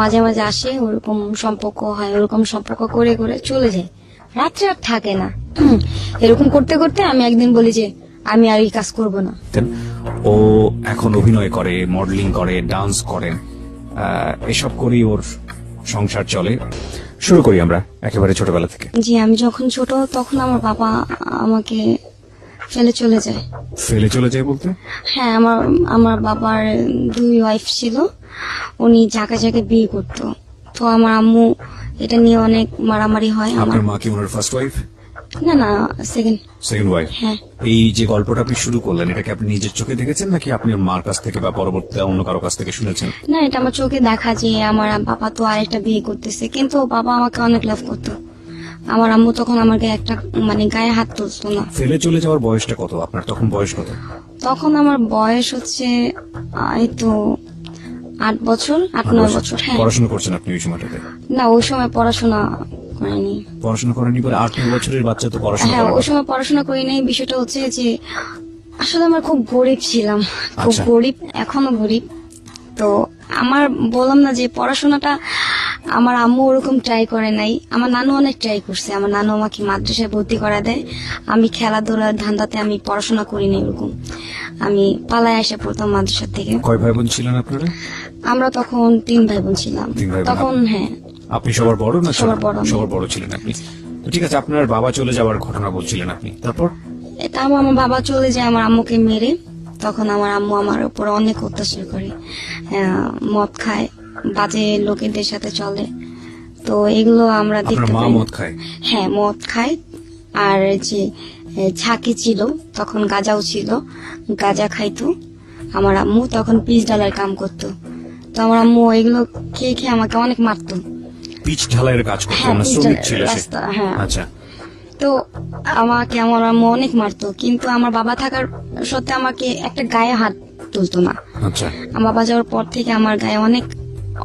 মাঝে মাঝে আসে, ওরকম সম্পর্ক হয়, ওরকম সম্পর্ক করে করে চলে যায়, রাত্রে আর থাকে না। এরকম করতে করতে আমি একদিন বলি যে আমি আর এই কাজ করব না। ও এখন অভিনয় করে, মডেলিং করে, ডান্স করে, এসব করেই ওর সংসার চলে। শুরু করি আমরা একেবারে ছোটবেলা থেকে। জি, আমি যখন ছোট তখন আমার বাবা আমাকে ফেলে চলে যায়। ফেলে চলে যায় বলতে? হ্যাঁ, আমার বাবার 2 ওয়াইফ ছিল, উনি যাকে যাকে বিয়ে করতো। তো আমার আম্মু এটা নিয়ে অনেক মারামারি হয়। আপনার মা কি ওনার ফার্স্ট ওয়াইফ? না না, সেকেন্ড ওয়াইফ। হ্যাঁ। এই যে গল্পটা আপনি শুরু করলেন, এটা কি আপনি নিজের চোখে দেখেছেন নাকি আপনি মার কাছ থেকে বা পরবর্তীতে অন্য কারো কাছ থেকে শুনেছেন? না, এটা আমার চোখে দেখা যে আমার বাবা তো আরেকটা বিয়ে করতেছে, কিন্তু বাবা আমাকে অনেক লাভ করতো। আমার আম্মু তখন আমার গায়ে একটা গায়ে হাত তুলতো না। ফেলে চলে যাওয়ার বয়সটা কত আপনার? তখন বয়স কত? তখন আমার বয়স হচ্ছে এই তো 8 বছর, 8-9 বছর। হ্যাঁ। পড়াশোনা করছেন আপনি ওই সময়টাতে? না, ওই সময় পড়াশোনা করিনি। পড়াশোনা করেনি বলে 8-9 বছরের বাচ্চা তো পড়াশোনা হ্যাঁ, করে ওই না। সময় পড়াশোনা করি নাই। বিষয়টা হচ্ছে যে আসলে আমার খুব গরিব ছিলাম, খুব আচ্ছা। গরিব, এখনো গরিব। তো আমার বললাম না যে পড়াশোনাটা আমার আম্মু ওরকম ট্রাই করে নাই, আমার নানু অনেক ট্রাই করছে। আমার নানু আমাকে মাদ্রাসায় ভর্তি করা দেয়, আমি খেলাধুলার ধান্দাতে আমি পড়াশোনা করি নাই ওরকম। আমি পালায় এসে পড়তাম মাদ্রাসা থেকে। কয় ভাই বোন ছিলেন আপনারা? আমরা তখন 3 ভাই বোন ছিলাম 3 ভাই বোন। তখন। হ্যাঁ। আপনি সবার বড় না? সবার বড় আমি। সবার বড় ছিলেন আপনি। তো ঠিক আছে, আপনার বাবা চলে যাওয়ার ঘটনা বলছিলেন আপনি, তারপর? এটা আমার বাবা চলে যায় আমার আম্মুকে মেরে। তখন আমার আম্মু আমার উপর অনেক অত্যাচার করে, মদ খায়, বাজে লোকেদের সাথে চলে। তো এগুলো আমরা আপনার দেখতে মা পাই। মদ খায়? হ্যাঁ, মদ খায়। আর যে ছাকি ছিল, তখন গাঁজাও ছিল, গাঁজা খাইতো আমার আম্মু। তখন পিস ডালার কাম করতো। তো আমার আম্মু এগুলো খেয়ে খেয়ে আমাকে অনেক মারতো। পিচ ঢালাইয়ের কাজ করতো হ্যাঁ, না? পিচ শ্রমিক ঢালাই- ছিল সে? রাস্তা, হ্যাঁ। আচ্ছা। তো আমাকে আমার আম্মু অনেক মারতো, কিন্তু আমার বাবা থাকার সত্ত্বে আমাকে একটা গায়ে হাত তুলতো না। আচ্ছা। আমার বাবা যাওয়ার পর থেকে আমার গায়ে অনেক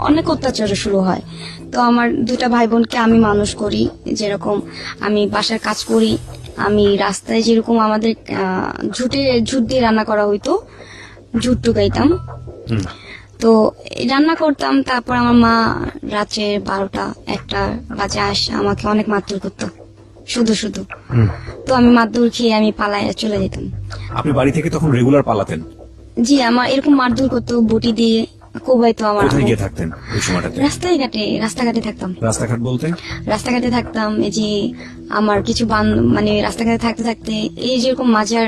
অনেক অত্যাচার শুরু হয়। তো আমার 2টা ভাই বোনকে আমি মানুষ করি, যেরকম আমি বাসার কাজ করি, আমি রাস্তায় যেরকম আমাদের ঝুট দিয়ে রান্না করা হইতো, ঝুট টুকাইতাম। হুম। তো এই রান্না করতাম। তারপর আমার মা রাত্রে 12টা-1টা বাজে আসে আমাকে অনেক মারধর করতো, শুধু শুধু। তো আমি মারধর খেয়ে আমি পালায় চলে যেতাম। আপনি বাড়ি থেকে তখন রেগুলার পালাতেন? জি, আমার এরকম মারধর করতো, বটি দিয়ে কোবাইতো আমার কোথায় আম্মু। গিয়ে থাকতেন ওই সময়টাতে? রাস্তাঘাটে থাকতাম। রাস্তাঘাট বলতে? রাস্তাঘাটে থাকতাম। এই যে আমার কিছু রাস্তাঘাটে থাকতে থাকতে এই যেরকম মাজার,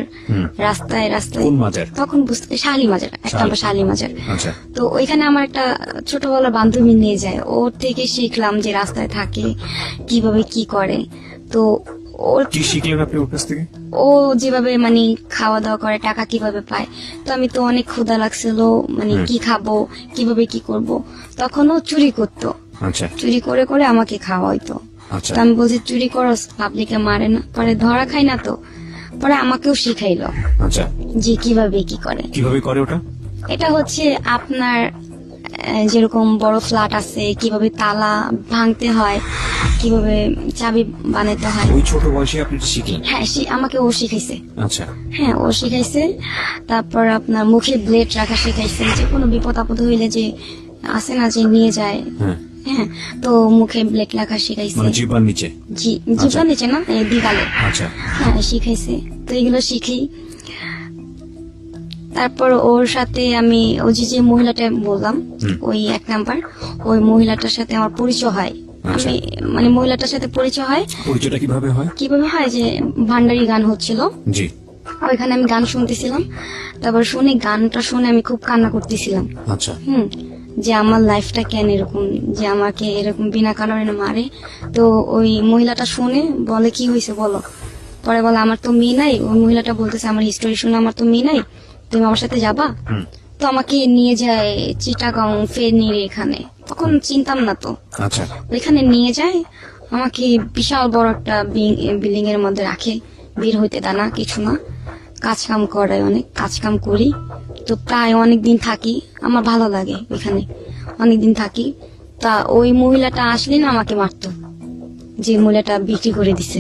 রাস্তায় রাস্তায়। কোন মাজার? তখন বুঝতে শালি মাজার, একটা শালি মাজার। আচ্ছা। তো ওইখানে আমার একটা ছোটবেলার বান্ধবী নিয়ে যায়, ওর থেকে শিখলাম যে রাস্তায় থাকে কিভাবে কি করে। তো ওর কি শিখলেন আপনি ওর কাছ থেকে? ও যেভাবে খাওয়া দাওয়া করে, টাকা কিভাবে পায়। তো আমি তো অনেক ক্ষুধা লাগছিল, কি খাবো, কিভাবে কি করব। তখন ও চুরি করতো, আচ্ছা। চুরি করে করে আমাকে খাওয়াইতো। আচ্ছা। তো আমি বলছি চুরি করস, পাবলিকে মারে না, পরে ধরা খাই না। তো পরে আমাকেও শিখাইলো আচ্ছা। যে কিভাবে কি করে। কিভাবে করে ওটা? এটা হচ্ছে আপনার যেরকম বড় ফ্ল্যাট আছে, কিভাবে তালা ভাঙতে হয়, কিভাবে চাবি বানাতে হয়। ওই ছোট বয়সে আপনি শিখলেন? হ্যাঁ, আমাকে ও শিখাইছে। আচ্ছা। হ্যাঁ, ও শিখাইছে। তারপর আপনার মুখে ব্লেড রাখা শিখাইছে, যে কোনো বিপদ আপদ হইলে যে আছে না যে নিয়ে যায়। হ্যাঁ। হ্যাঁ, তো মুখে ব্লেড রাখা শিখাইছে। মানে জিহ্বার নিচে? জিভা নিচে না, এই দিগালে। আচ্ছা। হ্যাঁ, শিখাইছে। তো এগুলো শিখি। তারপর ওর সাথে আমি ওই যে মহিলাটা বললাম, ওই 1 নাম্বার, ওই মহিলাটার সাথে আমার পরিচয় হয়। আচ্ছা। আমি মহিলাটার সাথে পরিচয় হয়। পরিচয়টা কিভাবে হয়? কিভাবে হয় যে ভান্ডারি গান হচ্ছিল, জি। ওইখানে আমি গান শুনতেছিলাম। তারপর গানটা শুনে আমি খুব কান্না করতেছিলাম। আচ্ছা। যে আমার লাইফটা কেন এরকম, যে আমাকে এরকম বিনা কারণে মারে। তো ওই মহিলাটা শুনে বলে কি হয়েছে বলো। পরে বলে আমার তো মেয়ে নাই। ওই মহিলাটা বলতেছে আমার হিস্টোরি শুনে আমার তো মেয়ে নাই, তুমি আমার সাথে যাবা। তো আমাকে নিয়ে যায় চিটাগাং ফেনীর এখানে। তখন চিনতাম না তো। আচ্ছা। ওইখানে নিয়ে যায় আমাকে, বিশাল বড় একটা বিল্ডিং এর মধ্যে রাখে, বের হইতে দেয় না, কিছু না। কাজ কাম করে, অনেক কাজ কাম করি। তো প্রায় অনেকদিন থাকি, আমার ভালো লাগে ওইখানে, অনেকদিন থাকি। তা ওই মহিলাটা আসলে না আমাকে মারতো, যে মহিলাটা বিক্রি করে দিছে।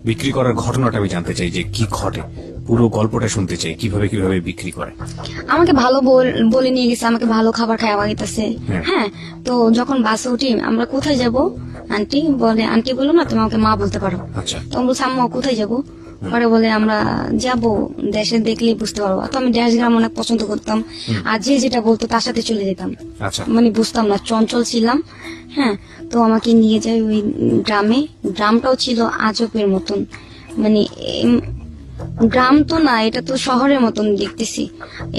বিক্রি করার ঘটনাটা আমি জানতে চাই যে কি ঘটে। পুরো গল্পটা শুনতে চাই, কিভাবে কিভাবে বিক্রি করে। আমাকে ভালো বলে নিয়ে গেছে, আমাকে ভালো খাবার খাওয়া গেছে। হ্যাঁ, তো যখন বাসে উঠি আমরা কোথায় যাব, আন্টি বলে, আন্টি বলো না তুমি আমাকে মা বলতে পারো। আচ্ছা, তো আমি বলছি আম্মা কোথায় যাব, পরে বলে আমরা যাব দেশে দেখলেই বুঝতে পারবো। তো আমি দেশ গ্রাম অনেক পছন্দ করতাম, আর যে যেটা বলতো তার সাথে চলে যেতাম। আচ্ছা, মানে বুঝতাম না, চঞ্চল ছিলাম। হ্যাঁ, তো আমাকে নিয়ে যায় ওই গ্রামে। গ্রামটাও ছিল আজবের মতন, মানে গ্রাম তো না, এটা তো শহরের মতন দেখতেছি।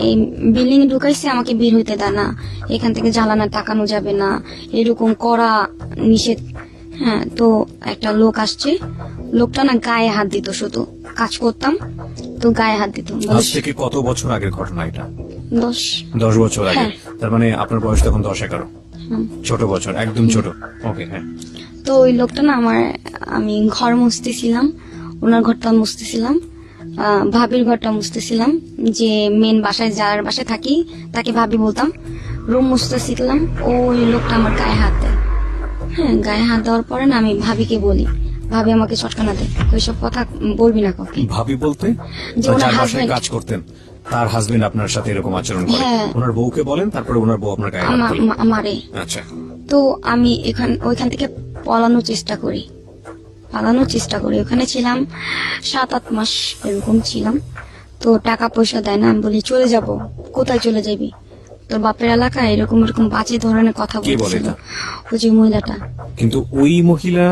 এই বিল্ডিং ঢুকাইছে, আমাকে বের হইতে দেয় না, এখান থেকে জ্বালানা তাকানো যাবে না, এরকম করা নিষেধ। হ্যাঁ, তো একটা লোক আসছে, লোকটা না গায়ে হাত দিত, শুধু কাজ করতাম তো গায়ে হাত দিত। আজ থেকে কত বছর আগের ঘটনা এটা? 10 10 বছর আগে। হ্যাঁ। তার মানে আপনার বয়স তখন 10-11, ছোট বছর, একদম ছোট। ওকে, হ্যাঁ। তো ওই লোকটা না আমি ঘর মুছতেছিলাম, ওনার ঘরটা মুছতেছিলাম, ভাবির ঘরটা মুছতেছিলাম, যে মেন বাসায় যার বাসায় থাকি তাকে ভাবি বলতাম, রুম মুছতেছিলাম, ওই লোকটা আমার গায়ে হাত দেয়। হ্যাঁ, গায়ে হাত দেওয়ার পরে না আমি ভাবিকে বলি, ভাবি আমাকে চটকানা দেয়, ওইসব কথা বলবি না কাউকে। ভাবি বলতে যে ওনার যার বাসায় husband। কাজ করতেন তার হাজবেন্ড আপনার সাথে এরকম আচরণ করে? হ্যাঁ। ওনার বউকে বলেন, তারপরে ওনার বউ আপনার গায়ে হাত তোলে? আমারে। আচ্ছা, তো আমি ওইখান থেকে পালানোর চেষ্টা করি। ওখানে ছিলাম 7-8 মাস এরকম ছিলাম। তো টাকা পয়সা দেয় না, আমি বলি চলে যাব। কোথায় চলে যাবি, তোর বাপের এলাকায়? এরকম এরকম বাজে ধরনের কথা কে বলে বলছিল এটা? ওই যে মহিলাটা। কিন্তু ওই মহিলা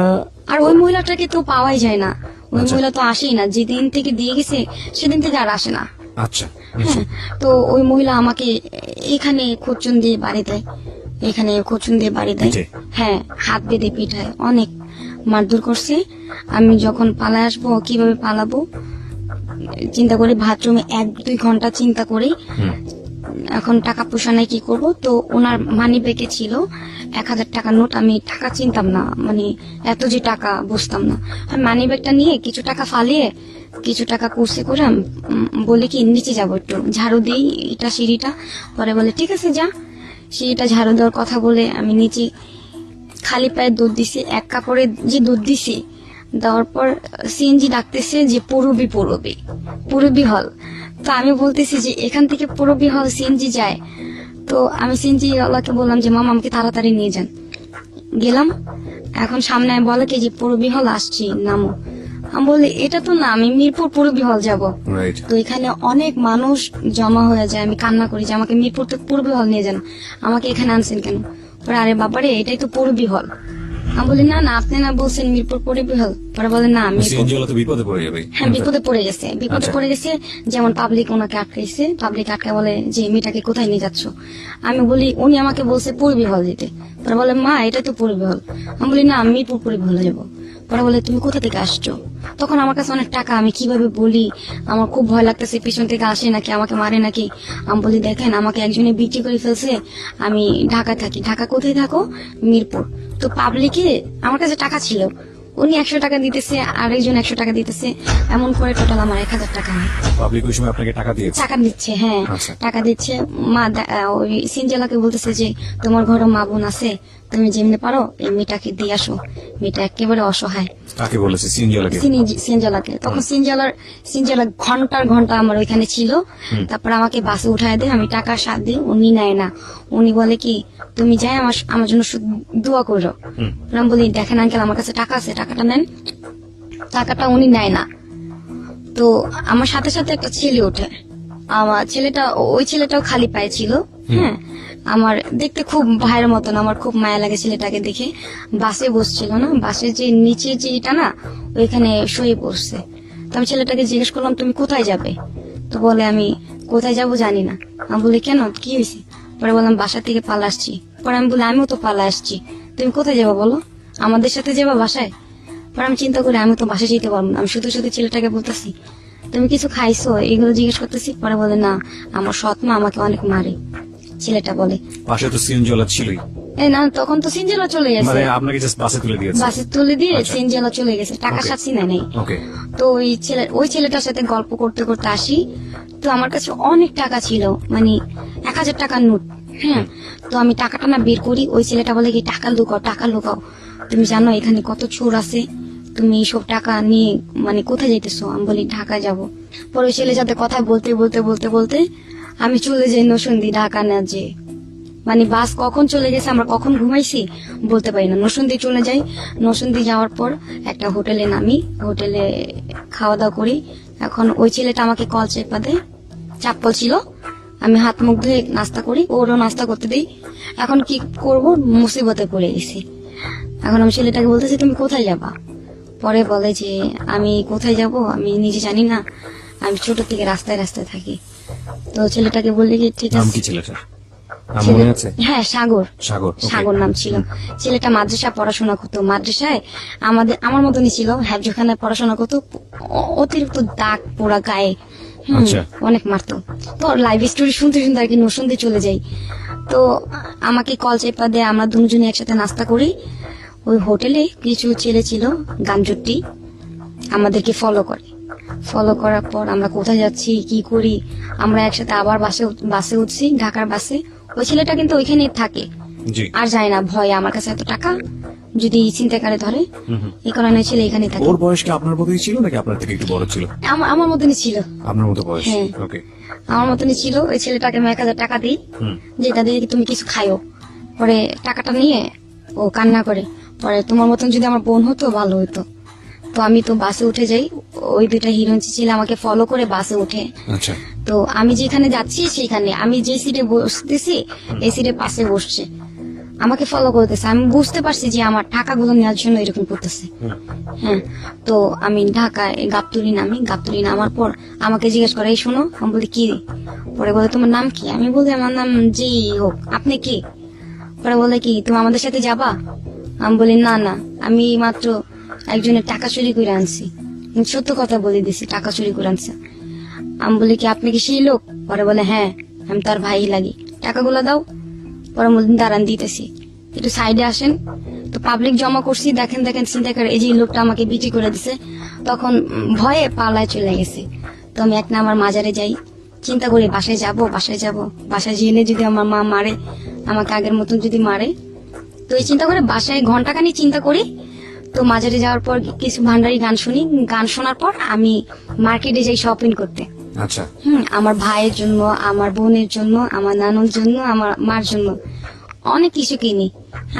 আর ওই মহিলাটাকে তো পাওয়াই যায় না, ওই আচ্ছা। মহিলা তো আসেই না, যেদিন থেকে দিয়ে গেছে সেদিন থেকে আর আসে না। আচ্ছা, হ্যাঁ, তো ওই মহিলা আমাকে এখানে খোঁচন দিয়ে বাড়ি দেয়, এখানে খোঁচন দিয়ে বাড়ি দেয়। পিঠে? হ্যাঁ, হাত বেঁধে পিঠায়, অনেক মারধর করছে। আমি যখন পালায় আসবো, কিভাবে পালাবো চিন্তা করি, বাথরুমে 1-2 ঘন্টা চিন্তা করি। হুম। এখন টাকা পয়সা নাই, কি করব? তো ওনার মানি ব্যাগে ছিল 1000 টাকার নোট। আমি টাকা চিনতাম না, মানে এত যে টাকা বুঝতাম না। আমি মানি ব্যাগটা নিয়ে কিছু টাকা ফালিয়ে কিছু টাকা কুর্সি করে বলি কি নিচে যাবো, একটু ঝাড়ু দিই এটা সিঁড়িটা। পরে বলে ঠিক আছে যা। সিঁড়িটা ঝাড়ু দেওয়ার কথা বলে আমি নিচে খালি পায়ে দুধ দিছি, 1 কাপড়ে যে দুধ দিছি, দেওয়ার পর সিএনজি ডাকতেছে যে পুরবি হল। তো আমি বলতেছি যে এখান থেকে পুরবি হল সিএনজি যায়। তো আমি সিএনজি ওয়ালাকে বললাম যে মামা আমাকে তাড়াতাড়ি নিয়ে যান। গেলাম, এখন সামনে বলে কি যে পুরবি হল আসছি, নামো। আমি বলি এটা তো না, আমি মিরপুর পুরবি হল যাব। রাইট। তো এখানে অনেক মানুষ জমা হয়ে যায়, আমি কান্না করি যে আমাকে মিরপুর থেকে পুরবি হল নিয়ে যান, আমাকে এখানে আনছেন কেন? পরে আরে বাবারে এটাই তো পুরবি হল। আমি বলি না না, আপনি না বলছেন মিরপুর পুরবি হল। পরে বলে না আমি সিএনজি ওয়ালা তো বিপদে পড়ে যাবে। হ্যাঁ, বিপদে পড়ে গেছে। আচ্ছা। পড়ে গেছে, যেমন পাবলিক ওনাকে আটকাইছে, পাবলিক আটকা বলে যে মেয়েটাকে কোথায় নিয়ে যাচ্ছ? আমি বলি উনি আমাকে বলছে পূর্বী হল যেতে। পরে বলে মা এটা তো পূর্বী হল। আমি বলি না আমি মিরপুর পূর্বী হলে যাবো। পরে বলে তুমি কোথা থেকে আসছো? তখন আমার কাছে অনেক টাকা, আমি কিভাবে বলি, আমার খুব ভয় লাগতেছে, পিছন থেকে আসে নাকি আমাকে মারে নাকি। আমি বলি দেখেন আমাকে একজনে বিক্রি করে ফেলছে, আমি ঢাকা থাকি। ঢাকা কোথায় থাকো? মিরপুর। তো পাবলিকে আমার কাছে টাকা ছিল, উনি 100 টাকা দিতেছে, আরেকজন 100 টাকা দিতেছে, এমন করে টোটাল আমার 1000 টাকা হয়। পাবলিক ওই সময় আপনাকে টাকা দিয়েছে? টাকা দিচ্ছে, হ্যাঁ আচ্ছা। টাকা দিচ্ছে। মা ওই সিনজেলাকে বলতেছে যে তোমার ঘরে মা বোন আছে, তুমি যেমনি পারো এই মেয়েটাকে দিয়ে আসো, মেয়েটা একেবারে অসহায়। কাকে বলেছে? সিএনজি ওয়ালাকে? সিনজেলাকে। তখন সিনজেলা ঘন্টা আমার ওইখানে ছিল। তারপর আমাকে বাসে উঠায় দেয়, আমি টাকা সাথ দিই, উনি নেয় না। উনি বলে কি তুমি যাই আমার জন্য শুধু দোয়া করো। আমি বলি দেখেন আঙ্কেল আমার কাছে টাকা আছে, টাকাটা নেন। টাকাটা উনি নেয় না। তো আমার সাথে সাথে একটা ছেলে ওঠে, আমার ওই ছেলেটাও খালি পায়ে ছিল। হ্যাঁ, আমার দেখতে খুব ভাইয়ের মতন, আমার খুব মায়া লাগে ছেলেটাকে দেখে। বাসে বসছিল না, বাসের যে নিচে যে এটা না, ওইখানে শুয়ে বসছে। তো আমি ছেলেটাকে জিজ্ঞেস করলাম তুমি কোথায় যাবে? তো বলে আমি কোথায় যাব জানি না। আমি বলি কেন, কি হয়েছে? পরে বললাম বাসা থেকে পালা আসছি। পরে আমি বলি আমিও তো পালা আসছি, তুমি কোথায় যাবো বলো, আমাদের সাথে যাবা বাসায়? পরে আমি চিন্তা করি আমি তো বাসায় যেতে পারবো না। আমি শুধু শুধু ছেলেটাকে বলতেছি তুমি কিছু খাইছো, এগুলো জিজ্ঞেস করতেছি। পরে বলে না আমার সৎ মা আমাকে অনেক মারে। ছেলেটা বলে পাশে তো সিএনজি ওয়ালা ছিলই। না, তখন তো সিনজেলা চলে গেছে, মানে আপনাকে জাস্ট বাসে তুলে দিয়েছে? বাসে তুলে দিয়ে আচ্ছা। সিনজেলা চলে গেছে, টাকা Okay. সাথী নেই। ওকে। তো ওই ছেলেটার সাথে গল্প করতে করতে আসি। তো আমার কাছে অনেক টাকা ছিল, মানে 1000 টাকার নোট। হ্যাঁ, তো আমি টাকাটা না বের করি, ওই ছেলেটা বলে কি টাকা লুকাও। তুমি জানো এখানে কত চোর আছে, তুমি এইসব টাকা নিয়ে মানে কোথায় যাইতেছো? আমি বলি ঢাকা যাব। পরে ওই ছেলের সাথে কথা বলতে বলতে বলতে বলতে আমি চলে যাই নরসিংদী, ঢাকা না যে মানে বাস কখন চলে গেছে, আমরা কখন ঘুমাইছি বলতে পারি না। নরসিংদী চলে যাই। নরসিংদী যাওয়ার পর একটা হোটেলে নামি, হোটেলে খাওয়া দাওয়া করি। এখন ওই ছেলেটা আমাকে কল চেপা দেয়, চাপ্পল ছিল, আমি হাত মুখ ধুয়ে নাস্তা করি, ওরও নাস্তা করতে দিই। এখন কি করব, মুসিবতে পড়ে গেছি। এখন আমি ছেলেটাকে বলতেছি তুমি কোথায় যাবা? পরে বলে যে আমি কোথায় যাব আমি নিজে জানি না, আমি ছোট থেকে রাস্তায় রাস্তায় থাকি। তো ছেলেটাকে বললে কি ঠিক নাম আছে। কি ছেলেটার? নাম মনে আছে? হ্যাঁ, সাগর। সাগর, okay. সাগর নাম ছিল। ছেলেটা মাদ্রাসা পড়াশোনা করতো। মাদ্রাসায় আমার মতনই ছিল, হ্যাফজখানায় পড়াশোনা করতো। অতিরিক্ত দাগ পোড়া গায়ে, আচ্ছা। অনেক মারতো। তো লাইভ স্টোরি শুনতে শুনতে আর কি নরসিংদী চলে যাই। তো আমাকে কল চেপা দেয়, আমরা দুজনে একসাথে নাস্তা করি। ওই হোটেলে কিছু ছেলে ছিল গাঞ্জুটি, আমাদেরকে ফলো করে। ফলো করার পর আমরা কোথায় যাচ্ছি কি করি, আমরা একসাথে আবার বাসে উঠছি, ঢাকার বাসে। ওই ছেলেটা কিন্তু ওইখানেই থাকে, জি। আর যায় না, ভয় আমার কাছে এত টাকা যদি ছিনতাইকারে ধরে, এই কারণে ছেলে এখানে থাকে। ওর বয়স কি আপনার মতোই ছিল নাকি আপনার থেকে একটু বড় ছিল? আমার মতনই ছিল। আপনার মতো বয়স, হ্যাঁ। ওকে। আমার মতনই ছিল। ওই ছেলেটাকে আমি 1000 টাকা দিই, যেটা দিয়ে তুমি কিছু খাইও। পরে টাকাটা নিয়ে ও কান্না করে, পরে তোমার মতন যদি আমার বোন হতো ভালো হতো। তো আমি তো বাসে উঠে যাই। ওই দুইটা হিরোইন ছিল আমাকে ফলো করে বাসে উঠে। আচ্ছা। তো আমি যেখানে যাচ্ছি সেখানে আমি যে সিটে বসতেছি এই সিটে পাশে বসছে, আমাকে ফলো করতেছে। আমি বুঝতে পারছি যে আমার টাকাগুলো নেওয়ার জন্য এরকম করতেছে। হ্যাঁ, তো আমি ঢাকায় গাবতলী নামি। গাবতলী নামার পর আমাকে জিজ্ঞেস করে, এই শোনো। আমি বলি কি? পরে বলে তোমার নাম কি? আমি বলি আমার নাম জি হোক, আপনি কি? পরে বলে কি তুমি আমাদের সাথে যাবা? আমি বলি না না, আমি মাত্র একজনের টাকা চুরি করে আনছি। আমি সত্য কথা বলে দিছি, টাকা চুরি করে আনছে। আমি বলি কি আপনি কি সেই লোক? পরে বলে হ্যাঁ, আমি তার ভাই লাগি, টাকাগুলো দাও। পরে বললেন দাঁড়ান দিতেছি, একটু সাইডে আসেন। তো পাবলিক জমা করছি, দেখেন দেখেন চিন্তা করে এই যে লোকটা আমাকে বিক্রি করে দিছে। তখন ভয়ে পালায় চলে গেছে। তো আমি এক নাম্বার মাজারে যাই, চিন্তা করি বাসায় যাব। বাসায় গেলে যদি আমার মা মারে, আমাকে আগের মতন যদি মারে, তো এই চিন্তা করে বাসায় ঘন্টাখানি চিন্তা করি। তো মাজারে যাওয়ার পর কিছু ভান্ডারি গান শুনি। গান শোনার পর আমি মার্কেটে যাই শপিং করতে। আচ্ছা। আমার ভাইয়ের জন্য, আমার বোনের জন্য, আমার নানুর জন্য, আমার মার জন্য অনেক কিছু কিনি।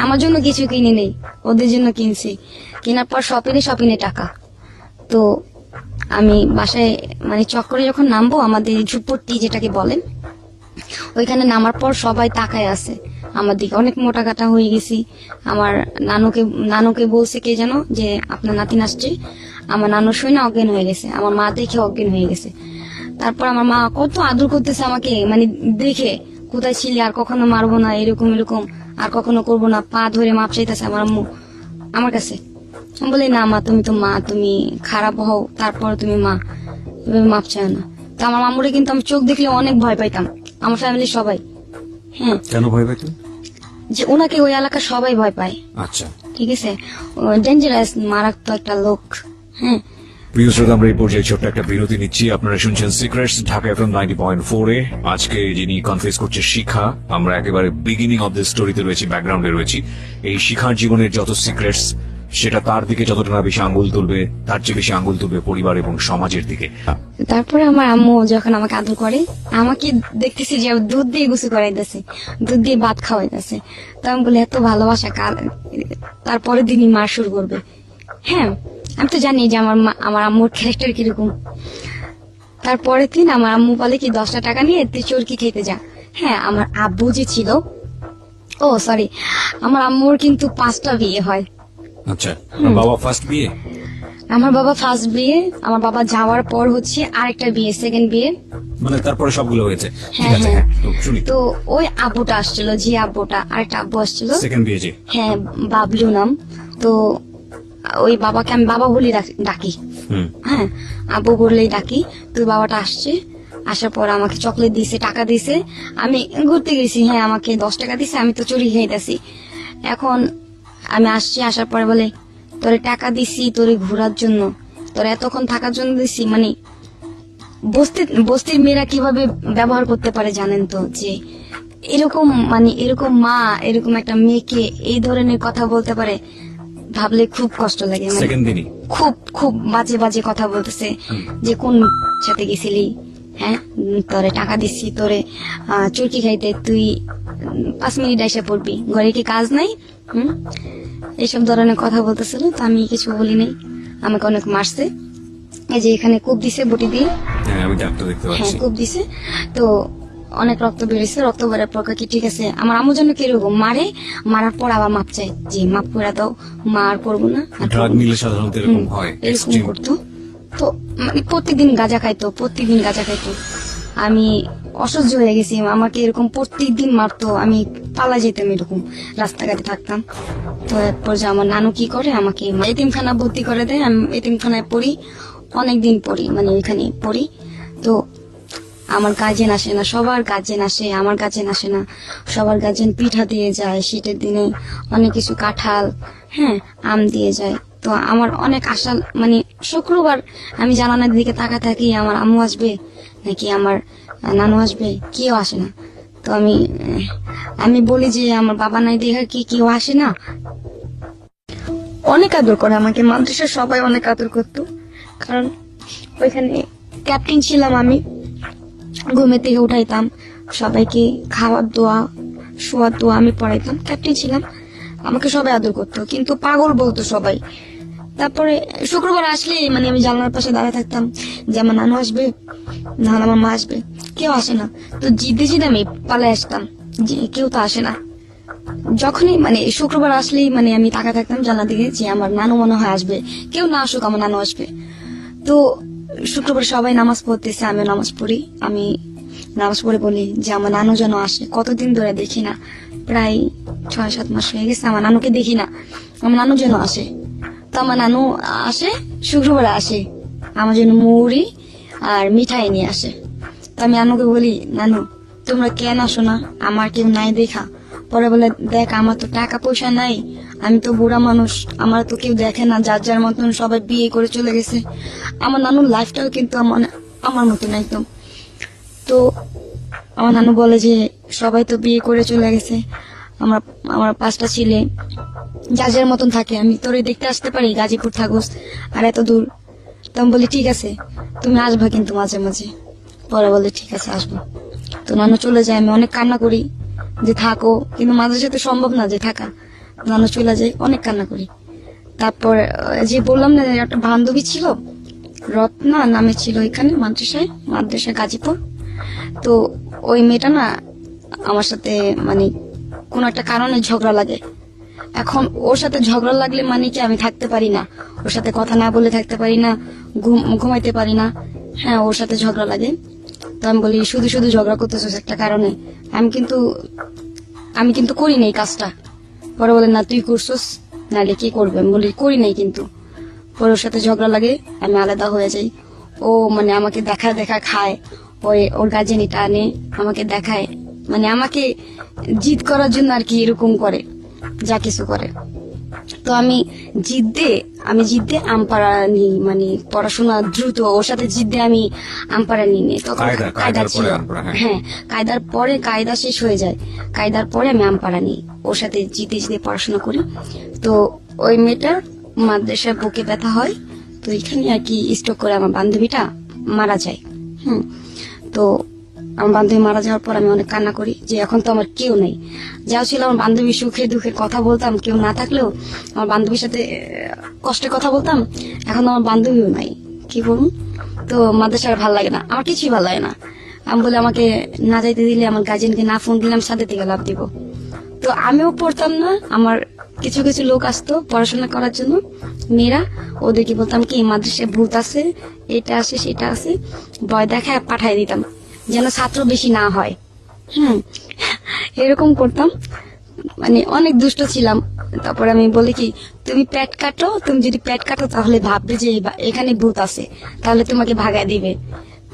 আমার জন্য কিছু কিনে নেই, ওদের জন্য কিনছি। কেনার পর শপিংয়ে টাকা। তো আমি বাসায় মানে চক্করে যখন নামবো, আমাদের ঝুপড়টি যেটাকে বলেন, ওইখানে নামার পর সবাই তাকায় আছে আমার দিকে। অনেক মোটা কাটা হয়ে গেছি। আমার নানুকে বলছে কে যেন যে আপনার নাতিন আসছে। আমার নানু শুনে অজ্ঞান হয়ে গেছে, আমার মা দেখে অজ্ঞান হয়ে গেছে। তারপর আমার মা কত আদর করতেছে আমাকে, মানে দেখে কোথায় ছিলি, আর কখনো মারবো না, এরকম এরকম আর কখনো করবো না। পা ধরে মাপ চাইতেছে আমার আম্মু আমার কাছে। আমি বলি না মা, তুমি তো মা, তুমি খারাপ হও তারপর তুমি মা, এভাবে মাপ চায় না। তো আমার মামুরে কিন্তু আমি চোখ দেখলে অনেক ভয় পাইতাম, আমার ফ্যামিলির সবাই। হ্যাঁ, কেন ভয় পেতেন? যে ওনাকে ওই এলাকার সবাই ভয় পায়। আচ্ছা, ঠিক আছে, ডেঞ্জারাস মারাত্মক একটা লোক। হ্যাঁ, প্রিয় শ্রোতা, আমরা এই পর্যায়ে ছোট্ট একটা বিরতি নিচ্ছি। আপনারা শুনছেন সিক্রেটস, ঢাকা এফএম 90.4 এ। আজকে যিনি কনফেস করছে শিখা, আমরা একেবারে বিগিনিং অফ দ্য স্টোরিতে রয়েছি, ব্যাকগ্রাউন্ডে রয়েছি। এই শিখার জীবনের যত সিক্রেটস, সেটা তার দিকে যতটা না বেশি আঙ্গুল তুলবে, তার চেয়ে বেশি আঙ্গুল তুলবে পরিবার এবং সমাজের দিকে। তারপরে আমার আম্মু যখন আমাকে আদর করে, আমাকে দেখতেছি যে দুধ দিয়ে গোসল করাইতেছে, দুধ দিয়ে ভাত খাওয়াইতেছে। তো আমি বলি এত ভালোবাসা কার? তারপরে দিনই মার শুরু করবে। হ্যাঁ, আমি তো জানি যে আমার আম্মুর ক্যারেক্টার কিরকম। তারপরের দিন আমার আম্মু বলে কি 10টা টাকা নিয়ে তুই চরকি খেতে যা। হ্যাঁ, আমার আব্বু যে ছিল, ও সরি, আমার আম্মুর কিন্তু 5টা বিয়ে হয়। আচ্ছা, বাবা ফার্স্ট বিয়ে? আমার বাবা ফার্স্ট বিয়ে, আমার বাবা যাওয়ার পর হচ্ছে আরেকটা বিয়ে, সেকেন্ড বিয়ে। মানে তারপরে সবগুলো হয়েছে? ঠিক হ্যাঁ, আছে, হ্যাঁ। তো শুনি। তো ওই আব্বুটা আসছিল, জি আব্বুটা, আরেকটা আব্বু আসছিল। সেকেন্ড বিয়ে যে? হ্যাঁ, বাবলু নাম। তো ওই বাবাকে আমি বাবা বলি ডাকি। হ্যাঁ, আব্বু বললেই ডাকি। তো বাবাটা আসছে, আসার পর আমাকে চকলেট দিছে, টাকা দিছে। আমি ঘুরতে গেছি, হ্যাঁ আমাকে 10 টাকা দিছে, আমি তো চুরি খাইতেছি। এখন আমি আসছি, আসার পরে বলে তোরে টাকা দিছি তোরে ঘোরার জন্য, তোরে এতক্ষণ থাকার জন্য দিছি। মানে বস্তির মেয়েরা কিভাবে ব্যবহার করতে পারে জানেন তো, যে এরকম মানে এরকম মা এরকম একটা মেয়েকে এই ধরনের কথা বলতে পারে। ভাবলে খুব কষ্ট লাগে, মানে সেকেন্ড দিনই খুব খুব বাজে বাজে কথা বলতেছে যে কোন সাথে গেছিলি, হ্যাঁ তোরে টাকা দিচ্ছি তোরে চুরকি খাইতে, তুই 5 মিনিট এসে পড়বি, ঘরে কি কাজ নাই? এইসব ধরনের কথা বলতেছিল। তো আমি কিছু বলি নাই, আমাকে অনেক মারছে। এই যে এখানে কূপ দিছে বটি দিয়ে, হ্যাঁ আমি ডাক্তার দেখতে হ্যাঁ পাচ্ছি। কূপ দিছে। তো অনেক রক্ত বেরিয়েছে, রক্ত বেরার পর কি ঠিক আছে, আমার আম্মুর জন্য কিরকম মারে, মারার পর আবার মাপ চাই যে মাপ করে দাও, মা আর করবো না, আর ড্রাগ করবো না। নিলে সাধারণত এরকম হয়, এরকম এক্সট্রিম। করতো। তো মানে প্রত্যেকদিন গাঁজা খাইতো, প্রত্যেকদিন গাঁজা খাইতো। আমি অসহ্য হয়ে গেছি, আমাকে এরকম প্রত্যেকদিন মারতো, আমি পালা যেতাম, এরকম রাস্তাঘাটে থাকতাম। তো এরপর যে আমার নানু কি করে, আমাকে এতিমখানা ভর্তি করে দেয়। আমি এতিমখানায় পড়ি, অনেকদিন পড়ি, মানে ওইখানে পড়ি। তো আমার গার্জেন আসে না, সবার গার্জেন আসে, আমার গার্জেন আসে না। সবার গার্জেন পিঠা দিয়ে যায়, শীতের দিনে অনেক কিছু, কাঁঠাল, হ্যাঁ আম দিয়ে যায়। তো আমার অনেক আশা, মানে শুক্রবার আমি জানালার দিকে তাকা থাকি, আমার আম্মু আসবে নাকি আমার নানু আসবে, কেউ আসে না। তো আমি বলি যে আমার বাবা নাই দেখা কি কেউ আসে না। অনেক আদর করে আমাকে, মাদ্রাসার সবাই অনেক আদর করতো, কারণ ওইখানে ক্যাপ্টেন ছিলাম আমি। ঘুমে থেকে উঠাইতাম সবাইকে, খাওয়ার দোয়া শোয়ার দোয়া আমি পড়াইতাম, ক্যাপ্টেন ছিলাম, আমাকে সবাই আদর করতো। কিন্তু পাগল বলতো সবাই। তারপরে শুক্রবার আসলে মানে আমি জানলার পাশে দাঁড়ায় থাকতাম যে আমার নানু আসবে, না আমার মা আসবে, কেউ আসে না। তো জিদ্দে জিদ্দে আমি পালায় আসতাম যে কেউ তো আসে না। যখনই মানে শুক্রবার আসলেই মানে আমি তাকা থাকতাম জানলা দিকে যে আমার নানু মনে হয় আসবে, কেউ না আসুক আমার নানু আসবে। তো শুক্রবার সবাই নামাজ পড়তেছে, আমিও নামাজ পড়ি। আমি নামাজ পড়ে বলি যে আমার নানু যেন আসে, কতদিন ধরে দেখি না, প্রায় 6-7 মাস হয়ে গেছে আমার নানুকে দেখি না, আমার নানু যেন আসে। তো আমার নানু আসে, শুক্রবারে আসে, আমার জন্য মুড়ি আর মিঠাই নিয়ে আসে। তো আমি নানুকে বলি, নানু তোমরা কেন আসো না, আমার কেউ নাই দেখা। পরে বলে, দেখ আমার তো টাকা পয়সা নাই, আমি তো বুড়া মানুষ, আমার তো কেউ দেখে না, যার যার মতন সবাই বিয়ে করে চলে গেছে। আমার নানুর লাইফটাও কিন্তু আমার মতন একদম। তো আমার নানু বলে যে সবাই তো বিয়ে করে চলে গেছে, আমার আমার 5টা ছেলে যার যার মতন থাকে, আমি তোরে দেখতে আসতে পারি, গাজীপুর থাকোস আর এত দূর। তো আমি বলি ঠিক আছে তুমি আসবা কিন্তু মাঝে মাঝে। পরে বলে ঠিক আছে আসবো। তো নানু চলে যায়, আমি অনেক কান্না করি যে থাকো, কিন্তু মাঝে সাথে সম্ভব না যে থাকা। নানু চলে যায়, অনেক কান্না করি। তারপর যে বললাম না একটা বান্ধবী ছিল, রত্না নামে ছিল, এখানে মাদ্রাসায় গাজীপুর। তো ওই মেয়েটা না আমার সাথে মানে কোন একটা কারণে ঝগড়া লাগে। এখন ওর সাথে ঝগড়া লাগলে মানে কি আমি থাকতে পারি না, ওর সাথে কথা না বলে থাকতে পারি না, ঘুমাইতে পারি না। হ্যাঁ ওর সাথে ঝগড়া লাগে। তো আমি বলি শুধু শুধু ঝগড়া করতেছিস একটা কারণে, আমি কিন্তু করি নাই কাজটা। পরে বলে না তুই করছিস, নাহলে কি করবে। আমি বলি করি নাই কিন্তু। পরে ওর সাথে ঝগড়া লাগে, আমি আলাদা হয়ে যাই। ও মানে আমাকে দেখা খায়, ওর গার্জেনিটা আনে আমাকে দেখায়, মানে আমাকে জিদ করার জন্য আর কি এরকম করে, যা কিছু করে। তো আমি জিদ্দে আমপাড়া নিই, মানে পড়াশোনা দ্রুত, ওর সাথে জিদ্দে আমি আমপাড়া নিই নি। তখন কায়দা ছিল, হ্যাঁ কায়দার পরে কায়দা শেষ হয়ে যায়, কায়দার পরে আমি আমপাড়া নিই, ওর সাথে জিদ্দে পড়াশোনা করি। তো ওই মেয়েটার মাদ্রাসায় বুকে ব্যথা হয়, তো এখানে আর কি স্ট্রোক করে আমার বান্ধবীটা মারা যায়। তো আমার বান্ধবী মারা যাওয়ার পর আমি অনেক কান্না করি যে এখন তো আমার কেউ নেই। যাও ছিল আমার বান্ধবী সুখে দুঃখে কথা বলতাম, কেউ না থাকলেও আমার বান্ধবীর সাথে কষ্টে কথা বলতাম, এখন আমার বান্ধবীও নাই, কি করুন। তো মাদ্রাসার ভালো লাগে না, আমার কিছুই ভালো লাগে না। আমি বলে আমাকে না যাইতে দিলে, আমার গার্জেনকে না ফোন দিলাম সাথে থেকে লাভ দিব। তো আমিও পড়তাম না, আমার কিছু কিছু লোক আসতো পড়াশোনা করার জন্য, মেয়েরা, ওদেরকে বলতাম কি মাদ্রাসায় ভূত আছে, এটা আছে সেটা আছে, ভয় দেখায় পাঠাই দিতাম যেন ছাত্র বেশি না হয়। এরকম করতাম, মানে অনেক দুষ্ট ছিলাম। তারপরে আমি বলি কি তুমি পেট কাটো, তুমি যদি পেট কাটো তাহলে ভাববে যে এখানে ভূত আছে, তাহলে তোমাকে ভাগায় দিবে।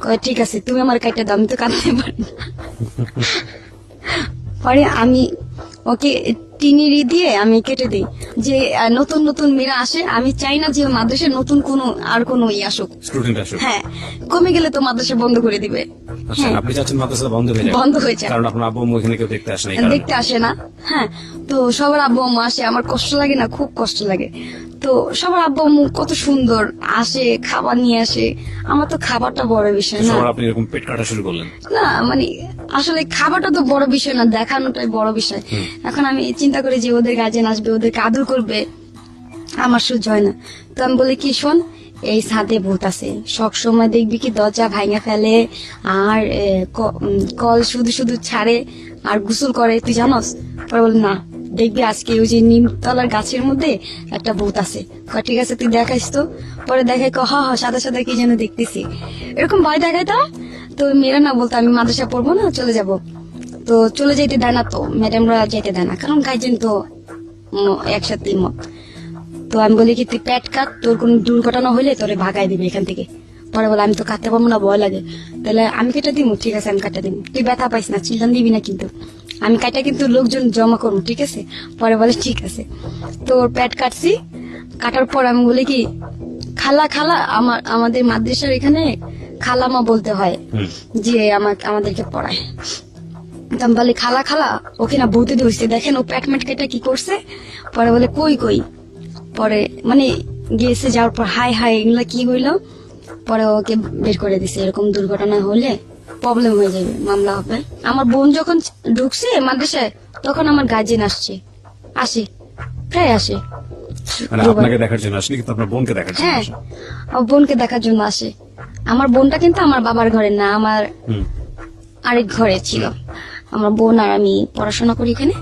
কয় ঠিক আছে তুমি আমার কাটটা দাও, আমি তো কাটতে পারি না। পরে আমি ওকে টিনিরি দিয়ে আমি কেটে দিই যে নতুন নতুন মেয়েরা আসে, আমি চাই না যে মাদ্রাসায় নতুন কোনো আসুক। স্টুডেন্ট আসুক। হ্যাঁ, কমে গেলে তো মাদ্রাসা বন্ধ করে দিবে। আচ্ছা, আপনি চাচ্ছেন মাদ্রাসা বন্ধ হয়ে যাবে? বন্ধ হয়ে যায়, কারণ আপনার আব্বু আম্মু এখানে কেউ দেখতে আসে না এই কারণে। দেখতে আসে না। হ্যাঁ, তো সবার আব্বু আম্মু আসে, আমার কষ্ট লাগে না, খুব কষ্ট লাগে। তো সবার আব্বু আম্মু কত সুন্দর আসে, খাবার নিয়ে আসে, আমার তো খাবারটা বড় বিষয় না। সবার আপনি এরকম পেট কাটা শুরু করলেন? না মানে আসলে খাবারটা তো বড় বিষয় না, দেখানোটাই বড় বিষয়। এখন আমি চিন্তা করি যে ওদের গার্জেন আসবে, ওদেরকে আদর করবে, আমার সহ্য হয় না। তো আমি বলি কি, শোন, এই ছাদে ভূত আছে, সব সময় দেখবি কি দরজা ভাঙা ফেলে আর কল শুধু শুধু ছাড়ে আর গোসল করে, তুই জানস? পরে বলে না, দেখবি আজকে ওই যে নিমতলার গাছের মধ্যে একটা ভূত আছে। ঠিক আছে, তুই দেখাইস তো। পরে দেখাই হা সাদা সাদা কি যেন দেখতেছি, এরকম ভয় দেখাইতাম। তো মেয়েরা না বলতো আমি মাদ্রাসা পড়বো না, চলে যাব। তো চলে যাইতে দেয় না, তো ম্যাডামরা যেতে দেয় না, কারণ গার্জেন তো একসাথে মত। তো আমি বলি কি, তুই পেট কাট, তোর কোন দুর্ঘটনা হইলে তোরে ভাগাই দিবে এখান থেকে। পরে বলে আমি তো কাটতে পারবো না, ভয় লাগে। তাহলে আমি কেটে দিব, ঠিক আছে আমি কাটতে দিব, তুই ব্যথা পাইস না, চিল্লান দিবি না কিন্তু, আমি কাটা কিন্তু লোকজন জমা করবো, ঠিক আছে? পরে বলে ঠিক আছে। তো ওর পেট কাটছি, কাটার পর আমি বলি কি, খালা খালা, আমাদের মাদ্রাসার এখানে খালামা বলতে হয় যে আমাদেরকে পড়ায়। তো আমি বলি খালা খালা, ওকে না বলতে ধরছে, দেখেন ও পেট মেট কেটে কি করছে। পরে বলে কই কই, পরে মানে গিয়েছে, যাওয়ার পর হাই হাই এগুলা কি হইলো। পরে ওকে বের করে দিছে, এরকম দুর্ঘটনা হলে প্রবলেম হয়ে যাবে, মামলা হবে। আমার বোন যখন ঢুকছে মাদ্রাসায়, তখন আমার গার্জেন আসে প্রায় আসে। মানে আপনাকে দেখার জন্য আসেনি, কিন্তু আপনার বোনকে দেখার জন্য হ্যাঁ, আসে। আমার বোনকে দেখার জন্য আসে। আমার বোনটা কিন্তু আমার বাবার ঘরে না, আমার আরেক ঘরে ছিল। আমার বোন আর আমি পড়াশোনা করি এখানে।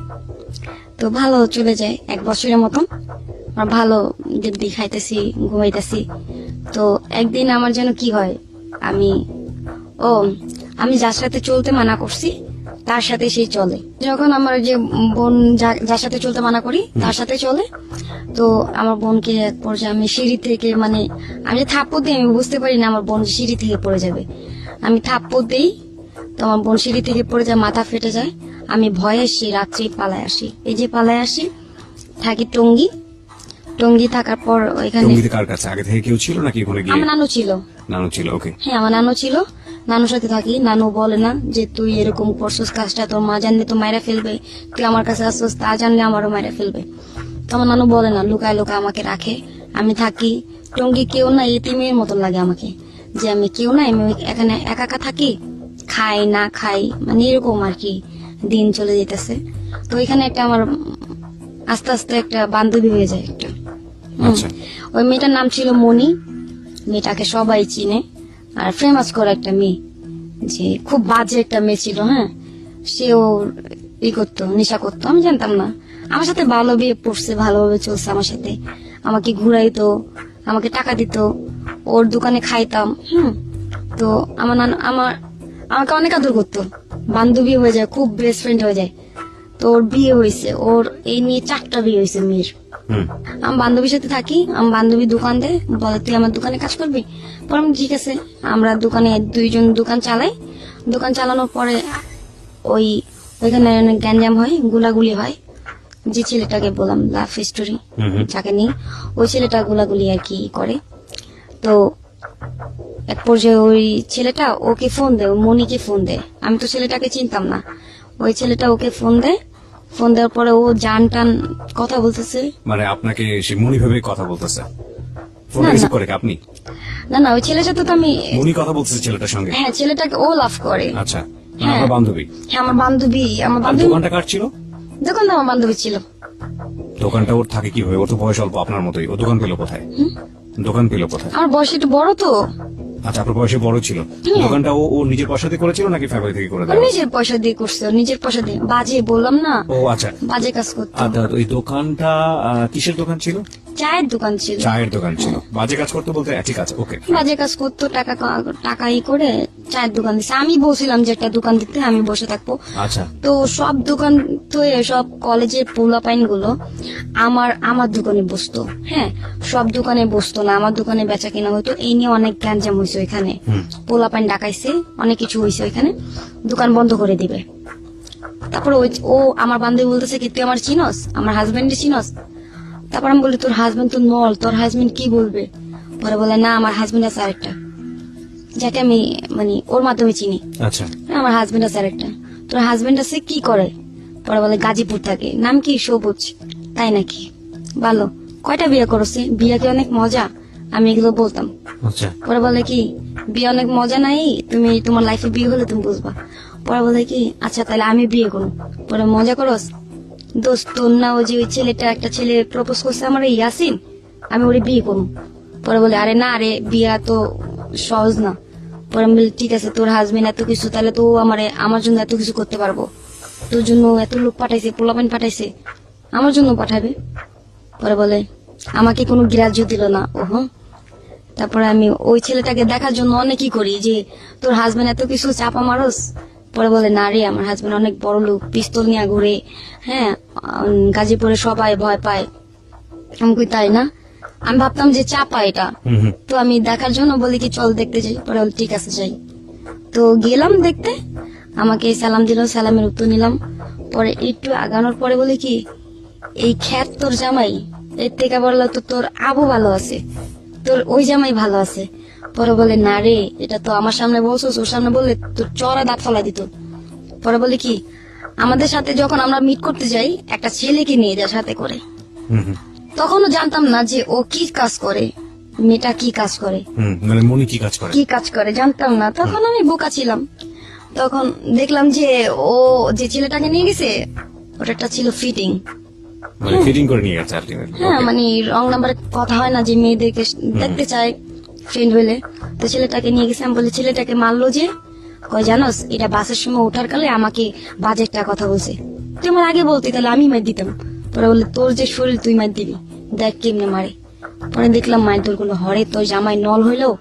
তো ভালো চলে যায় 1 বছরের মতন, আর ভালো দিব্যি খাইতেছি, ঘুমাইতেছি। তো একদিন আমার যেন কি হয়, আমি যার সাথে চলতে মানা করছি তার সাথে সেই চলে। যখন আমার যে বোন যার সাথে চলতে মানা করি তার সাথে চলে, তো আমার বোনকে এক পর্যায়ে আমি সিঁড়ি থেকে, মানে আমি যে থাপ্পড় দিই, আমি বুঝতে পারি না আমার বোন সিঁড়ি থেকে পড়ে যাবে। আমি থাপ্পড় দিই, তো আমার বোন সিঁড়ি থেকে পড়ে যায়, মাথা ফেটে যায়। আমি ভয়ে এসে রাত্রি পালায় আসি। এই যে পালায় আসি, থাকি টঙ্গি থাকার পর ওইখানে। টঙ্গিতে কার কাছে? আগে থেকে কেউ ছিল নাকি ওখানে গিয়ে? আমার নানু ছিল। নানু ছিল, ওকে। হ্যাঁ, আমার নানু ছিল, নানুর সাথে থাকি। নানু বলে না যে তুই এরকম করছিস কাজটা, তোর মা জানলে তো মায়েরা ফেলবে, তুই আমার কাছে আসছিস, তা জানলে আমারও মায়েরা ফেলবে। তো আমার নানু বলে না, লুকায় লুকায় আমাকে রাখে, আমি থাকি। টঙ্গি কেউ না, এতিমের মতন লাগে আমাকে, যে আমি কেউ না, আমি এখানে একা একা থাকি, খাই না খাই, মানে এরকম আর কি দিন চলে যেতেছে। তো এখানে একটা আমার আস্তে আস্তে একটা বান্ধবী হয়ে যায় একটা। আচ্ছা। ওই মেয়েটার নাম ছিল মনি। মেয়েটাকে সবাই চিনে, আর ফেমাস করে একটা মেয়ে, যে খুব বাজে একটা মেয়ে ছিল। হ্যাঁ, সেও করতো, নেশা করতো, আমি জানতাম না। আমার সাথে ভালো বিয়ে পড়ছে, ভালোভাবে চলছে আমার সাথে, আমাকে ঘুরাইতো, আমাকে টাকা দিত, ওর দোকানে খাইতাম। তো আমাকে অনেক আদর করতো, বান্ধবী হয়ে যায়, খুব বেস্ট ফ্রেন্ড হয়ে যায়। তো ওর বিয়ে হয়েছে, ওর এই নিয়ে 4টা বিয়ে হয়েছে মেয়ের। আমি বান্ধবীর সাথে থাকি, আমার বান্ধবী দোকান দেয়, বলে তুই আমার দোকানে কাজ করবি। পরে আমি ঠিক আছে, আমরা দোকানে 2জন দোকান চালাই। দোকান চালানোর পরে ওইখানে অনেক গ্যাঞ্জাম হয়, গুলাগুলি হয়। যে ছেলেটাকে বললাম লাভ স্টোরি, যাকে নিয়ে, ওই ছেলেটা গুলাগুলি আর কি করে। তো এক পর্যায়ে ওই ছেলেটা ওকে ফোন দেয়, মনিকে ফোন দেয়। আমি তো ছেলেটাকে চিনতাম না, ওই ছেলেটা ওকে ফোন দেয়। ফোন দেওয়ার পরে ও জান টান কথা বলতেছে। মানে আপনাকে সে মনি ভাবে কথা বলতেছে? ফোন না, রিসিভ না। করে কি আপনি? না, ওই ছেলের সাথে তো আমি, মনি কথা বলতেছে ছেলেটার সঙ্গে? হ্যাঁ, ছেলেটাকে ও লাভ করে। আচ্ছা, হ্যাঁ। আমার বান্ধবী? হ্যাঁ, আমার বান্ধবী। আর দোকানটা কার ছিল? দোকানটা আমার বান্ধবী ছিল। দোকানটা ওর থাকে কিভাবে? ওর তো বয়স অল্প আপনার মতোই, ও দোকান পেল কোথায়? দোকান পেল কোথায়? আমার বয়স একটু বড় তো। আচ্ছা, আপনার বয়সে বড় ছিল। দোকানটা ও নিজের পয়সা দিয়ে করেছিল নাকি ফ্যামিলি থেকে করে ও দেওয়া? নিজের পয়সা দিয়ে করছে, ও নিজের পয়সা দিয়ে। বাজে বললাম না, ও আচ্ছা। বাজে কাজ করতো। আচ্ছা, ওই দোকানটা কিসের দোকান ছিল? চায়ের দোকান ছিল। চায়ের দোকান ছিল। বাজে কাজ করতে বলতে ঠিক আছে, ওকে। বাজে কাজ করতো, টাকা করে চায়ের দোকান দিচ্ছে। আমি বলছিলাম যে একটা দোকান দিতে, আমি বসে থাকবো। আচ্ছা। তো সব দোকান তো সব কলেজের পোলাপাইন গুলো আমার দোকানে বসতো। হ্যাঁ, সব দোকানে বসতো না, আমার দোকানে বেচা কেনা হতো। এই নিয়ে অনেক গ্যাঞ্জাম হয়েছে ওইখানে, পোলাপাইন ডাকাইছে, অনেক কিছু হয়েছে ওইখানে। দোকান বন্ধ করে দিবে। তারপরে ও আমার বান্ধবী বলতেছে কি তুই আমার চিনস, আমার হাজবেন্ডে চিনস? তারপর আমি বলি তোর হাজবেন্ড তো নল, তোর হাজবেন্ড কি বলবে? পরে বলে না আমার হাজবেন্ড আছে আরেকটা, যাকে আমি মানে ওর মাধ্যমে চিনি। আচ্ছা, আমার হাজবেন্ড আছে আরেকটা। তোর হাজবেন্ড আছে কি করে? পরে বলে গাজীপুর থাকে, নাম কি? সবুজ। তাই নাকি? ভালো। কয়টা বিয়ে করছে? বিয়ে কি অনেক মজা? আমি এগুলো বলতাম। আচ্ছা, পরে বলে কি বিয়ে অনেক মজা নাই, তুমি তোমার লাইফে বিয়ে হলে তুমি বুঝবা। পরে বলে কি আচ্ছা তাহলে আমি বিয়ে করবো। পরে মজা করস দোস্ত, তোর না ওই যে ওই ছেলেটা, একটা ছেলে প্রপোজ করছে আমার এই ইয়াসিন, আমি ওরে বিয়ে করবো। পরে বলে আরে না রে, বিয়ে তো সহজ না। পরে আমি বলি ঠিক আছে, তোর হাজবেন্ড এত কিছু, তাহলে তো আমার জন্য এত কিছু করতে পারবো, তোর জন্য এত লোক পাঠাইছে, পোলাপান পাঠাইছে, আমার জন্য পাঠাবে। পরে বলে আমাকে কোনো গ্রাহ্য দিল না। ওহো। তারপরে আমি ওই ছেলেটাকে দেখার জন্য অনেকই করি যে তোর হাজবেন্ড এত কিছু চাপা মারস। পরে বলে না রে, আমার হাজবেন্ড অনেক বড় লোক, পিস্তল নিয়ে ঘুরে, হ্যাঁ গাজীপুরে সবাই ভয় পায়। আমি কই তাই না? আমি ভাবতাম যে চাপা এটা। তো আমি দেখার জন্য বলি কি চল দেখতে যাই। পরে বলে ঠিক আছে যাই। তো গেলাম দেখতে, আমাকে সালাম দিল, সালামের উত্তর নিলাম। পরে একটু আগানোর পরে বলে কি এই খ্যাত তোর জামাই, এর থেকে বললো তো তোর আবু ভালো আছে, তোর ওই জামাই ভালো আছে। পরে বলে না রে, এটা তো আমার সামনে বলছোস, ওর সামনে বললে তোর চড়া দাঁত ফেলা দিত। পরে বলে কি আমাদের সাথে যখন আমরা মিট করতে যাই একটা ছেলেকে নিয়ে যায় সাথে করে। তখনও জানতাম না যে ও কি কাজ করে, মেয়েটা কি কাজ করে, মানে মনি কি কাজ করে? কি কাজ করে জানতাম না। তখন আমি বোকা ছিলাম। তখন দেখলাম যে ও যে ছেলেটাকে নিয়ে গেছে ওটা একটা ছিল ফিটিং। মানে ফিটিং করে নিয়ে গেছে আলটিমেটলি। হ্যাঁ মানে রং নাম্বারে কথা হয় না যে মেয়েদেরকে দেখতে চায় ফ্রেন্ড হইলে। তো ছেলেটাকে নিয়ে গেছে। আমি বলি ছেলেটাকে মারলো যে, কয় জানোস এটা বাসের সময় ওঠার কালে আমাকে বাজে একটা কথা বলছে, তুই আমার আগে বলতি তাহলে আমি মার দিতাম। পরে বলে তোর যে শরীর তুই মার দিবি, দেখ কেমনে মারে। পরে দেখলাম মায়ের তোর গুলো হরে, তোর জামাই নল হইলেও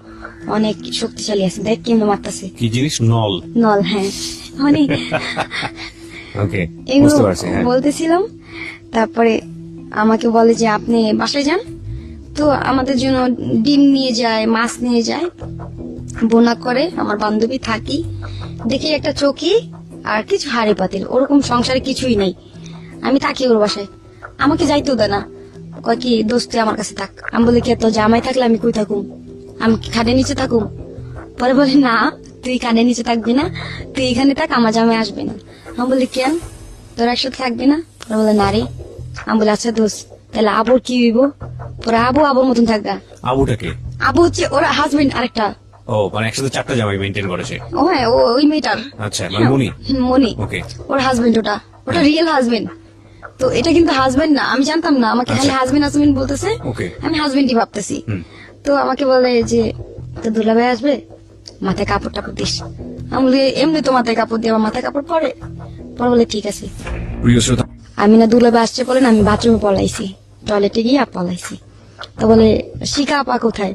অনেক শক্তিশালী আছে, দেখ কেমনে মারতাছে। কি জিনিস? নল? নল, হ্যাঁ মানে ওকে, এগুলো বুঝতে পারছি। হ্যাঁ, বলতেছিলাম। তারপরে আমাকে বলে যে আপনি বাসায় যান, তো আমাদের জন্য ডিম নিয়ে যায়, মাছ নিয়ে যায়, বোনা করে। আমার বান্ধবী থাকি, দেখি একটা চৌকি আর কিছু হাড়ি পাতিল, ওরকম সংসারে কিছুই নাই। আমি থাকি ওর বাসায়, আমাকে যাইতেও দেয় না, কয় কি দোস্তে আমার কাছে থাক। আমি বলি কি তো জামাই থাকলে আমি কই থাকুম, আমি কি খাটের নিচে থাকুম? পরে বলে না তুই খাটের নিচে থাকবি না, তুই এখানে থাক, আমার জামাই আসবে না। আমি বলি কেন, তোর একসাথে থাকবি না? পরে বলে না রে। আমি বলি আচ্ছা দোস্ত তাহলে আবুর কি হইব? পরে আবু আবুর মতন থাকবা। আবুটাকে? আবু হচ্ছে ওর হাজবেন্ড আরেকটা। ও মানে একসাথে 4টা জামাই মেইনটেইন করেছে? ও হ্যাঁ ওই মেয়েটার। আচ্ছা, মানে মনি? মনি। ওকে, ওর হাজবেন্ড ওটা, ওটা রিয়েল হাজবেন্ড। তো এটা কিন্তু হাজবেন্ড না, আমি জানতাম না, আমাকে খালি হাজবেন্ড হাজবেন্ড বলতেছে, ওকে। আমি হাজবেন্ডই ভাবতেছি। তো আমাকে বলে যে তো দুলাভাই আসবে, মাথায় কাপড় টাপড় দিস। আমি বলি এমনি তো মাথায় কাপড় দিয়ে, আমার মাথায় কাপড় পরে। পরে বলে ঠিক আছে। প্রিয় শ্রোতা, আমি না দুলাভাই আসছে বলে না আমি বাথরুমে পলাইছি, টয়লেটে গিয়ে পলাইছি। তো বলে শিখা আপা কোথায়?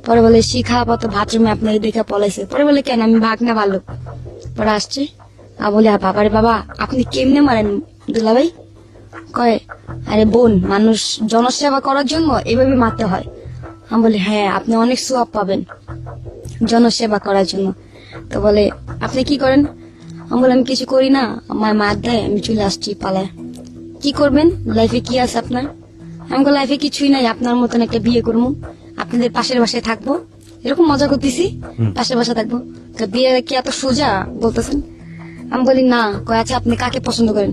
পরে বলে শিখা আপা তো বাথরুমে আপনাকে দেখে পলাইছে। পরে বলে কেন, আমি ভাগ না ভালো। পরে আসছে আর বলে বাবারে বাবা আপনি কেমনে মারেন দুলাভাই? কয় আরে বোন, মানুষ জনসেবা করার জন্য এভাবে মারতে হয়। আমি বলি হ্যাঁ আপনি অনেক সোয়াব পাবেন জনসেবা করার জন্য। তো বলে আপনি কি করেন? আমি বলি আমি কিছু করি না, আমার মার দেয়, আমি চলে আসছি পালায়। কি করবেন লাইফে, কি আছে আপনার? আমি লাইফে কিছুই নাই, আপনার মতন একটা বিয়ে করবো, আপনাদের পাশের বাসায় থাকবো, এরকম মজা করতেছি, পাশের বাসায় থাকবো। তো বিয়ে কি এত সোজা বলতেছেন? আমি বলি না। কয় আচ্ছা আপনি কাকে পছন্দ করেন?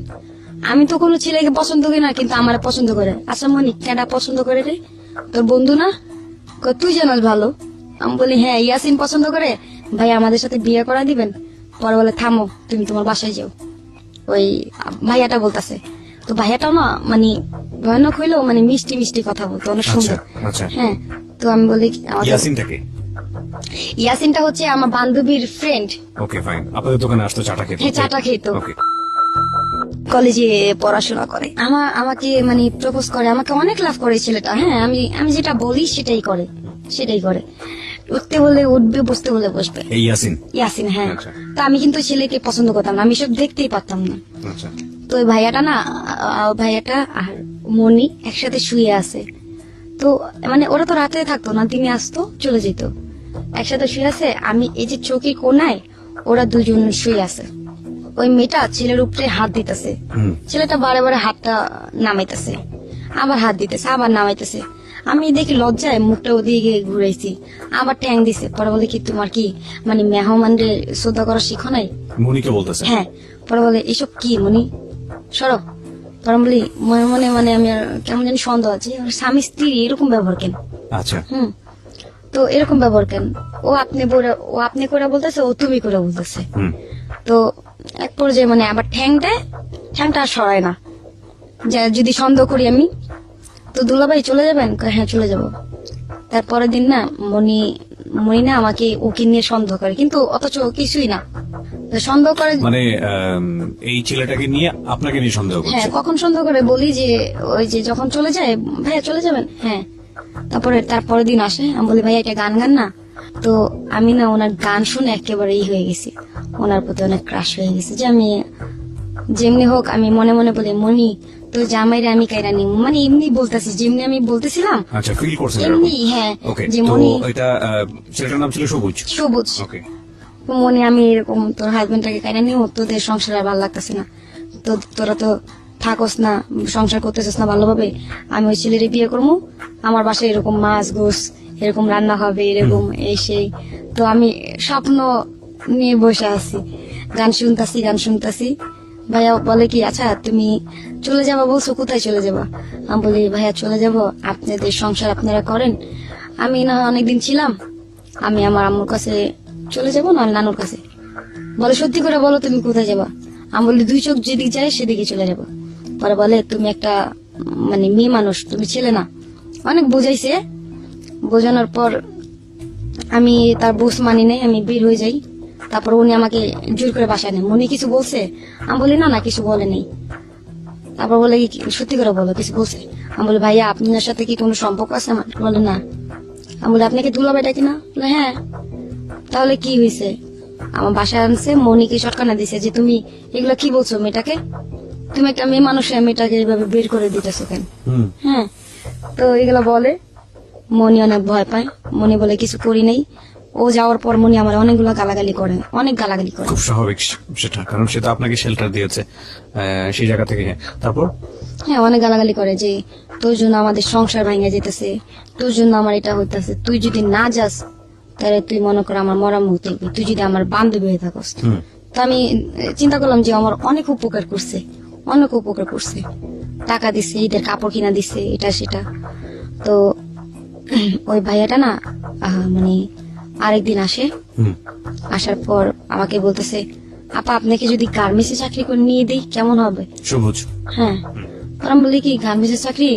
আমি তো কোনো ছেলেকে পছন্দ করি না, কিন্তু আমার পছন্দ করে। আচ্ছা মনি কেডা পছন্দ করে রে? তোর বন্ধু না? কয় তুই জানাস ভালো। আমি বলি হ্যাঁ ইয়াসিন পছন্দ করে, ভাই আমাদের সাথে বিয়ে করা দিবেন? পরে বলে থামো তুমি তোমার বাসায় যাও, ওই ভাইয়াটা বলতেছে। তো ভাইয়াটাও না মানে ভয়ানক হইলেও মানে মিষ্টি মিষ্টি কথা বলতো, অনেক সুন্দর। আচ্ছা, হ্যাঁ। তো আমি বলি ইয়াসিনটাকে? ইয়াসিনটা হচ্ছে আমার বান্ধবীর ফ্রেন্ড। ওকে ফাইন, আপনাদের দোকানে আসতো চাটা খেতে? হ্যাঁ চাটা খেত, ওকে। কলেজে পড়াশোনা করে। আমাকে মানে প্রপোজ করে, আমাকে অনেক লাভ করে ছেলেটা। হ্যাঁ আমি যেটা বলি সেটাই করে। উঠতে বলে উঠবে, বসতে বলে বসবে। এই ইয়াসিন? ইয়াসিন, হ্যাঁ। আচ্ছা। তো আমি কিন্তু ছেলেকে পছন্দ করতাম না, আমি সব দেখতেই পারতাম না। আচ্ছা, তো ওই ভাইয়াটা না, ভাইয়াটা আর মনি একসাথে শুয়ে আছে। তো মানে ওরা তো রাতে থাকতো না, দিনে আসতো চলে যেত, একসাথে শুয়ে আছে। আমি এই যে চৌকির কোনায় ওরা দুজন শুয়ে আছে, ওই মেয়েটা ছেলের উপরে হাত দিতেছে, ছেলেটা বারে বারে হাতটা নামাইতেছে, আবার হাত দিতেছে, আবার নামাইতেছে। আমি দেখি লজ্জায় মুখটা ওদিকে ঘুরাইছি, আবার ট্যাং দিছে। পরে বলে কি তোমার কি মানে মেহমানদের শ্রদ্ধা করা শিখো নাই? মনিকে বলতেছে? হ্যাঁ। পরে বলে এসব কি মনি, সরো। পরে আমি বলি মনে মনে মানে আমি আর কেমন জানি সন্দেহ আছে, আমার স্বামী স্ত্রী এরকম ব্যবহার কেন? আচ্ছা। তো এরকম ব্যবহার কেন? ও আপনি করে বলতেছে, ও তুমি করে বলতেছে। তো এক পর্যায়ে মানে আবার ঠ্যাং দেয়, ঠ্যাংটা আর সরায় না। যদি সন্দেহ করি আমি, তো দুলাভাই চলে যাবেন? কয়, হ্যাঁ চলে যাব। তারপরের দিন না মনি না আমাকে ওকে নিয়ে সন্দেহ করে, কিন্তু অথচ ও কিছুই না। তো সন্দেহ করে মানে এই ছেলেটাকে নিয়ে আপনাকে নিয়ে সন্দেহ করছে? হ্যাঁ। কখন সন্দেহ করে বলি যে ওই যে যখন চলে যায়, ভাইয়া চলে যাবেন? হ্যাঁ। তারপরের দিন আসে, আমি বলি ভাইয়া এটা গান গান না। তো আমি না ওনার গান শুনে একেবারে হয়ে গেছি, ওনার প্রতি অনেক ক্রাশ হয়ে গেছে। যে আমি যেমনি হোক আমি মনে মনে বলি মনি তো জামাইরে আমি কাইরা নি, মানে এমনি বলতেছি যেমনি আমি বলতেছিলাম। আচ্ছা, ফিল করছেন এমনি? হ্যাঁ। ওকে। যে তো মনি, এটা ছেলেটার নাম ছিল সবুজ? সবুজ। ওকে। মনে আমি এরকম তোর হাজবেন্ডটাকে কাইনা নিও, তোদের সংসার আর ভালো লাগতেছে না, তো তোরা তো থাকস না, সংসার করতেছিস না ভালোভাবে, আমি ওই ছেলেরে বিয়ে করবো, আমার বাসায় এরকম মাছ গোস এরকম রান্না হবে, এরকম এই সেই। তো আমি স্বপ্ন নিয়ে বসে আছি, গান শুনতাছি। ভাইয়া বলে কি আচ্ছা তুমি চলে যাবা বলছো, কোথায় চলে যাবা? আমি বলি ভাইয়া চলে যাব, আপনাদের সংসার আপনারা করেন, আমি না হয় অনেকদিন ছিলাম, আমি আমার আম্মুর কাছে চলে যাবো, না নানুর কাছে। বলে সত্যি করে বলো তুমি কোথায় যাবা? আমি বলি দুই চোখ যেদিকে যায় সেদিকে চলে যাবো। পরে বলে তুমি একটা মানে মেয়ে মানুষ, তুমি ছেলে না। অনেক বুঝাইছে, বোঝানোর পর আমি তার বুঝ মানি নাই, আমি বের হয়ে যাই। তারপর উনি আমাকে জোর করে বাসায় নেন। মনে কিছু বলছে? আমি বলি না কিছু বলেনি। তারপর বলে কি সত্যি করে বলো কিছু বলছে? আমি বলি ভাইয়া আপনার সাথে কি কোনো সম্পর্ক আছে আমার? বলে না। আমি বলি আপনাকে দুলাভাই ডাকি না? বলে হ্যাঁ। তাহলে কি হয়েছে? আমার বাসায় আনছে, মনিকে শটকানা দিছে যে তুমি এগুলো কি বলছো মেয়েটাকে, তুমি একটা মেয়ে মানুষ মেয়েটাকে এইভাবে বের করে দিতেছো কেন? হ্যাঁ। তো এগুলো বলে, মনি অনেক ভয় পায়। মনি বলে কিছু করি নাই। ও যাওয়ার পর মনি আমার অনেকগুলো গালাগালি করে, অনেক গালাগালি করে। খুব স্বাভাবিক সেটা, কারণ সে তো আপনাকে শেল্টার দিয়েছে সেই জায়গা থেকে। তারপর হ্যাঁ, অনেক গালাগালি করে যে তোর জন্য আমাদের সংসার ভেঙে যেতেছে, তোর জন্য আমার এটা হইতেছে, তুই যদি না যাস তাহলে তুই মনে কর আমার মরা মুখ দেখবি, তুই যদি আমার বান্ধবী হয়ে থাকস। তো আমি চিন্তা করলাম যে আমার অনেক উপকার করছে, টাকা দিছে, ঈদের কাপড় কিনা দিছে, এটা সেটা। তো ওই ভাইয়াটা না মানে আরেকদিন আসে, আসার পর আমাকে বলতেছে আপা আপনাকে যদি গার্মেন্টসে চাকরি করে নিয়ে দিই কেমন হবে? সবুজ? হ্যাঁ। আমি বলি কি গার্মেন্টসের চাকরি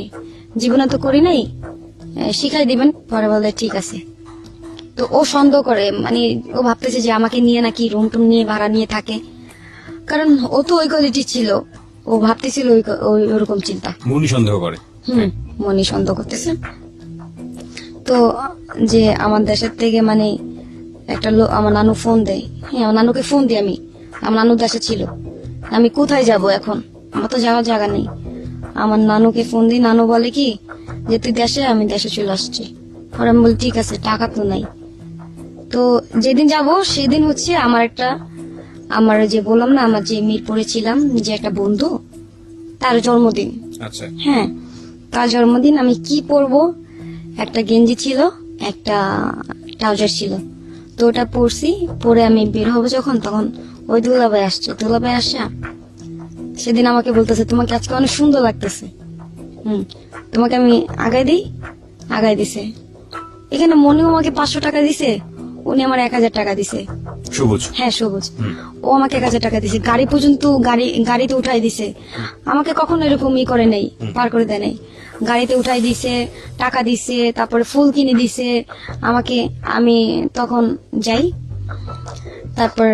জীবনে তো করি নাই, শিখাই দিবেন? পরে বলে ঠিক আছে। তো ও সন্দেহ করে, মানে ও ভাবতেছে যে আমাকে নিয়ে নাকি রুম টুম নিয়ে ভাড়া নিয়ে থাকে, কারণ ও তো ওই কোয়ালিটি ছিল, ও ভাবতেছিল ওরকম চিন্তা। মনি সন্দেহ করে? মনি সন্দেহ করতেছে। তো যে আমার দেশের থেকে মানে একটা লোক, আমার নানু ফোন দেয়। হ্যাঁ, আমার নানুকে ফোন দিই আমি, আমার নানু দেশে ছিল, আমি কোথায় যাব এখন, আমার তো যাওয়ার জায়গা নেই। আমার নানুকে ফোন দিই, নানু বলে কি যে তুই দেশে, আমি দেশে চলে আসছি। পরে আমি বলি ঠিক আছে, টাকা তো নাই। তো যেদিন যাব সেদিন হচ্ছে আমার যে বললাম না, আমার যে মিরপুরে ছিলাম যে একটা বন্ধু, তার জন্মদিন। আচ্ছা। হ্যাঁ, তার জন্মদিন। আমি কি পরবো, একটা গেঞ্জি ছিল, একটা ট্রাউজার ছিল, তো ওটা পরছি। পরে আমি বের হবো যখন, তখন ওই দুলাভাই আসছে। সেদিন আমাকে বলতেছে তোমাকে আজকে অনেক সুন্দর লাগতেছে, তোমাকে আমি আগাই দিছে। এখানে মনিও আমাকে 500 টাকা দিছে, উনি আমার 1000 টাকা দিছে। সবুজ? হ্যাঁ, সবুজ। ও আমাকে 1000 টাকা দিছে, গাড়ি পর্যন্ত গাড়িতে উঠাই দিছে। আমাকে কখনো এরকম করে নেই, পার করে দেয় নাই। গাড়িতে উঠাই দিছে, টাকা দিছে, তারপরে ফুল কিনে দিছে আমাকে। আমি তখন যাই, তারপর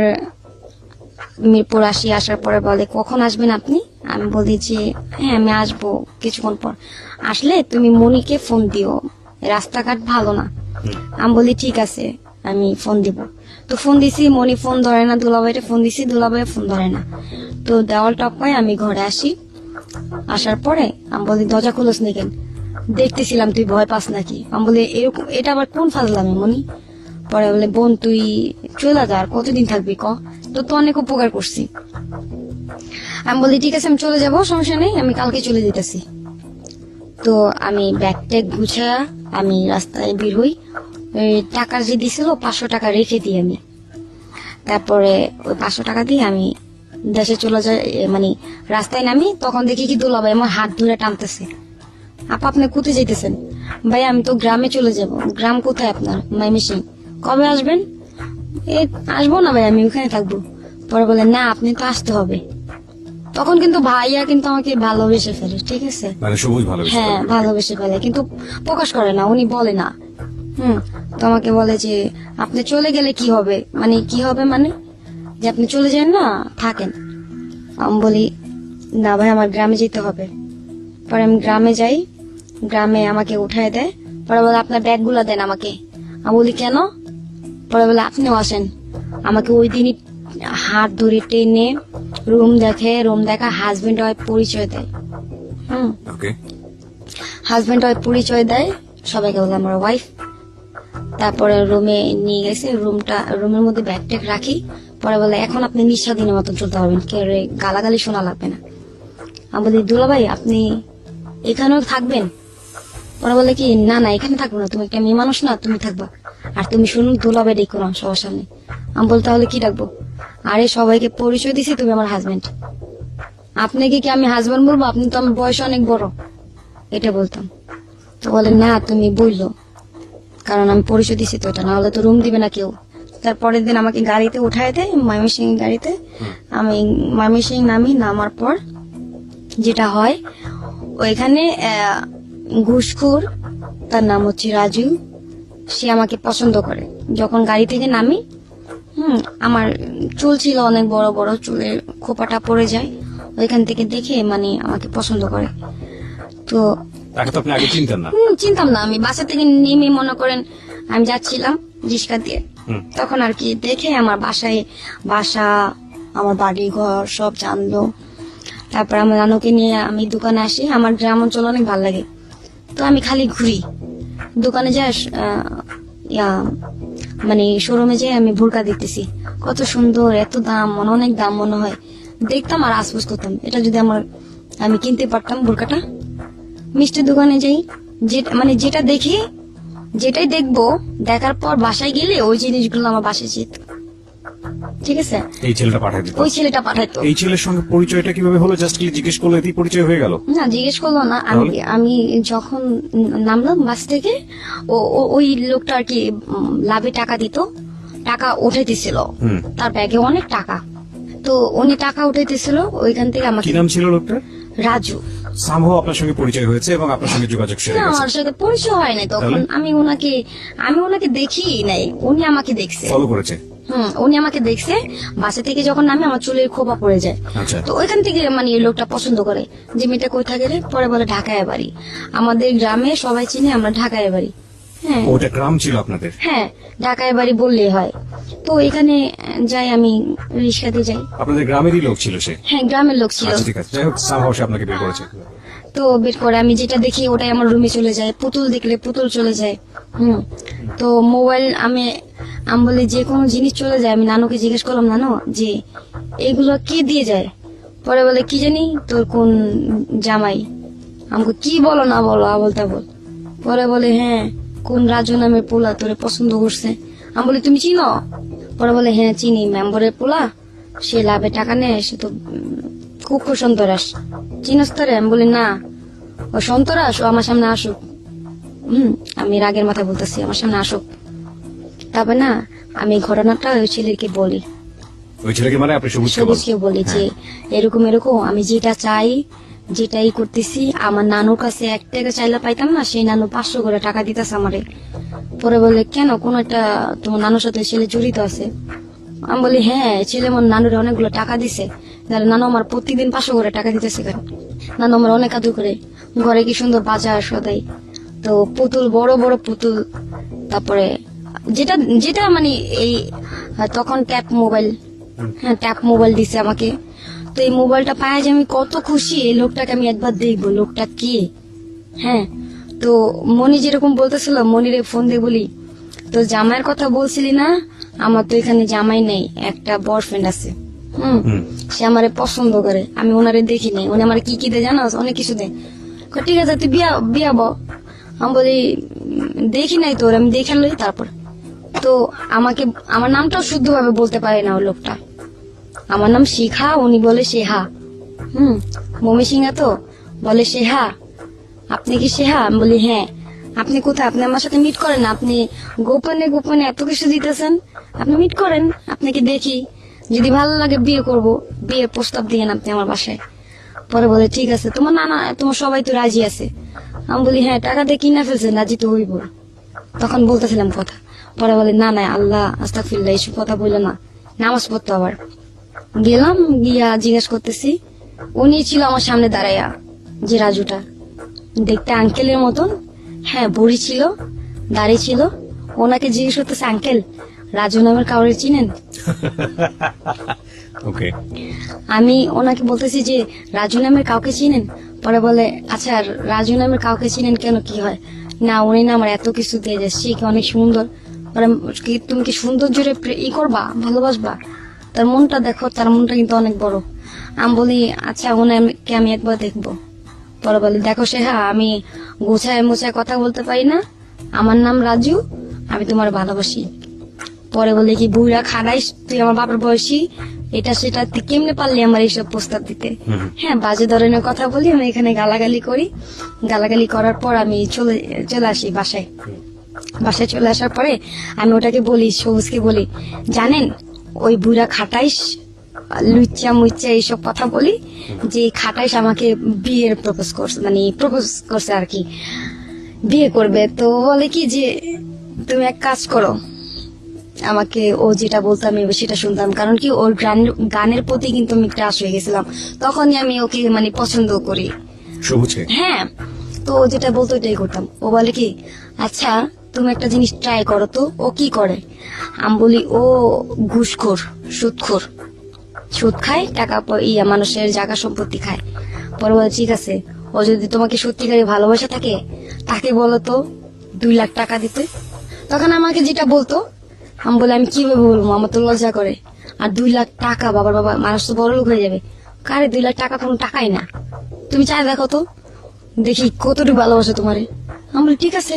মিরপুর আসার পরে বলে কখন আসবেন আপনি? আমি বলি যে হ্যাঁ আমি আসবো কিছুক্ষণ পর, আসলে তুমি মনিকে ফোন দিও, রাস্তাঘাট ভালো না। আমি বলি ঠিক আছে, আমি ফোন দিব। তো ফোন দিছি, মনি ফোন ধরে না, দুলাভাইটা ফোন দিছি, দুলাভাই ফোন ধরে না। তো দেওয়াল টপকায় আমি ঘরে আসি। আসার পরে আমি বলি দরজা খুলোস নি কেন? দেখতেছিলাম তুই ভয় পাস নাকি। আমি বলি এরকম, এটা আবার কোন ফাজলামি মনি? পরে বলে বোন তুই চলে যা, আর কতদিন থাকবি ক? তো অনেক উপকার করছি। আমি বলি ঠিক আছে আমি চলে যাব, সমস্যা নেই, আমি কালকে চলে যেতেছি। তো আমি ব্যাগ ট্যাগ গুছা আমি রাস্তায় বের হই। ওই টাকা যে দিছিল 500 টাকা রেখে দিই আমি। তারপরে ওই 500 টাকা দিয়ে আমি দেশে চলে যাই, মানে রাস্তায় নামি। তখন দেখি কি দুলাভাই আমার হাত ধরে টানতেছে, আপা আপনি কোথায় যাইতেছেন? ভাই আমি তো গ্রামে চলে যাব। গ্রাম কোথায় আপনার? ময়মনসিং। কবে আসবেন? আসবো না ভাই, আমি ওখানে থাকবো। পরে বলে না আপনি তো আসতে হবে। তখন কিন্তু ভাইয়া কিন্তু আমাকে ভালোবেসে ফেলে, ঠিক আছে? মানে সবুজ ভালো হ্যাঁ ভালোবেসে ফেলে, কিন্তু প্রকাশ করে না, উনি বলে না। তো আমাকে বলে যে আপনি চলে গেলে কি হবে, মানে কি হবে, মানে যে আপনি চলে যান না, থাকেন। আমি বলি না ভাই আমার গ্রামে যেতে হবে। পরে আমি গ্রামে যাই, গ্রামে আমাকে উঠায় দেয়। পরে বলে আপনার ব্যাগ গুলা দেন আমাকে। আমি বলি কেন? পরে বলে আপনিও আসেন। আমাকে ওই দিনই হাত ধরে টেনে রুম দেখে, রুম দেখা, হাজবেন্ড ওয়াইফ পরিচয় দেয়। ওকে। হাজবেন্ড ওয়াইফ পরিচয় দেয়, সবাইকে বলে আমার ওয়াইফ। তারপরে রুমে নিয়ে গেছে, রুমের মধ্যে ব্যাগ ট্যাগ রাখি। পরে বলে এখন আপনি নিঃস্বাধীনের মতন চলতে পারবেন, কেউ গালাগালি শোনা লাগবে না। আমি বলি দুলাভাই আপনি এখানেও থাকবেন? ওরা বলে কি না না এখানে থাকবো না, তুমি একটা মেয়ে মানুষ না, তুমি থাকবা। আর তুমি শুনুন দুলাভাই ডেকো না সবার সামনে। আমি বলতে তাহলে কি ডাকবো? আরে সবাইকে পরিচয় দিছি তুমি আমার হাজবেন্ড, আপনাকে কি আমি হাজবেন্ড বলবো? আপনি তো আমার বয়স অনেক বড়, এটা বলতাম। তো বলে না তুমি বললো, কারণ আমি পরিচয় দিছি তো, এটা না হলে তো রুম দিবে না কেউ। তারপরের দিন আমাকে গাড়িতে উঠায় দেয়, ময়মনসিং গাড়িতে। আমি ময়মনসিং নামার পর যেটা হয়, ওইখানে ঘুষখোর, তার নাম হচ্ছে রাজু, সে আমাকে পছন্দ করে। যখন গাড়ি থেকে নামি, আমার চুল ছিল অনেক বড় বড়, চুলের খোপাটা পড়ে যায়, ওইখান থেকে দেখে মানে আমাকে পছন্দ করে। তো তাকে তো আপনি আগে চিনতেন না? চিনতাম না। আমি বাসা থেকে নেমে মনে করেন আমি যাচ্ছিলাম রিক্সা দিয়ে, তখন আর কি দেখে আমার বাসা, আমার বাড়ি ঘর সব জানলো। তারপর আমার নানুকে নিয়ে আমি দোকানে আসি। আমার গ্রাম অঞ্চল অনেক ভালো লাগে, তো আমি খালি ঘুরি দোকানে যাই, মানে শোরুমে যাই, আমি বোরকা দেখতেছি কত সুন্দর, এত দাম, অনেক দাম মনে হয়। দেখতাম আর আফসোস করতাম, এটা যদি আমি কিনতে পারতাম বোরকাটা। মিষ্টির দোকানে যাই, মানে যেটা দেখি, যেটাই দেখবো, দেখার পর বাসায় গেলে ওই জিনিসগুলো আমার বাসায় যেত, ঠিক আছে? এই ছেলেটা পাঠাই দিত? ওই ছেলেটা পাঠাইতো। এই ছেলের সঙ্গে পরিচয়টা কিভাবে হলো? জাস্ট জিজ্ঞেস করলে এতেই পরিচয় হয়ে গেল? না জিজ্ঞেস করলো না। আমি যখন নামলাম বাস থেকে, ওই লোকটা আর কি লাভে টাকা দিত, টাকা উঠাইতেছিল, তার ব্যাগে অনেক টাকা। তো উনি টাকা উঠাইতেছিল, ওইখান থেকে আমাকে। কি নাম ছিল লোকটার? রাজু। সামহাও আপনার সঙ্গে পরিচয় হয়েছে এবং আপনার সঙ্গে যোগাযোগ সেরে না গেছে? আমার সাথে পরিচয় হয় নাই তখন। আমি ওনাকে দেখি নাই, উনি আমাকে দেখছে। ফলো করেছে? উনি আমাকে দেখছে। বাসা থেকে যখন নামে আমার চুলের খোপা পড়ে যায়, আচ্ছা। তো ওইখান থেকে মানে এই লোকটা পছন্দ করে যে মেয়েটা কোথায় গেলে। পরে বলে ঢাকায় বাড়ি, আমাদের গ্রামে সবাই চিনে আমরা ঢাকায় বাড়ি। হ্যাঁ ওটা গ্রাম ছিল আপনাদের? হ্যাঁ ঢাকায় বাড়ি বললেই হয়। তো এখানে যাই, আমি রিক্সাতে যাই। আপনাদের গ্রামেরই লোক ছিল সে? হ্যাঁ গ্রামের লোক ছিল। আচ্ছা ঠিক আছে, যাই হোক সামহাও সে আপনাকে বের করেছে। তো বের করে আমি যেটা দেখি ওটাই আমার রুমে চলে যায়, পুতুল দেখলে পুতুল চলে যায়। তো মোবাইল আমি বলি যে কোনো জিনিস চলে যায়। আমি নানুকে জিজ্ঞেস করলাম, নানু যে এগুলো কে দিয়ে যায়? পরে বলে কি জানি তোর কোন জামাই। আমাকে কি বলো না বলো আবল তাবল। পরে বলে হ্যাঁ কোন রাজু নামের পোলা তোরে পছন্দ করছে। আমি বলি তুমি চিনো? পরে বলে হ্যাঁ চিনি, মেম্বরের পোলা, সে লাভে টাকা নেয়, সে তো খুব সন্তরাস, চিনস তোরে? আমি বলি না, ও সন্তরাস, ও আমার সামনে আসুক। আমি রাগের মাথায় বলতেছি আমার সামনে আসুক। তারপর না আমি ঘটনাটা ওই ছেলেকে বলি, ওই ছেলেকে মানে আপনি সবুজকে বলি যে এরকম আমি যেটা চাই, যেটাই করতেছি। আমার নানুর কাছে 1 টাকা চাইলে পাইতাম না, সেই নানু 500 করে টাকা দিতেছে আমারে। পরে বলে কেন, কোন একটা তোমার নানুর সাথে ছেলে জড়িত আছে? আমি বলি হ্যাঁ, ছেলে আমার নানুরে অনেকগুলো টাকা দিছে। তাহলে নানু আমার প্রতিদিন 500 করে টাকা দিতেছে কেন? নানু আমার অনেক আদর করে, ঘরে কি সুন্দর বাজার সদাই, তো পুতুল, বড় বড় পুতুল। তারপরে যেটা যেটা মানে এই তখন ট্যাপ মোবাইল, হ্যাঁ ট্যাপ মোবাইল দিছে আমাকে। তো এই মোবাইলটা পায় যে আমি কত খুশি। এই লোকটাকে আমি একবার দেখবো, লোকটা কি। হ্যাঁ তো মনি যেরকম বলতেছিল, মনিরে ফোন দিয়ে বলি তো জামাইয়ের কথা বলছিলি না, আমার তো এখানে জামাই নেই, একটা বয়ফ্রেন্ড আছে। সে আমারে পছন্দ করে, আমি ওনারে দেখি নাই, উনি আমার কি কি দেয় জানো, অনেক কিছু দেয়। কয়, ঠিক আছে তুই বিয়া ব। আমি বলি দেখি নাই তোর, আমি দেখে লই তারপর। তো আমাকে আমার নামটাও শুদ্ধভাবে বলতে পারে না ওই লোকটা। আমার নাম শিখা, উনি বলে শেহা। মমি সিংহা তো বলে শেহা, আপনি কি শেহা? আমি বলি হ্যাঁ। আপনি কোথায়? আপনি আমার সাথে মিট করেন, আপনি গোপনে গোপনে এত কিছু দিতেছেন, আপনি মিট করেন, আপনাকে দেখি, যদি ভালো লাগে বিয়ে করব, বিয়ের প্রস্তাব দিয়েন আপনি আমার বাসায়। পরে বলে ঠিক আছে, তোমার নানা তোমার সবাই তো রাজি আছে। আমি বলি হ্যাঁ, টাকা দিয়ে কিনা ফেলছেন, রাজি তো হইব। তখন বলতেছিলাম কথা। পরে বলে না না, আল্লাহ আস্তাগফিরুল্লাহ, এইসব কথা বললো না, নামাজ পড়তো। আবার গেলাম, গিয়া জিজ্ঞেস করতেছি, উনি ছিল আমার সামনে দাঁড়াইয়া, যে রাজুটা দেখতে আঙ্কেলের মতন, হ্যাঁ বুড়ি ছিল, দাড়ি ছিল। ওনাকে জিজ্ঞেস করতেছে, আঙ্কেল রাজু নামের কাউরে চিনেন? ওকে, আমি ওনাকে বলতেছি যে রাজু নামের কাউকে চিনেন? পরে বলে আচ্ছা, রাজু নামের কাউকে চিনেন কেন, কি হয়? না, উনি না আমার এত কিছু দিয়ে যাচ্ছে, কি অনেক সুন্দর। পরে তুমি কি সৌন্দর্যের করবা, ভালোবাসবা? তার মনটা দেখো, তার মনটা কিন্তু অনেক বড়। আমি বলি আচ্ছা, ওনাকে আমি একবার দেখবো। পরে বলে দেখো শেহা, আমি গোছায় মোছায় কথা বলতে পারি না, আমার নাম রাজু, আমি তোমার ভালোবাসি। পরে বলে কি বুড়া খাড়াইস, তুই আমার বাবার বয়সী, এটা সেটা, তুই কেমনে পারলি আমার এইসব প্রস্তাব দিতে? হ্যাঁ, বাজে ধরনের কথা বলি, আমি এখানে গালাগালি করি। গালাগালি করার পর আমি চলে আসি বাসায়। বাসায় চলে আসার পরে আমি ওটাকে বলি, সবুজকে বলি, জানেন ওই বুড়া খাটাইস, লুচ্চা মুচ্চা এইসব কথা বলি, যে খাটাইস আমাকে বিয়ের প্রপোজ করছে, মানে প্রপোজ করছে আর কি, বিয়ে করবে। তো বলে কি যে তুমি এক কাজ করো, আমাকে ও যেটা বলতো আমি সেটা শুনতাম, কারণ কি ওর গানের প্রতি কিন্তু আমি ক্রাশ হয়ে গেছিলাম, তখনই আমি ওকে মানে পছন্দ করি। সবুজকে? হ্যাঁ, তো ও যেটা বলতো ওইটাই করতাম। ও বলে কি আচ্ছা তুমি একটা জিনিস ট্রাই করো তো। ও কি করে? আমি বলি ও ঘুষখোর, সুদখোর, সুদ খায়, টাকা মানুষের জায়গা সম্পত্তি খায়। পরে বলে ঠিক আছে, ও যদি তোমাকে সত্যিকারে ভালোবাসা থাকে, তাকে বলো তো 2 লাখ টাকা দিতে। তখন আমাকে যেটা বলতো, আমি বলে আমি কিভাবে বলবো, আমার তো লজ্জা করে। আর 2 লাখ টাকা, বাবার বাবা, মানুষ তো বড় লোক হয়ে যাবে। কারে 2 লাখ টাকা কোনো টাকাই না, তুমি চাই দেখো তো, দেখি কতটুকু ভালোবাসো তোমারে। আমি বলি ঠিক আছে,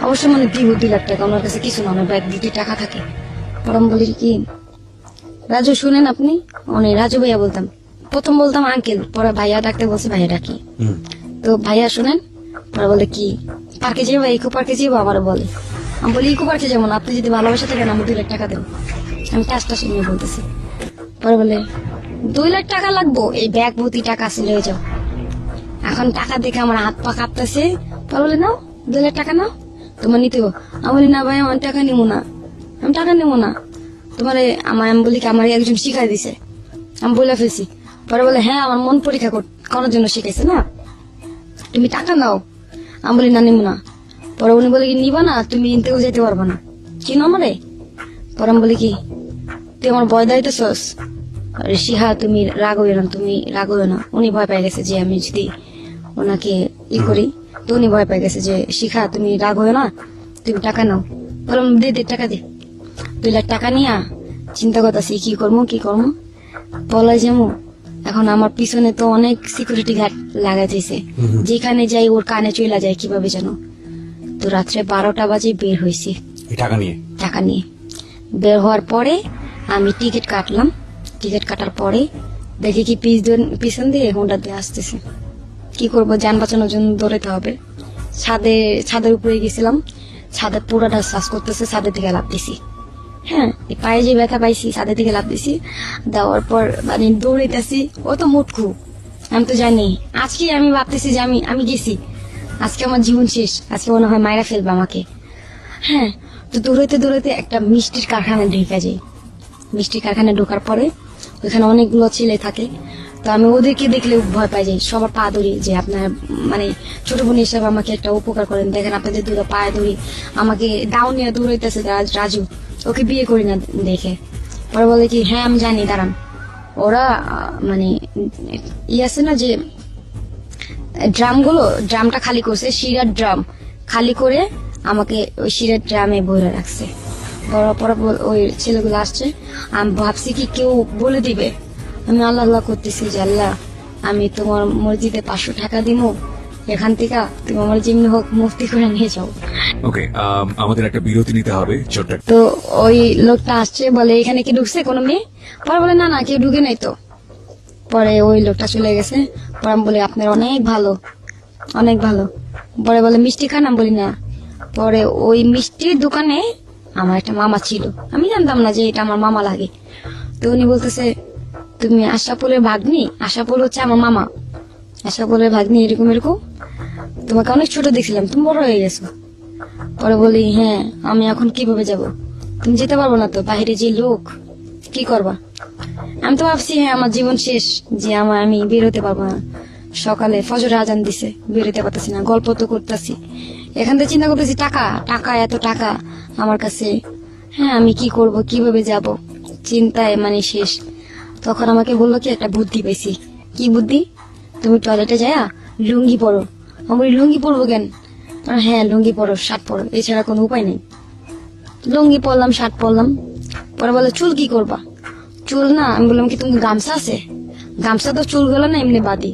অবশ্যই মানে দিব 2 লাখ টাকা, আমার কাছে কিছু না, আমার ব্যাগ 2 টাকা থাকে। পরে আমি বলি কি রাজু শুনেন আপনি, অনেক রাজু ভাইয়া বলতাম, প্রথম বলতাম আঙ্কেল, পরে ভাইয়া ডাকতে বলছে, ভাইয়া ডাকি। তো ভাইয়া শুনেন, পরে বলে কি পার্কে যাবো, ইকো পার্কে যাবো, আবার বলে। আমি বলি ইকো পার্কে যাবো না, আপনি যদি ভালোবাসা থাকেন আমি 2 লাখ টাকা দেবো। আমি কাজটা শুনে বলতেছি। পরে বলে 2 লাখ টাকা লাগবো, এই ব্যাগ ভর্তি টাকা আছে, লয়ে যাও। এখন টাকা দেখে আমার হাত পা কাঁপতেছে। পরে বলে নাও 2 লাখ টাকা নাও, তোমার নিতে হবে। আমি বলি না ভাই, আমার টাকা নিবো না, আমি টাকা নেবো না তোমারে। আমি বলি কি আমার একজন শিখাই দিছে, আমি বলে ফেলছি। পরে বলে হ্যাঁ, আমার মন পরীক্ষা করার জন্য শিখাইছে না, তুমি টাকা নাও। আমি বলি না, নিবো না। পরে উনি বলে কি নিবা না, তুমি ইনতেও যেতে পারবো না, চিনো আমারে? পরে আমি বলি কি তুই আমার ভয় দাইতেছস? শিহা তুমি রাগ হইও না, তুমি রাগ হইও না। উনি ভয় পেয়ে গেছে যে আমি যদি ওনাকে করি, তো উনি ভয় পেয়ে গেছে যে শিখা তুমি রাগ হইও না, তুমি টাকা নাও। বললাম দে টাকা দে। 2 লাখ টাকা নিয়া চিন্তা করতেছি কি করবো বলাই যাবো। এখন আমার পিছনে তো অনেক সিকিউরিটি গার্ড লাগাইছে, যেখানে যাই ওর কানে চলে যায় কিভাবে জানো। তো রাত্রে 12টা বাজে বের হয়েছি টাকা নিয়ে। বের হওয়ার পরে আমি টিকিট কাটলাম। টিকিট কাটার পরে দেখি কি পিছন দিয়ে হোন্ডা দিয়ে আসতেছে। কি করবো, যান বাঁচানোর জন্য দৌড়াতে হবে। ছাদের উপরে গেছিলাম, ছাদের পুরাটা শ্বাস করতেছে, ছাদের দিকে লাফ দিছি। হ্যাঁ, পায়ে যে ব্যথা পাইছি, ছাদের দিকে লাফ দিছি। দেওয়ার পর মানে দৌড়াইতেছি, ও তো মুটকু, আমি তো জানি। আজকে আমি ভাবতেছি যে আমি গেছি, আজকে আমার জীবন শেষ, আজকে মনে হয় মায়েরা ফেলবে আমাকে। হ্যাঁ, তো দৌড়াইতে একটা মিষ্টির কারখানায় ঢুকে যাই। মিষ্টির কারখানায় ঢোকার পরে ওইখানে অনেকগুলো ছেলে থাকে, তো আমি ওদেরকে দেখলে ভয় পাই যাই, সবার পা ধরি যে আপনার মানে ছোট বোন হিসাবে আমাকে একটা উপকার করেন, দেখেন আপনাদের দুটো পায়ে ধরি। আমাকে ডাউন নিয়ে দৌড়াইতেছে রাজু, ওকে বিয়ে করি না দেখে। পরে বলে কি হ্যাঁ আমি জানি, দাঁড়ান। ওরা মানে আছে না যে ড্রামটা খালি করছে, শিরার ড্রাম খালি করে আমাকে ওই শিরার ড্রামে ভরে রাখছে। বড় পরে ওই ছেলেগুলো আসছে, আমি ভাবছি কি কেউ বলে দিবে, আমি আল্লাহ আল্লাহ করতেছি যে আল্লাহ আমি তোমার মসজিদে 500 টাকা দিব, এখান থেকে তুমি আমার যেমনি হোক মুফতি করে নিয়ে যাও। ওকে, আমাদের একটা বিরতি নিতে হবে ছোট্ট তো ওই লোকটা আসছে, বলে এখানে কি ঢুকছে কোনো মেয়ে? পরে বলে না না কেউ ঢুকে নাই তো। পরে ওই লোকটা চলে গেছে। পরে আমি বলি আপনার অনেক ভালো, অনেক ভালো। পরে বলে মিষ্টি খান? আমি বলি না। পরে ওই মিষ্টির দোকানে আমার একটা মামা ছিল, আমি জানতাম না যে এটা আমার মামা লাগে। তো উনি বলতেছে তুমি আশাপুলের ভাগ্নি? আশাপুল হচ্ছে আমার মামা। আশাপুলের ভাগ্নি এরকম এরকম, তোমাকে অনেক ছোট দেখছিলাম, তুমি বড় হয়ে গেছো। পরে বলি হ্যাঁ, আমি এখন কিভাবে যাব? তুমি যেতে পারবো না তো, বাইরে যে লোক, কি করবা? আমি তো ভাবছি হ্যাঁ আমার জীবন শেষ, যে আমি বেরোতে পারবো না। সকালে ফজর আজান দিছে, বেরোতে পারতেছি না, গল্প তো করতেছি। এখান থেকে চিন্তা করতেছি টাকা টাকা, এত টাকা আমার কাছে, হ্যাঁ আমি কি করব, কিভাবে যাব, চিন্তায় মানে শেষ। তখন আমাকে বললো কি একটা বুদ্ধি পাইছি। কি বুদ্ধি? তুমি টয়লেটে যায়া লুঙ্গি পরো। আমি বলি লুঙ্গি পরবো কেন? হ্যাঁ লুঙ্গি পরো, শার্ট পরো, এছাড়া কোনো উপায় নেই। লুঙ্গি পরলাম, শার্ট পরলাম। পরে বলে চুল কি করবা? চুল না, আমি বললাম কি তুমি গামছা আছে? গামছা তো চুল গুলো না এমনি বাদি।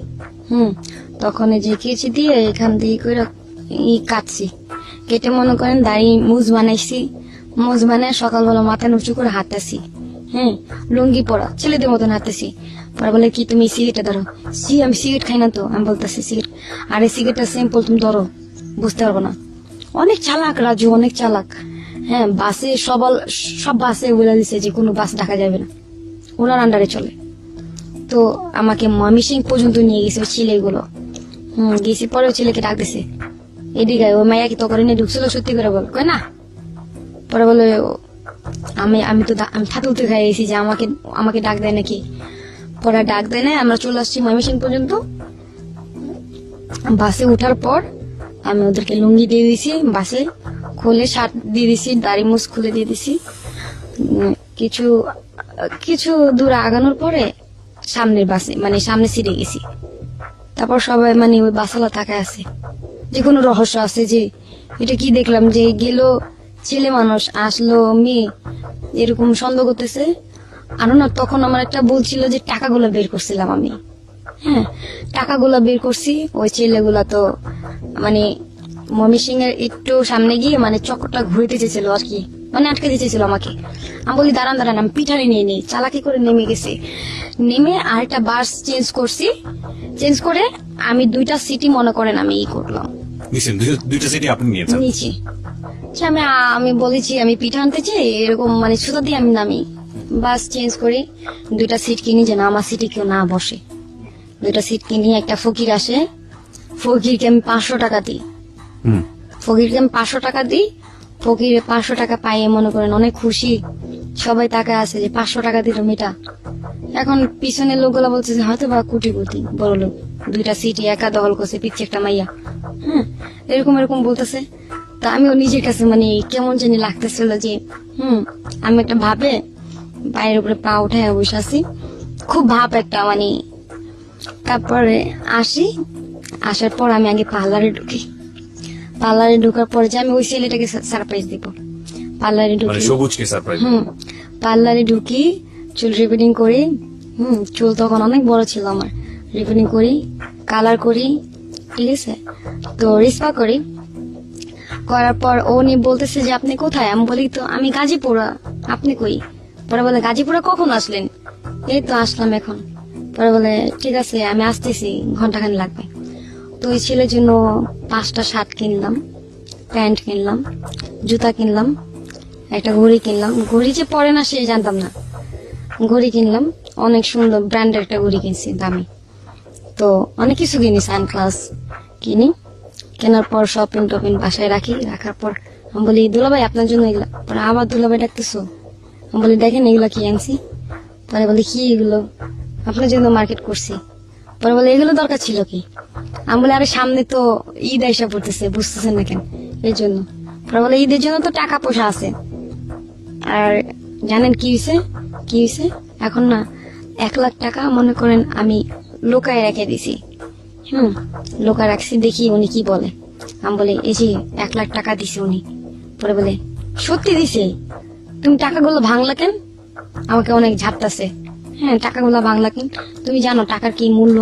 তখন এই যে কেচি দিয়ে এখান দিয়ে করে কাটছি, কেটে মনে করেন দাড়ি মুজ বানাইছি। মুজ বানায় সকালবেলা মাথা উঁচু করে হাঁটতেছি, হ্যাঁ লুঙ্গি পরা ছেলেদের মতন হাঁটতেছি। পরে বলে কি তুমি সিগারেটটা ধরো। আমি সিগারেট খাই না তো। আমি বলতেছি সিগারেট, আরে সিগারেটটা সিম্পল, তুমি ধরো, বুঝতে পারবো না। অনেক চালাক রাজু, অনেক চালাক। হ্যাঁ বাসে সব বাসে বলে দিছে যে কোনো বাস ডাকা যাবে না, ওনার আন্ডারে চলে। তো আমাকে ময়মনসিংহ পর্যন্ত নিয়ে গেছে ওই ছেলেগুলো। গেছি, পরে ওই ছেলেকে ডাক দিছে এদিকে, ওই মাইয়া কি তখন নিয়ে ঢুকছিল? সত্যি করে বল, কয় না। পরে বলে আমি ফাতুলতে খাই গেছি যে আমাকে ডাক দেয় নাকি। পরে ডাক দেয় না, আমরা চলে আসছি ময়মনসিংহ পর্যন্ত। বাসে উঠার পর আমি ওদেরকে লুঙ্গি দিয়ে দিছি, বাসে খুলে শার্ট দিয়ে দিছি, দাড়ি মুছ খুলে দিয়ে দিছি। কিছু দূর আগানোর পরে সামনের বাসে মানে সামনে সিটে গেছি। তারপর সবাই মানে ওই বাসওয়ালা তাকায় আছে, যে কোনো রহস্য আছে, যে এটা কি দেখলাম, যে গেল ছেলে মানুষ আসলো মেয়ে, এরকম সন্দেহ করতেছে। আর না তখন আমার একটা বলছিল যে টাকাগুলো বের করছিলাম আমি, হ্যাঁ টাকাগুলো বের করছি। ওই ছেলেগুলা তো মানে ময়মনসিংহ এর একটু সামনে গিয়ে মানে চক্করটা ঘুরতে চেয়েছিল আর কি, মানে আটকে দিতেছিল আমাকে। আমি বলি দাঁড়ান দাঁড়ান, আমি পিঠারি নিয়ে নিই, চালাকি করে নেমে গেছি। নেমে আরেকটা বাস চেঞ্জ করছি, চেঞ্জ করে আমি 2টা সিটি মনে করেন আমি করলাম, দুইটা সিটি আপনি নিয়েছেন? নিচে আমি বলেছি আমি পিঠা আনতে চাই, এরকম মানে সুতা দিয়ে আমি নামি। বাস চেঞ্জ করি, 2টা সিট কিনি যেন আমার সিটে কেউ না বসে। 2টা সিট কিনি, একটা ফকির আসে, ফকিরকে আমি 500 টাকা দিই। ফকিরকে আমি 500 টাকা দিই। ফকির 500 টাকা পাইয়ে মনে করেন অনেক খুশি, সবাই তাকে আছে যে 500 টাকা দিল মেয়েটা। এখন পিছনের লোকগুলা বলছে যে হয়তো বা কোটি বড় লোক, 2টা সিটি একা দখল করছে, পিচ্ছে একটা মাইয়া, হ্যাঁ এরকম বলতেছে। তা আমিও নিজের কাছে মানে কেমন জানি লাগতেছিল যে আমি একটা ভাবে পায়ের উপরে পা উঠে বসে আছি, খুব ভাব একটা মানে। তারপরে আসার পর আমি আগে পার্লারে ঢুকি। পার্লারে ঢোকার পরে যে আমি ওই ছেলেটাকে সারপ্রাইজ দিব। পার্লারে ঢুকি, সবুজকে সারপ্রাইজ। পার্লারে ঢুকি, চুল রিপেয়ারিং করি। চুল তখন অনেক বড় ছিল আমার। রিপেয়ারিং করি, কালার করি, ঠিক আছে। তো রিস্পা করি, করার পর উনি বলতেছে যে আপনি কোথায়? আমি বলি তো আমি গাজীপুরা, আপনি কই? পরে বলে গাজীপুরা কখন আসলেন? এই তো আসলাম এখন। পরে বলে ঠিক আছে আমি আসতেছি, ঘন্টাখানি লাগবে। তো ওই ছেলের জন্য 5টা শার্ট কিনলাম, প্যান্ট কিনলাম, জুতা কিনলাম, একটা ঘড়ি কিনলাম। ঘড়ি যে পরে না সে জানতাম না, ঘড়ি কিনলাম, অনেক সুন্দর ব্র্যান্ডের একটা ঘড়ি কিনছি, দামি। তো অনেক কিছু কিনি, সানগ্লাস কিনি। কেনার পর শপিং টপিং বাসায় রাখি। রাখার পর আমি বলি দুলাভাই আপনার জন্য এগুলা। পরে আবার দুলাভাই ডাকতেছো। আমি বলি দেখেন এগুলা কি আনছি। পরে বলি কি এগুলো? আপনার জন্য মার্কেট করছি। পরে বলে এগুলো দরকার ছিল কি? আমি বলি আরে সামনে তো ঈদ আইসা পড়তেছে, বুঝতেছেন না কেন, এই জন্য। পরে বলে ঈদের জন্য তো টাকা পয়সা আছে। আর জানেন কি হয়েছে? এখন না 1 লাখ টাকা মনে করেন আমি লোকায় রেখে দিছি। লোকা রাখছি, দেখি উনি কি বলে। আমি বলি এই যে 1 লাখ টাকা দিছে উনি। পরে বলে সত্যি দিছে? তুমি টাকাগুলো ভাঙলা কেন? আমাকে অনেক ঝাপটাছে। হ্যাঁ, টাকাগুলো ভাঙলা কেন? তুমি জানো টাকার কি মূল্য?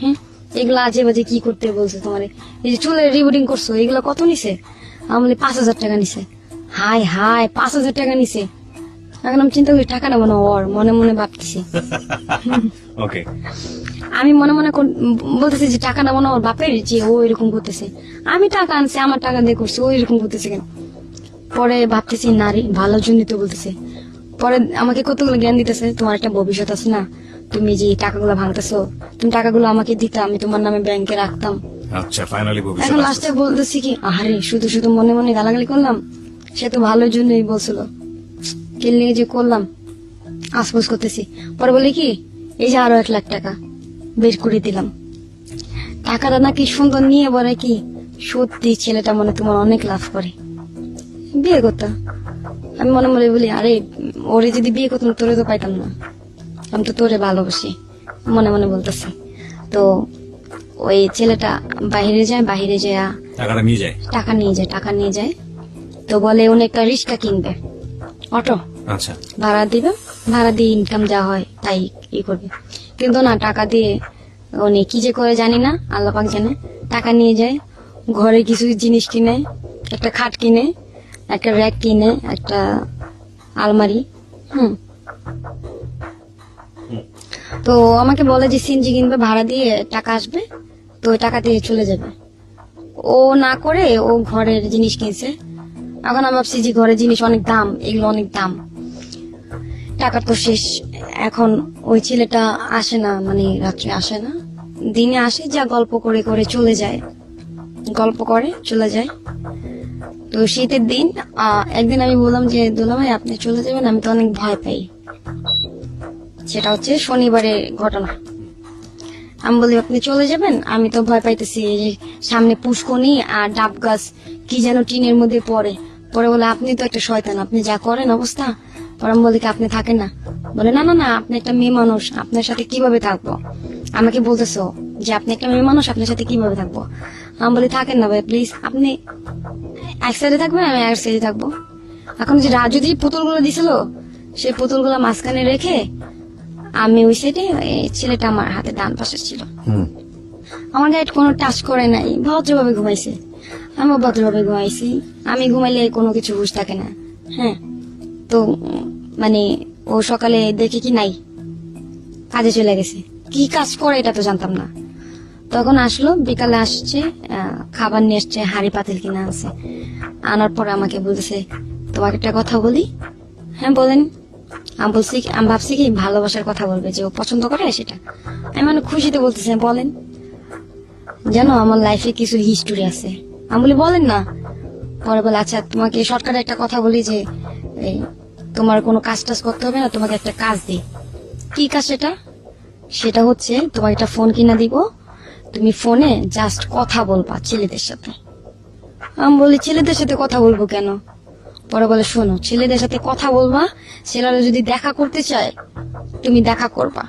হ্যাঁ, এগুলো আজে বাজে কি করতে বলছে তোমারে? এই যে চুলের রিবুটিং করছো, এগুলো কত নিছে? আমি 5,000 টাকা নিছে। হাই হাই, 5,000 টাকা নিছে। এখন আমি চিন্তা করি টাকা নেবো না ওর, মনে মনে ভাবতেছি। ওকে, আমি মনে মনে বলতেছি যে টাকা নেবো না ওর বাপের, যে ও এরকম করতেছে। আমি টাকা আনছি, আমার টাকা দিয়ে করছি, ও এরকম করতেছে কেন? পরে ভাবতেছি নারী ভালোর জন্যই তো বলতেছে। পরে আমাকে কতগুলো জ্ঞান দিতেছে, তোমার একটা ভবিষ্যৎ আছে না, তুমি যে টাকাগুলো ভাঙতেছো, তুমি টাকাগুলো আমাকে দিতে, আমি তোমার নামে ব্যাংকে রাখতাম। আচ্ছা, ফাইনালি এখন ভবিষ্যৎ লাস্টে বলতেছি কি, আরে শুধু শুধু মনে মনে গালাগালি করলাম, সে তো ভালোর জন্যই বলছিল, কিনলে যে করলাম, আফসোস করতেছি। পরে বলি কি, এই যে আরো 1,00,000 টাকা বের করে দিলাম। টাকাটা নাকি সুন্দর নিয়ে বলে কি, সত্যি ছেলেটা মনে তোমার অনেক লাভ করে, বিয়ে করতাম। আমি মনে মনে বলি, আরে ওরে যদি বিয়ে করতাম তোরে তো পাইতাম না, আমি তো তোরে ভালোবাসি, মনে মনে বলতেছি। তো ওই ছেলেটা বাহিরে যায়, বাহিরে যায় টাকাটা নিয়ে যায়। টাকা নিয়ে যায়। তো বলে উনি একটা রিক্সা কিনবে, অটো আচ্ছা, ভাড়া দিবে, ভাড়া দিয়ে ইনকাম যা হয় তাই ই করবে। কিন্তু না, টাকা দিয়ে উনি কি যে করে জানি না, আল্লাহ পাক জানে। টাকা নিয়ে যায়, ঘরে কিছু জিনিস কিনে, একটা খাট কিনে, একটা র্যাক কিনে, একটা আলমারি। তো আমাকে বলে যে সিনজি কিনবে, ভাড়া দিয়ে টাকা আসবে, তো ওই টাকা দিয়ে চলে যাবে। ও না করে ও ঘরের জিনিস কিনছে। এখন আমি ভাবছি যে ঘরের জিনিস অনেক দাম, এগুলো অনেক দাম, টাকা তো শেষ। এখন ওই ছেলেটা আসে না, মানে রাত্রে আসে না, দিনে আসে, যা গল্প করে করে চলে যায়, গল্প করে চলে যায়। তো শীতের দিন একদিন আমি বললাম যে দুলা ভাই আপনি চলে যাবেন, আমি তো অনেক ভয় পাই। সেটা হচ্ছে শনিবারের ঘটনা। আমি বলি আপনি চলে যাবেন, আমি তো ভয় পাইতেছি, এই যে সামনে পুষ্কনি আর ডাব গাছ কি যেন টিনের মধ্যে পড়ে। পরে বলে আপনি তো একটা শয়তান, আপনি যা করেন অবস্থা। পরে আমি বলি কি আপনি থাকেন না? বলে না না না, আপনি একটা মেয়ে মানুষ, আপনার সাথে কিভাবে থাকবো? আমাকে বলতেছো যে আপনি একটা মেয়ে মানুষ, আপনার সাথে কিভাবে থাকবো? আমি বলি থাকেন না ভাই প্লিজ, আপনি এক সাইডে থাকবেন, আমি এক সাইডে থাকবো। এখন যে রাজু যে পুতুলগুলো দিছিল, সেই পুতুলগুলো মাঝখানে রেখে আমি ওই সাইডে, ছেলেটা আমার হাতে ডান পাশে ছিল। আমার গায়ে কোনো টাচ করে নাই, ভদ্রভাবে ঘুমাইছে, আমিও ভদ্রভাবে ঘুমাইছি। আমি ঘুমাইলে কোনো কিছু হুঁশ থাকে না। হ্যাঁ, তো মানে ও সকালে দেখে কি নাই, কাজে চলে গেছে। কি কাজ করে এটা তো জানতাম না। তখন আসলো, বিকালে আসছে, খাবার নিয়ে আসছে, হাড়ি পাতিল কিনে আনছে। আনার পর আমাকে বলতেছে তোমাকে একটা কথা বলি। হ্যাঁ বলেন। আমি বলছি, আমি ভাবছি কি ভালোবাসার কথা বলবে, যে ও পছন্দ করে সেটা। আমি মানে খুশিতে বলতেছি বলেন। জানো আমার লাইফে কিছু হিস্টোরি আছে। আমি বলি বলেন না। পরে বলে আচ্ছা তোমাকে শর্টকাটে একটা কথা বলি, যে এই তোমার কোনো কাজ টাজ করতে হবে না, তোমাকে একটা কাজ দিই। কি কাজ সেটা? সেটা হচ্ছে তোমাকে একটা ফোন কিনা দিব, তুমি ফোনে জাস্ট কথা বলবা ছেলেদের সাথে। আমি বলি ছেলেদের সাথে কথা বলবো কেন? পরে বলে শোনো, ছেলেদের সাথে কথা বলবা, ছেলেরা যদি দেখা করতে চায় তুমি দেখা করবা।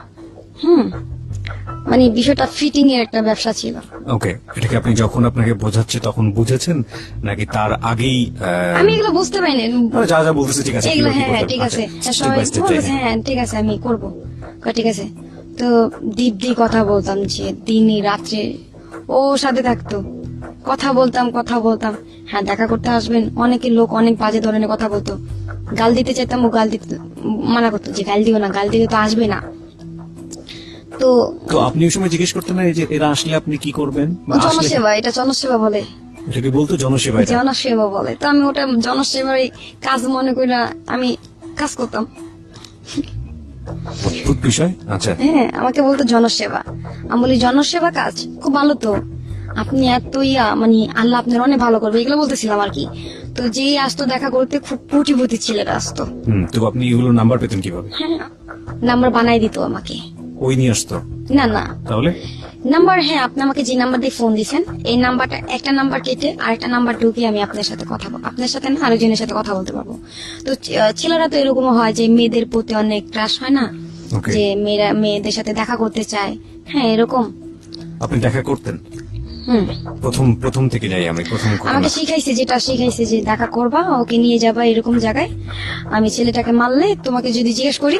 মানে বিষয়টা ফিটিং এর একটা ব্যবসা ছিল। ওকে, এটাকে আপনি যখন আপনাকে বোঝাচ্ছে তখন বুঝেছেন নাকি তার আগেই? আমি এগুলো বুঝতে পারিনি। যা যা বলতেছে ঠিক আছে, এগুলো কিভাবে কি হ্যাঁ করতে ঠিক হবে? আছে, আচ্ছা, step সবাই by step বলতেছে যাই। হ্যাঁ ঠিক আছে আমি করবো। ঠিক আছে, তো দীপ দিয়ে কথা বলতাম, যে দিনই রাত্রে ও সাথে থাকতো, কথা বলতাম। হ্যাঁ দেখা করতে আসবেন, অনেকে লোক অনেক বাজে ধরনের কথা বলতো, গাল দিতে চাইতাম, ও গাল দিতে মানা করতো, যে গাল দিও না, গাল দিলে তো আসবে না। তো তো আপনি ওই সময় জিজ্ঞেস করতেন না যে এরা আসলে আপনি কি করবেন, বা আসলে জনসেবা, এটা জনসেবা বলে, এটাকে বলতো জনসেবা? এটা জনসেবা বলে। তো আমি ওটা জনসেবার কাজ মনে করি না, আমি কাজ করতাম। অদ্ভুত বিষয়। আচ্ছা, হ্যাঁ আমাকে বলতো জনসেবা। আমি বলি জনসেবা কাজ খুব ভালো তো, আপনি এত মানে আল্লাহ আপনার অনেক ভালো করবে, এগুলো বলতেছিলাম আর কি। তো যেই আসতো দেখা করতে, খুব কোটিপতি ছেলেরা আসতো। তো আপনি এগুলো নাম্বার পেতেন কিভাবে? হ্যাঁ, নাম্বার বানাই দিত আমাকে। ওই নিয়ে আসতো? না না, তাহলে নাম্বার, হ্যাঁ আপনি আমাকে যে নাম্বার দিয়ে ফোন দিয়েছেন, এই নাম্বারটা একটা নাম্বার কেটে আরেকটা নাম্বার ঢুকিয়ে আমি আপনার সাথে কথা বলবো, আপনার সাথে না আরেকজনের সাথে কথা বলতে পারবো। তো ছেলেরা তো এরকম হয় যে মেয়েদের প্রতি অনেক ক্রাশ হয় না, Okay. যে মেয়েরা মেয়েদের সাথে দেখা করতে চায়। হ্যাঁ এরকম। আপনি দেখা করতেন? প্রথম থেকে যাই আমি প্রথম ঘটনা। আমাকে শিখাইছে যে দেখা করবা, ওকে নিয়ে যাবা এরকম জায়গায়, আমি ছেলেটাকে মারলে তোমাকে যদি জিজ্ঞেস করি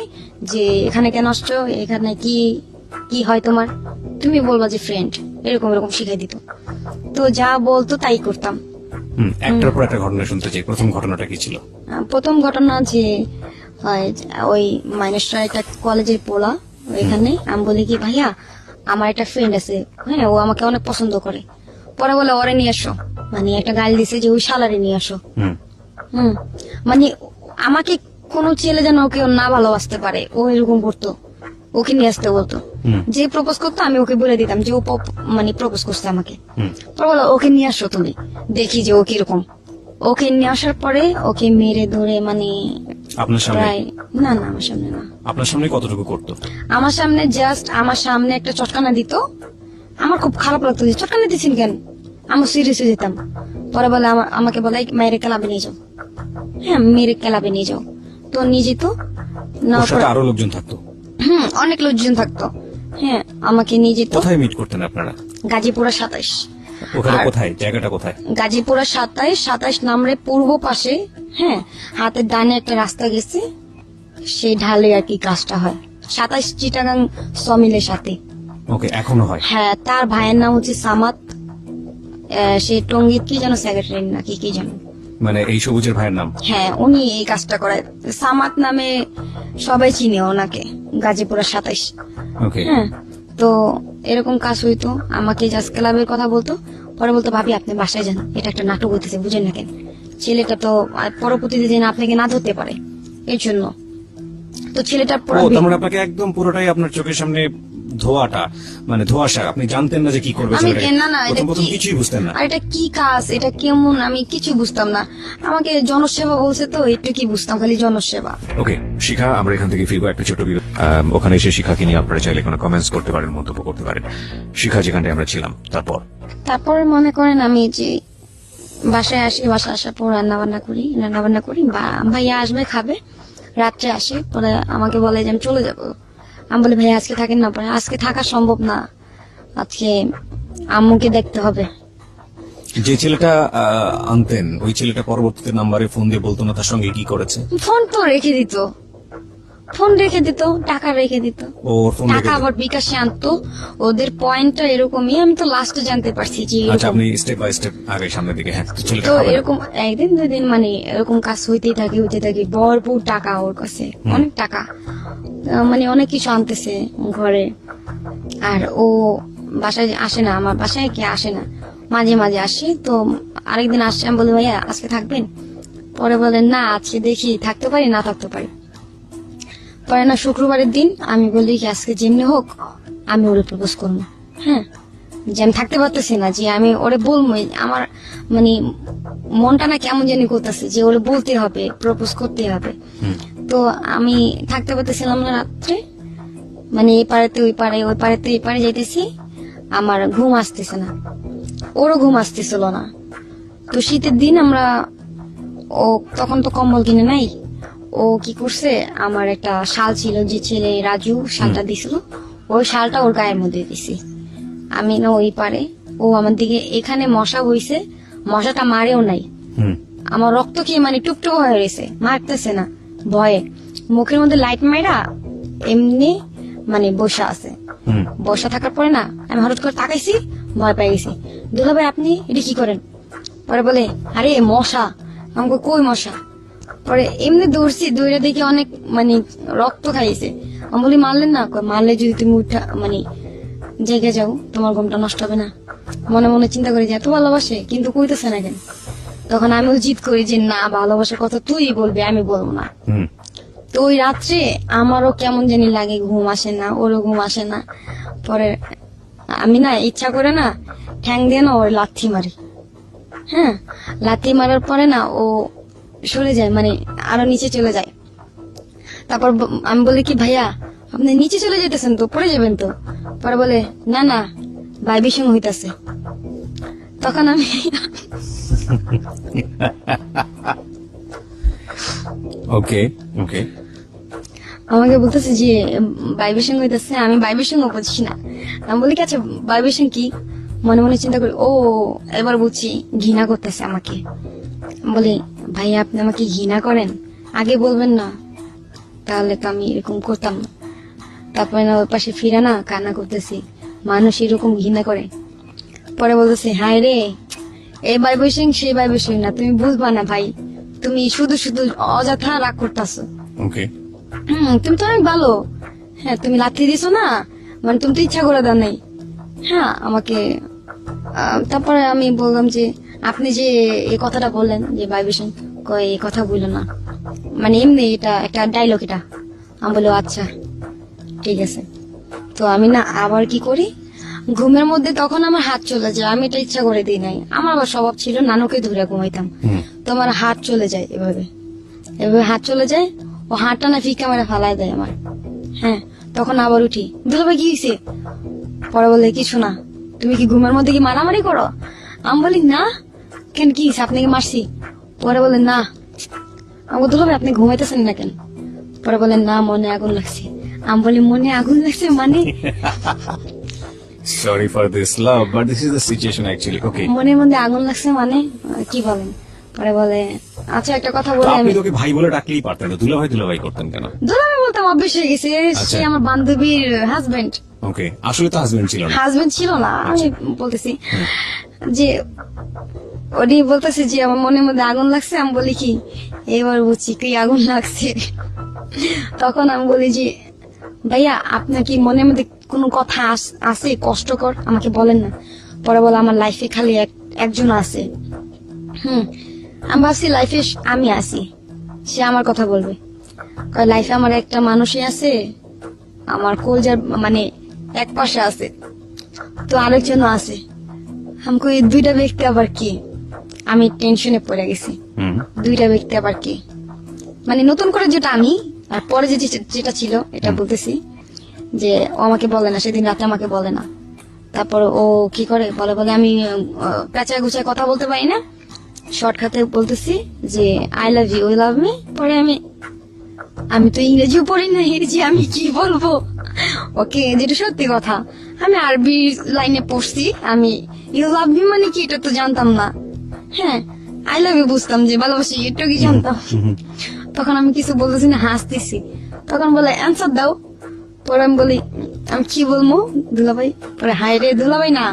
যে এখানে কেন আসছো, এখানে কি কি হয় তোমার, তুমি বলবা যে ফ্রেন্ড, এরকম এরকম শিখাই দিত। তো যা বলতো তাই করতাম। একটার পর একটা ঘটনা শুনতে চাই। প্রথম ঘটনাটা কি ছিল? প্রথম ঘটনা যে ওই মাইনসটা একটা কলেজের পোলা, ওইখানে আমি বলি কি ভাইয়া আমার একটা ফ্রেন্ড আছে, হ্যাঁ ও আমাকে অনেক পছন্দ করে। পরে বলে ওরে নিয়ে আসো, মানে একটা গাল দিছে যে ওই শালারে নিয়ে আসো। মানে আমাকে কোনো ছেলে যেন ওকে না ভালোবাসতে পারে, ও এরকম করতো, ওকে নিয়ে আসতে বলতো। যে প্রপোজ করতো আমি ওকে বলে দিতাম যে ও মানে প্রপোজ করছে আমাকে। পরে বলো ওকে নিয়ে আসো তুমি, দেখি যে ও কিরকম। ওকে নিয়ে আসার পরে ওকে মেরে ধরে মানে আপনার সামনে? প্রায় না না আমার সামনে না। আপনার সামনে কতটুকু করতো? আমার সামনে জাস্ট আমার সামনে একটা চটকানা দিত, আমার খুব খারাপ লাগতো যে চটকানা দিচ্ছেন কেন, আমি সিরিয়াস হয়ে যেতাম। পরে বলে আমাকে বলে মেরে ক্লাবে নিয়ে যাও, হ্যাঁ মেরে ক্লাবে নিয়ে যাও। তো নিয়ে যেত না, ওর সাথে আরো লোকজন থাকতো? অনেক লোকজন থাকতো। হ্যাঁ আমাকে নিয়ে যেত। কোথায় মিট করতেন আপনারা? গাজীপুরা 27। ওখানে কোথায়, জায়গাটা কোথায়? গাজীপুরা 27 নামরে পূর্ব পাশে, হ্যাঁ হাতের ডানে একটা রাস্তা গেছে, সেই ঢালে আর কি কাজটা হয়। 27 চিটাগাং সমিলের সাথে। ওকে, এখনো হয়? হ্যাঁ, তার ভাইয়ের নাম হচ্ছে সামাত, সে টঙ্গীর কি যেন সেক্রেটারি নাকি কি যেন। মানে এই সবুজের ভাইয়ের নাম? হ্যাঁ উনি এই কাজটা করায়, সামাত নামে সবাই চিনে ওনাকে, গাজীপুরা 27। ওকে। হ্যাঁ, তো এরকম কাজ হইতো, আমাকে জাস্ট ক্লাবের কথা বলতো। পরে বলতো ভাবি আপনি বাসায় যান, এটা একটা নাটক হইতেছে, বুঝেন না কেন, ছেলেটা তো পরবর্তীতে যেন আপনাকে না ধরতে পারে এর জন্য। তো ছেলেটা তার মানে আপনাকে একদম পুরোটাই আপনার চোখের সামনে ধোয়াটা, মানে ধোঁয়াশা, আপনি জানতেন না যে কি করবে আমি ছেলেটাকে? না এটা প্রথম কি- কিছুই বুঝতেন না? আর এটা কি কাজ, এটা কেমন, আমি কিছু বুঝতাম না। আমাকে জনসেবা বলছে তো একটু কি বুঝতাম, খালি জনসেবা। ওকে শিখা, আমরা এখান থেকে ফিরবো একটা ছোট বিরতি। ওখানে এসে শিখাকে নিয়ে আপনারা চাইলে কোনো কমেন্টস করতে পারেন, মন্তব্য করতে পারেন। শিখা যেখানটায় আমরা ছিলাম, তারপরে মনে করেন আমি যে বাসায় আসি, বাসায় আসার পর রান্না বান্না করি, বা ভাইয়া আসবে খাবে, রাত্রে আসে, পরে আমাকে বলে যে আমি চলে যাব। আমি বলি ভাইয়া আজকে থাকেন না, পরে আজকে থাকা সম্ভব না, আজকে আম্মুকে দেখতে হবে। যে ছেলেটা আনতেন, ওই ছেলেটা পরবর্তীতে নাম্বারে ফোন দিয়ে বলতো না তার সঙ্গে কি করেছে? ফোন তো রেখে দিত, টাকা রেখে দিত, ওর ফোন টাকা আবার বিকাশে আনতো। ওদের পয়েন্টটা এরকমই, আমি তো লাস্টে জানতে পারছি যে আচ্ছা, এরকম। আপনি স্টেপ বাই স্টেপ আগে সামনের দিকে। হ্যাঁ, তো ছেলেটা তো খাবে না? এরকম একদিন দুদিন মানে এরকম কাজ হইতে থাকে, ভরপুর টাকা ওর কাছে, অনেক টাকা, মানে অনেক কিছু আনতেছে ঘরে। আর ও বাসায় আসে না, আমার বাসায় কে আসে না, মাঝে মাঝে আসে। তো আরেকদিন আসছে, আমি বলি ভাইয়া আজকে থাকবেন? পরে বলেন না আজকে দেখি থাকতে পারি না থাকতে পারি। পরে না শুক্রবারের দিন আমি বলি কি আজকে যেমনি হোক আমি ওরে প্রপোজ করবো। হ্যাঁ, যে আমি থাকতে পারতেছি না, যে আমি ওরে বলবো, আমার মানে মনটা না কেমন জানি করতেছে যে ওরে বলতে হবে, প্রপোজ করতে হবে। তো আমি থাকতে পারতেছিলাম না রাত্রে, মানে এই পাড়াতে ওই পাড়ে, ওই পাড়াতে এই পাড়ে যাইতেছি, আমার ঘুম আসতেছে না, ওরও ঘুম আসতেছিল না। তো শীতের দিন আমরা, ও তখন তো কম্বল কিনে নাই, ও কি করছে, আমার একটা শাল ছিল, যে ছেলে রাজু শালটা দিছিল, ওই শালটা ওর গায়ের মধ্যে দিছি আমি। না ওই পারে, ও আমার দিকে, এখানে মশা হইছে, মশাটা মারেও নাই, আমার রক্ত খেয়ে মানে টুকটুক হয়ে রয়েছে, মারতেছে না ভয়ে, মুখের মধ্যে লাইট মাইরা এমনি মানে বসা আছে। বসা থাকার পরে না আমি হঠাৎ করে তাকাইছি, ভয় পেয়ে গেছি। দুলা ভাই আপনি এটা কি করেন? পরে বলে আরে মশা। আমাকে কই মশা? পরে এমনি দৌড়ছি, দৌড়ে দেখি অনেক মানে রক্ত খাইছে। আমি বলি মারলেন না? কয়, মারলে যদি তুমি উঠা মানে জেগে যাও তোমার ঘুমটা নষ্ট হবে না। মনে মনে চিন্তা করি যে এত ভালোবাসে কিন্তু কইতেছে না কেন। তখন আমিও জিদ করি যে না, ভালোবাসার কথা তুই বলবি, আমি বলবো না। তো ওই রাত্রে আমারও কেমন জানি লাগে, ঘুম আসে না, ওরও ঘুম আসে না। পরে আমি না ইচ্ছা করে না ঠ্যাং দিয়ে না ওর লাথি মারি। হ্যাঁ, লাথি মারার পরে না ও সরে যায়, মানে আরো নিচে চলে যায়। তারপর আমি বলি কি ভাইয়া আপনি নিচে চলে যেতেছেন তো, পড়ে যাবেন তো। পরে বলে না না ভাইবির সঙ্গে হইতাছে। তখন আমি ওকে ওকে আমাকে বলতেছে যে ভাইবির সঙ্গে হইতাছে, আমি ভাইবির সঙ্গে বুঝছি না। আমি বলি কি আচ্ছা ভাইবির সঙ্গে কি? মনে মনে চিন্তা করি, ও এবার বুঝছি ঘৃণা করতেছে আমাকে। বলি, ভাই আপনি আমাকে ঘৃণা করেন, আগে বলবেন না, তাহলে তো আমি এরকম করতাম না। তারপরে না ওর পাশে ফিরে না কান্না করতেছি, মানুষ এরকম ঘৃণা করে। পরে বলতেছে, হায় রে, এই ভাইবেশন সেই ভাইবেশন না, তুমি বুঝবা না ভাই, তুমি শুধু শুধু অযথা রাগ করতেছো। ওকে, তুমি তো অনেক ভালো। হ্যাঁ, তুমি লাথি দিছো না, মানে তুমি তো ইচ্ছা করে দাও নাই। হ্যাঁ আমাকে তারপরে আমি বললাম যে আপনি যে এই কথাটা বললেন যে ভাইবেশন, এই কথা বললো না, মানে এমনি এটা একটা ডায়লগ এটা। আমি বলি, আচ্ছা ঠিক আছে। তো আমি না আবার কি করি, ঘুমের মধ্যে তখন আমার হাত চলে যায়, আমি এটা ইচ্ছা করে দিই নাই, আমার আবার স্বভাব ছিল নানুকে ধরে ঘুমাইতাম, তো আমার হাত চলে যায় এভাবে এভাবে হাত চলে যায়, ও হাতটা না ফিকা মেরে ফালাই দেয় আমার। হ্যাঁ, তখন আবার উঠি, দুলাভাই কি হয়েছে? পরে বলে, কিছু না, তুমি কি ঘুমের মধ্যে কি মারামারি করো? আমি বলি, না। কেন, কি হয়েছে, আপনাকে মারছি? পরে বলে, না। আমি বলি, দুলাভাই আপনি ঘুমাইতেছেন না কেন? পরে বলে, না, মনে আগুন লাগছে। আমি বলি, মনে আগুন লাগছে মানে? Sorry for this love, but this is the situation actually. Okay, মনের মধ্যে আগুন লাগছে মানে কি বলেন? পরে বলে, আচ্ছা একটা কথা বলে, আপনি আমি তোকে ভাই বলে ডাকলেই পারতেন, দুলাভাই দুলাভাই করতেন কেন? দুলাভাই বলতাম, অভ্যেস হয়ে গেছে, সে আমার বান্ধবীর হাজবেন্ড। ওকে, আসলে তো হাজবেন্ড ছিল না। হাজবেন্ড ছিল না, আমি বলতেছি যে ওটি বলতেছে যে আমার মনের মধ্যে আগুন লাগছে। আমি বলি, কি এবার বুঝছি কি আগুন লাগছে। তখন আমি বলি যে, ভাইয়া আপনার কি মনের মধ্যে কোনো কথা আছে কষ্টকর, আমাকে বলেন না। পরে বলে, আমার লাইফে খালি একজন আছে। আমি ভাবছি লাইফে আমি আছি, সে আমার কথা বলবে। লাইফে আমার একটা মানুষই আছে, আমার কলজার মানে এক পাশে আছে, তো আরেকজনও আছে। আমাকে এই দুইটা ব্যক্তি আবার কি? আমি টেনশনে পড়ে গেছি, দুইটা ব্যক্তি আবার কি? মানে নতুন করে যেটা আমি, আর পরে যেটা ছিল এটা বলতেছি, যে ও আমাকে বলে না, সেদিন রাতে আমাকে বলে না। তারপর ও কি করে বলে, বলে আমি পেঁচায় গুছায় কথা বলতে পারি না, শর্টকাটে বলতেছি যে I love you, love me. পরে আমি তো ইংরেজিও পড়ি না, যে আমি কি বলবো ওকে, যেটা সত্যি কথা। আমি আরবি লাইনে পড়ছি, আমি ইউ লাভ মি মানে কি এটা তো জানতাম না। হ্যাঁ, আই লাভ ইউ বুঝতাম, যে ভালোবাসি এটা কি জানতাম। তখন আমি কিছু বলতেছি না, হাসতেছি। তখন বলে, অ্যান্সার দাও। পরে আমি বলি, আমি কি বলবো দুলাভাই? পরে, হাই রে দুলাভাই না,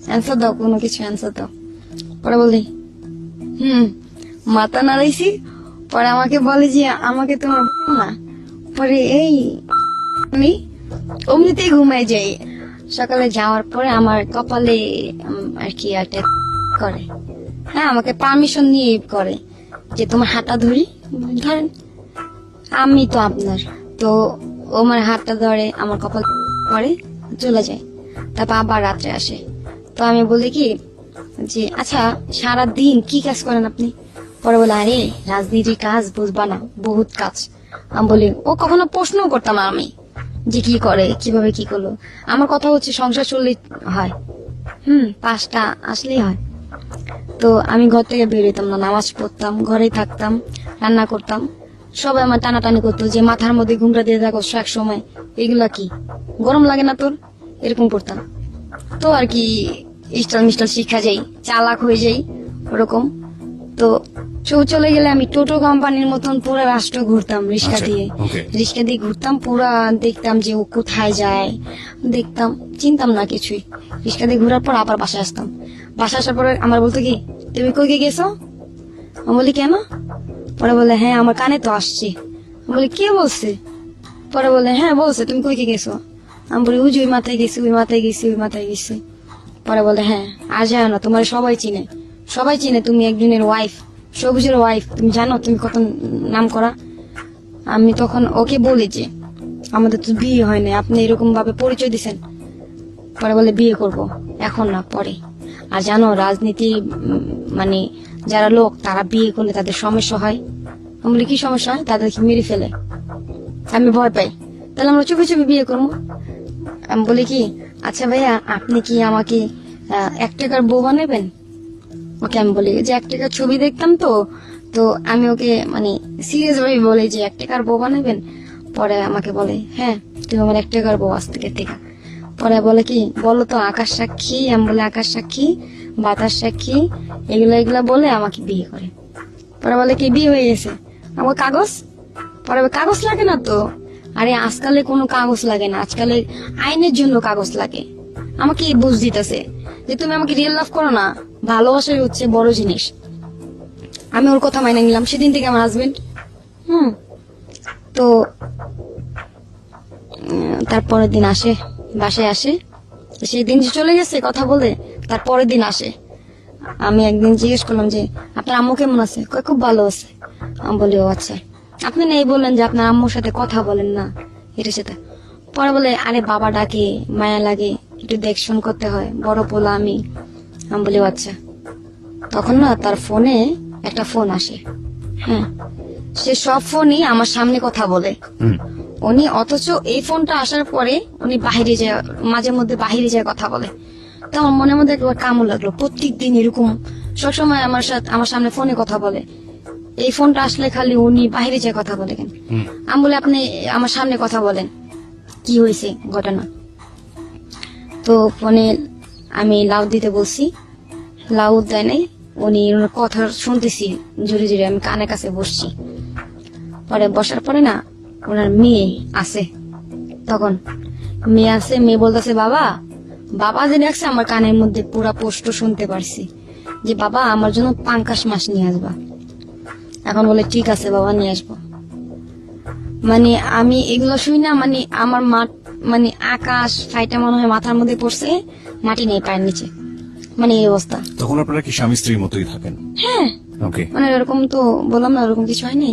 অ্যান্সার দাও, কোনো কিছু অ্যান্সার দাও। পরে বলি, মাথা নাড়াইছি। পরে আমাকে বলে যে আমাকে তোমার না। পরে এই আমি অমনিতেই ঘুমাই যাই। সকালে যাওয়ার পরে আমার কপালে আর কি একটা করে, হ্যাঁ আমাকে পারমিশন নিয়ে করে যে তোমার হাতটা ধরি, ধরেন আমি তো আপনার, তো ও আমার হাতটা ধরে, আমার কপাল করে চলে যায়। তারপর আবার রাত্রে আসে। তো আমি বলি কি যে, আচ্ছা সারা দিন কি কাজ করেন আপনি? পরে বলে, আরে রাজনীতির কাজ বুঝবা না, বহুত কাজ। আমি বলি, ও কখনো প্রশ্নও করতাম না আমি যে কি করে, কিভাবে কি করলো। আমার কথা হচ্ছে সংসার চললেই হয়, 5টা আসলেই হয়। তো আমি ঘর থেকে বেরোতাম না, নামাজ পড়তাম, ঘরেই থাকতাম, রান্না করতাম। সবাই আমার টানাটানি করতো যে মাথার মধ্যে ঘুমটা দিয়ে থাকো এক সময়, এগুলা কি গরম লাগে না তোর, এরকম করতাম। তো আর কি স্টাইল মিস্টাইল শিখা যাই, চালাক হয়ে যাই ওরকম। তো চলে গেলে আমি টোটো কোম্পানির মতন পুরো রাষ্ট্র ঘুরতাম রিক্সা দিয়ে, রিক্সা দিয়ে ঘুরতাম পুরা, দেখতাম যে ও কোথায় যায়, দেখতাম, চিনতাম না কিছুই। রিক্সা দিয়ে ঘোরার পর আবার বাসায় আসতাম। বাসায় আসার পরে আমার বলতো কি, তুমি কই গেছো? আমি বলি, কেন? পরে বলে, হ্যাঁ আমার কানে তো আসছে। আমি বলি, কে বলছে? পরে বলে, হ্যাঁ বলছে, তুমি কই গেছো? আমি বলি, ওই মাথায় গেছি, ওই মাথায় গেছি, ওই মাথায় গেছি। পরে বলে, হ্যাঁ আর যায় না, তোমার সবাই চিনে, সবাই চিনে, তুমি একজনের ওয়াইফ, সবুজের ওয়াইফ, তুমি জানো তুমি কত নাম করা। আমি তখন ওকে বলি যে আমাদের তো বিয়ে হয় না, আপনি এরকম ভাবে পরিচয় দিচ্ছেন। পরে বলে, বিয়ে করব, এখন না পরে। আর জানো রাজনীতি মানে যারা লোক তারা বিয়ে করলে তাদের সমস্যা হয়। আমি বলি, কি সমস্যা হয়? তাদেরকে মেরে ফেলে। আমি ভয় পাই, তাহলে আমরা চুপি চুপি বিয়ে করবো। আমি বলি কি, আচ্ছা ভাইয়া আপনি কি আমাকে 1 টাকার বউ বানাবেন? ওকে আমি বলি যে 1 টাকার ছবি দেখতাম, তো আমি ওকে মানে সিরিয়াস ভাবে বলি যে 1 টাকার বউ বানাবেন। পরে আমাকে বলে, হ্যাঁ তুমি আমার 1 টাকার বউ আজ থেকে। পরে বলে কি বলো তো আকাশ সাক্ষী, আমি বলে আকাশ সাক্ষী, বাতাস সাক্ষী, এগুলা বলে আমাকে বিয়ে করে। পরে বলে কি বিয়ে হয়ে গেছে, আমার কাগজ, পরে বলে, কাগজ লাগে না তো। আরে আজকালে কোনো কাগজ লাগে না, আজকালে আইনের জন্য কাগজ লাগে। আমাকে বুঝ দিতেছে যে তুমি আমাকে রিয়েল লাভ করো না, ভালোবাসাই হচ্ছে বড় জিনিস। আমি ওর কথা মাইনে নিলাম, সেদিন থেকে আমার হাজবেন্ড তো তারপরের দিন আসে, বাসায় আসে। সেই দিন যে চলে গেছে কথা বলে, তারপরের দিন আসে। আমি একদিন জিজ্ঞেস করলাম যে আপনার আম্মু কেমন আছে, কয় খুব ভালো আছে। আমি বলি ও আচ্ছা, আপনি না এই বললেন যে আপনার আম্মুর সাথে কথা বলেন না, এটার সাথে। পরে বলে আরে বাবা ডাকে, মায়া লাগে, একটু দেখশন করতে হয়, বড় পোলা আমি। আমি বলি ও আচ্ছা। তখন না তার ফোনে একটা ফোন আসে, হ্যাঁ, সে সব ফোনই আমার সামনে কথা বলে উনি, অথচ এই ফোনটা আসার পরে উনি বাহিরে যায়, মাঝে মধ্যে বাহিরে যায় কথা বলে। তো আমার মনের মধ্যে একবার কামড় লাগলো, প্রত্যেক দিন এরকম সবসময় আমার সামনে ফোনে কথা বলে, এই ফোনটা আসলে খালি উনি বাহিরে যায় কথা বলে কেন। আমি বলে আপনি আমার সামনে কথা বলেন, কি হয়েছে ঘটনা। তো ফোনে আমি লাউ দিতে বলছি, লাউ দেয় নাই, উনি ওনার কথা শুনতেছি জোরে জোরে, আমি কানে কাছে বসছি। পরে বসার পরে না ওনার মেয়ে আছে, তখন মেয়ে আছে, মেয়ে বলতেছে বাবা, বাবা যে ডাকছে আমার কানের মধ্যে পুরা পোস্ট শুনতে পারছি যে বাবা আমার জন্য পাঙ্কাশ মাছ নিয়ে আসবা। এখন বলে ঠিক আছে বাবা নিয়ে আসবো। মানে আমি এগুলো শুনি না, মানে আমার মানে আকাশ ফাইটা মনে হয় মাথার মধ্যে পড়ছে, মাটি নেই পায়ের নিচে, মানে এই অবস্থা। তখন আপনারা কি স্বামী স্ত্রীর মতোই থাকেন? হ্যাঁ, ওকে। মানে এরকম তো বললাম না, এরকম কিছু হয়নি।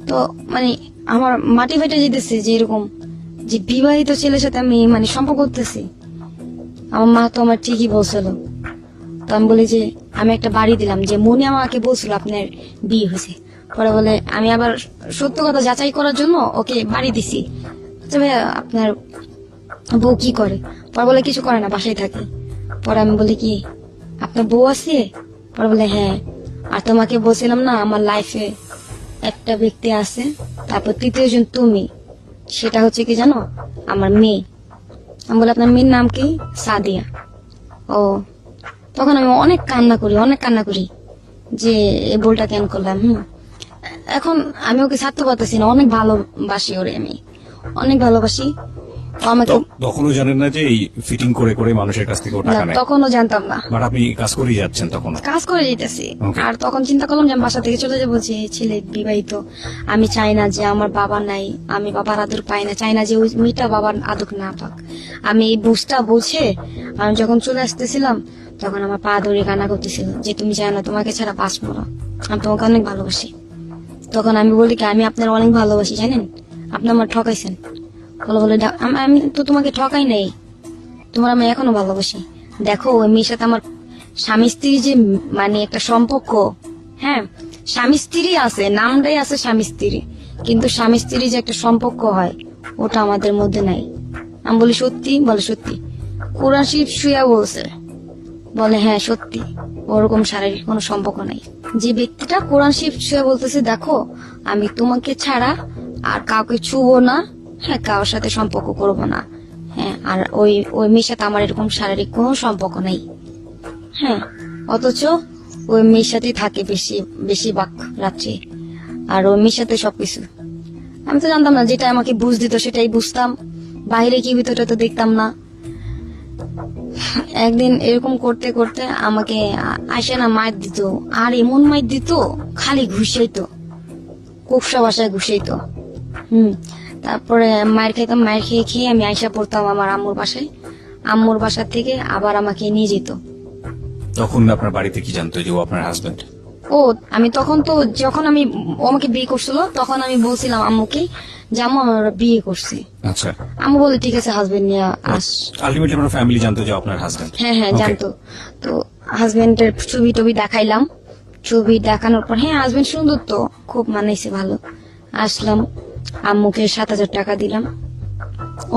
তো মানে আমার মাটি ফাইটা যেতেছে যে এরকম যে বিবাহিত ছেলের সাথে আমি মানে সম্পর্ক করতেছি। আমার মা তো আমার ঠিকই বলছিল। তো আমি বলি যে আমি একটা বাড়ি দিলাম, যে মনে আমাকে বলছিল আপনার বিয়ে হয়েছে। পরে বলে আমি আবার সত্য কথা যাচাই করার জন্য ওকে বাড়ি দিছি। আচ্ছা ভাইয়া আপনার বউ কি করে? পরে বলে কিছু করে না, বাসায় থাকে। পরে আমি বলি কি আপনার বউ আছে? পরে বলে হ্যাঁ। আর তোমাকে বলছিলাম না আমার লাইফে একটা ব্যক্তি আছে, তারপর তৃতীয় জন তুমি, সেটা হচ্ছে কি জানো, আমার মেয়ে। আমি বলি আপনার মেয়ের নাম কি? সাদিয়া। ও, তখন আমি অনেক কান্না করি যে এই বলটা কেন করলাম। এখন আমি ওকে ছাড়তে পারতেছি না, অনেক ভালোবাসি ওরে, আমি অনেক ভালোবাসি। ও আমাকে তখনও জানেন না যে এই ফিটিং করে করে মানুষের কাছ থেকে টাকা নেয়? তখনও জানতাম না, বাট আপনি কাজ করে যাচ্ছেন তখন? কাজ করে যেতেছি। Okay. আর তখন চিন্তা করলাম যে আমি বাসা থেকে চলে যাবো, যে ছেলে বিবাহিত, আমি চাই না যে আমার বাবা নাই, আমি বাবার আদর পাই না, চাই না যে ওই মেয়েটা বাবার আদর না পাক। আমি এই বুঝটা বুঝে আমি যখন চলে আসতেছিলাম, তখন আমার পা ধরে কান্না করতেছিল যে তুমি জানো না তোমাকে ছাড়া বাঁচবো না, আমি তোমাকে অনেক ভালোবাসি। তখন আমি বলি কি আমি আপনার অনেক ভালোবাসি জানেন, আপনি আমার ঠকাইছেন। বলে আমি তো তোমাকে ঠকাই নাই, তোমার আমি এখনো ভালোবাসি। দেখো ওই মেয়ের সাথে আমার স্বামী স্ত্রী যে মানে একটা সম্পর্ক, হ্যাঁ স্বামী স্ত্রী আছে, নামটাই আছে স্বামী স্ত্রী, কিন্তু স্বামী স্ত্রী যে একটা সম্পর্ক হয় ওটা আমাদের মধ্যে নাই। আমি বলি সত্যি? বলে সত্যি। কোরআন শরীফ শুয়া বলছে। বলে হ্যাঁ সত্যি, ওরকম শারীরিক কোনো সম্পর্ক নাই। যে ব্যক্তিটা কোরআন শরীফ শুয়া বলতেছে দেখো আমি তোমাকে ছাড়া আর কাউকে ছুবো না, হ্যাঁ কারোর সাথে সম্পর্ক করবো না, হ্যাঁ আর ওই মেয়ের সাথে আমার এরকম শারীরিক কোনো সম্পর্ক নেই। হ্যাঁ, অথচ ওই মেয়ের সাথেই থাকে বেশিরভাগ রাত্রে, আর ওই মেয়ের সাথে সবকিছু। আমি তো জানতাম না, যেটা আমাকে বুঝ দিত সেটাই বুঝতাম, বাইরে কি ভিতরটা তো দেখতাম না। একদিন এরকম করতে করতে আমাকে আয়সা না মাইর দিত, আর এমন মাইর দিত খালি ঘুষাইতো, কুকসা বাসায় ঘুষাইতো। তারপরে মায়ের খাইতাম, মায়ের খেয়ে আমি আয়সা পড়তাম আমার আম্মুর বাসায়, আম্মুর বাসা থেকে আবার আমাকে নিয়ে যেত। তখন আপনার বাড়িতে কি জানতো যে ও আপনার হাজবেন্ড? ও আমি তখন তো যখন আমি ও আমাকে বিয়ে করছিল তখন আমি বলছিলাম আম্মুকে যে আম্মু আমার বিয়ে করছি। আচ্ছা। আম্মু বলে ঠিক আছে হাজবেন্ড নিয়ে আস। আলটিমেটলি আপনার ফ্যামিলি জানতো যে আপনার হাজবেন্ড? হ্যাঁ Okay. জানতো। তো হাজবেন্ডের ছবি টবি দেখাইলাম, ছবি দেখানোর পর হ্যাঁ হাজবেন্ড সুন্দর তো, খুব মানাইছে ভালো। আসলাম, আম্মুকে 7,000 টাকা দিলাম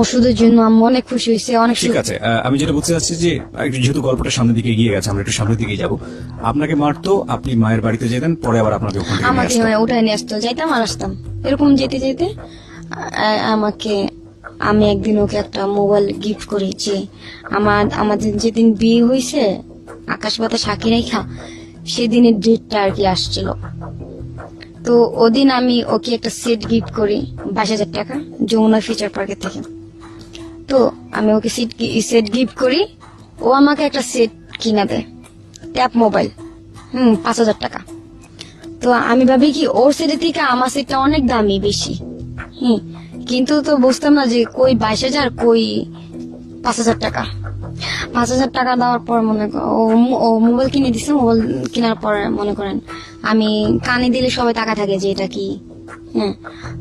ওষুধের জন্য। আম্মু অনেক খুশি হয়েছে, অনেক ঠিক আছে। আমি যেটা বলতে চাচ্ছি যে একটু যেহেতু গল্পটা সামনের দিকে এগিয়ে গেছে, আমরা একটু সামনের দিকে যাব। আপনাকে মারতো, আপনি মায়ের বাড়িতে যেতেন, পরে আবার আপনাকে ওখান থেকে নিয়ে আমাকে আসতো? উঠায় নিয়ে আসতো, যাইতাম আর আসতাম, এরকম যেতে যেতে আমাকে আমি একদিন ওকে একটা মোবাইল গিফট করি, যে আমাদের যেদিন বিয়ে হয়েছে আকাশ বাতাস সাক্ষী রেখা, সেদিনের ডেটটা আর কি আসছিল। তো ওদিন আমি ওকে একটা সেট গিফট করি 22,000 টাকা যমুনা ফিচার পার্কের থেকে। তো আমি ওকে সেট গিফট করি, ও আমাকে একটা সেট কিনা দেয়, ট্যাপ মোবাইল, 5,000 টাকা। তো আমি ভাবি কি ওর সেটের থেকে আমার সেটটা অনেক দামি বেশি, কিন্তু তো বুঝতাম না যে কই 22,000 কই 5,000 টাকা। 5,000 টাকা দেওয়ার পর মনে ও মোবাইল কিনে দিছে। মোবাইল কেনার পর মনে করেন আমি কানে দিলে সবাই টাকা থাকে যে এটা কি,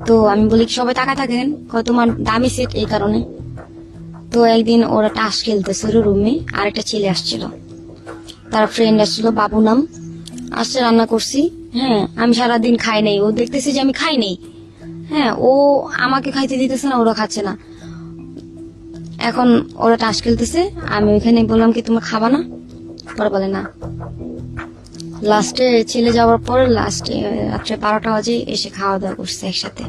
তো আমি বলি কি সবাই টাকা থাকেন, তোমার দামি সেট এই কারণে। তো একদিন ওরা টাস খেলতেছিল রুমে, আর একটা ছেলে আসছিল, তার ফ্রেন্ড আসছিল, বাবু নাম, আসছে, রান্না করছি। আমি সারাদিন খাই নাই, ও দেখতেছে যে আমি খাই নাই। ও আমাকে খাইতে দিতেছে না, ওরা খাচ্ছে না। এখন ওরা টাস খেলতেছে, আমি ওইখানে বললাম কি তোমরা খাবা না? পরে বলে না। লাস্টে ছেলে যাওয়ার পরে লাস্টে রাত্রে 12টা বাজে এসে খাওয়া দাওয়া করছে একসাথে।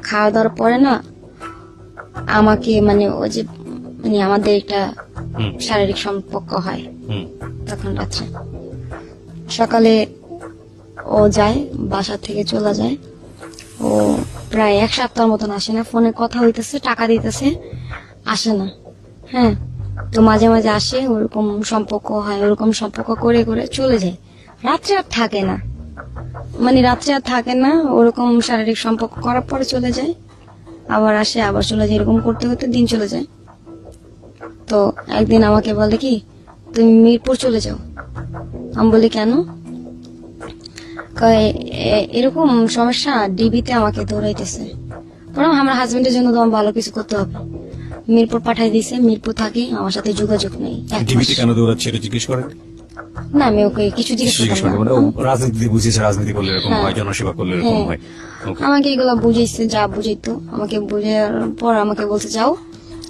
খাওয়া দাওয়ার পরে না আমাকে মানে ও যে মানে আমাদের একটা শারীরিক সম্পর্ক হয় তখন রাত্রে। সকালে ও যায়, বাসা থেকে চলে যায়। ও প্রায় 1 সপ্তাহের মতন আসে না, ফোনে কথা হইতেছে, টাকা দিতেছে, আসে না। তো মাঝে মাঝে আসে, ওরকম সম্পর্ক হয়, ওরকম সম্পর্ক করে করে চলে যায়। রাত্রে আর থাকে না, মানে রাত্রে আর থাকে না, ওরকম শারীরিক সম্পর্ক করার পরে চলে যায়, আবার আসে, আবার চলে যায়, এরকম করতে করতে দিন চলে যায়। তো একদিন আমাকে বলে কি তুমি মিরপুর চলে যাও। আমি বলি কেন? কয় এরকম সমস্যা, ডিবিতে আমাকে দৌড়াইতেছে। বরং আমার হাজবেন্ডের জন্য তো আমার ভালো কিছু করতে হবে। মিরপুর পাঠাই দিয়েছে, মিরপুর থাকি, আমার সাথে যোগাযোগ নেই। ডিবিতে কেন দৌড়াচ্ছে এটা জিজ্ঞেস করেন? না, আমি ওকে কিছু জিজ্ঞেস করলাম না। রাজনীতি বুঝিয়েছে, রাজনীতি করলে এরকম হয়, জনসেবা করলে এরকম হয়। আমাকে এগুলো বুঝাইছে, যা বুঝাইতো আমাকে বুঝার পর আমাকে বলতে যাও।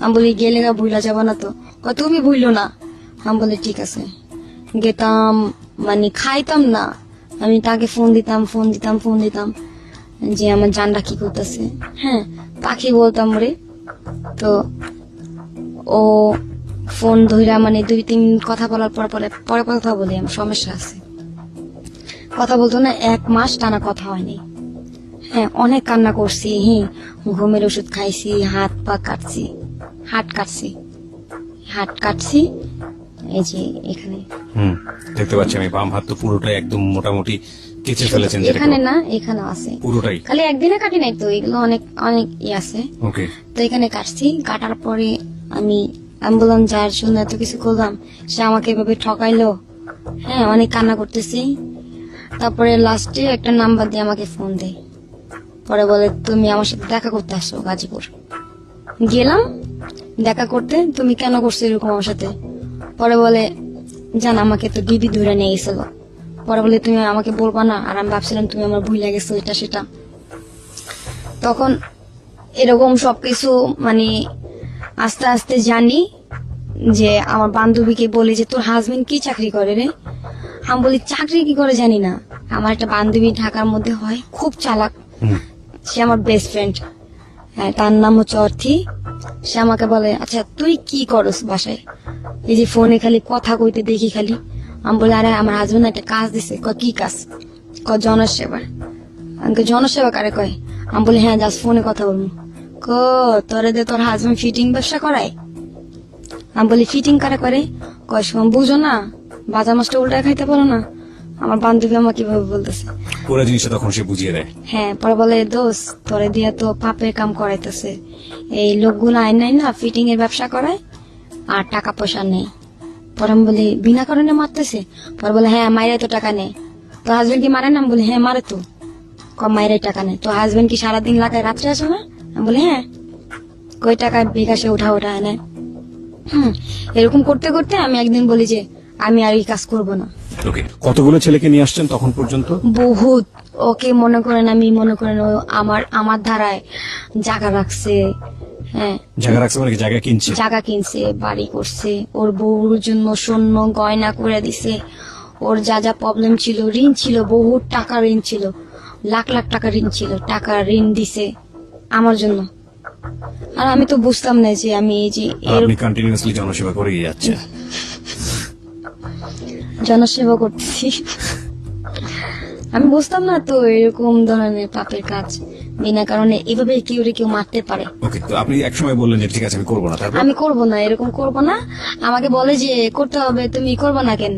আমি বলি গেলে গা ভুলা যাবা না তো? তুমি ভুইলো না। আমি বলি ঠিক আছে। গেতাম, মানে খাইতাম না, আমি তাকে ফোন দিতাম যে আমার জানটা কি করতেছে, পাখি বলতাম রে। তো ও ফোন ধইরা মানে 2-3 কথা বলার পরে কথা বলি, আমার সমস্যা আছে, কথা বলতো না। 1 মাস টানা কথা হয়নি। অনেক কান্না করছি, ঘুমের ওষুধ খাইছি, হাত কাটছি, এই যে এখানে দেখতে পাচ্ছি আমি, বাম হাত তো পুরোটাই একদম মোটামুটি কেচে ফেলেছেন। এখানে না, এখানে আছে পুরোটাই, খালি একদিনে কাটি নাই তো, এগুলো অনেক অনেক আছে। ওকে। তো এখানে কাটছি, কাটার পরে আমি বললাম যার জন্য এত কিছু করলাম সে আমাকে এভাবে ঠকাইলো। অনেক কান্না করতেছি। তারপরে লাস্টে একটা নাম্বার দিয়ে আমাকে ফোন দেয়, পরে বলে তুমি আমার সাথে দেখা করতে আসো গাজীপুর। গেলাম দেখা করতে। তুমি কেন করছো এরকম আমার সাথে? পরে বলে জান আমাকে তো ডিবি ধরে নিয়ে গেছিল। পরে বলে তুমি আমাকে বলবা না, আর আমি ভাবছিলাম তুমি আমার ভুলে গেছো এটা সেটা। তখন এরকম সবকিছু মানে আস্তে আস্তে জানি যে আমার বান্ধবীকে বলি যে তোর হাজবেন্ড কি চাকরি করে রে? আমি বলি চাকরি কি করে জানি না, আমার একটা বান্ধবী ঢাকার মধ্যে হয়, খুব চালাক, সে আমার বেস্ট ফ্রেন্ড, তার নাম হচ্ছে অর্থী। সে আমাকে বলে আচ্ছা তুই কি করস বাসায়? এই যে ফোনে খালি কথা কইতে দেখি খালি। আমি বলি আরে আমার হাজবেন্ড একটা কাজ দিছে। কি কাজ? জনসেবা। আমাকে জনসেবা কারে কয়? আমি বলি হ্যাঁ জাস্ট ফোনে কথা বলবো। তোরে দে তোর হাজবেন্ড ফিটিং ব্যবসা করায়? আমি বলি ফিটিং কারে করে? কয় শোন বুঝো না, বাজার মাছটা উল্টায় খাইতে পারো না? আমার বান্ধবী আমাকে কিভাবে বলতেছে, পুরো জিনিসটা তখন সে বুঝিয়ে দেয়। পরে বলে দোস্ত তোরে দিয়া তো পাপের কাম করাইতেছে, এই লোকগুলো আইন নাই না ফিটিং এর ব্যবসা করায় আর টাকা পয়সা নেই। পরে আমি বলি বিনা কারণে মারতেছে? পরে বলে হ্যাঁ মাইরাই তো টাকা নেই। তো হাজবেন্ড কি মারে না? আমি বলি হ্যাঁ মারে তো। মাইরাই টাকা নেই। তো হাজবেন্ড কি সারাদিন লাগায় রাত্রে আসে না? আমি বলি হ্যাঁ। কই টাকা বিকাশে উঠা এনে। এরকম করতে করতে আমি একদিন বলি যে আমি আর এই কাজ করবো না। ওকে, কতগুলো ছেলেকে নিয়ে আসছেন তখন পর্যন্ত? বহুত। ওকে মনে করেন ও আমার ধারায় জায়গা রাখছে। জায়গা রাখছে মানে জায়গা কিনছে? জায়গা কিনছে, বাড়ি করছে, ওর বউর জন্য স্বর্ণ গয়না করে দিছে। ওর যা যা প্রবলেম ছিল, ঋণ ছিল, বহুত টাকা ঋণ ছিল, লাখ লাখ টাকা ঋণ ছিল, টাকা ঋণ দিছে আমার জন্য। আর আমি তো বুঝতাম না যে আমি এই যে আপনি কন্টিনিউয়াসলি জনসেবা করেই যাচ্ছেন। জনসেবা করতেছি, আমি বুঝতাম না তো এরকম ধরনের পাপের কাজ বিনা কারণে এভাবে কেউ মারতে পারে। ওকে, তো আপনি একসময় বললেন যে ঠিক আছে আমি করবো না, তারপর আমি করব না, এরকম করব না। আমাকে বলে যে করতে হবে, তুমি করবে না কেন?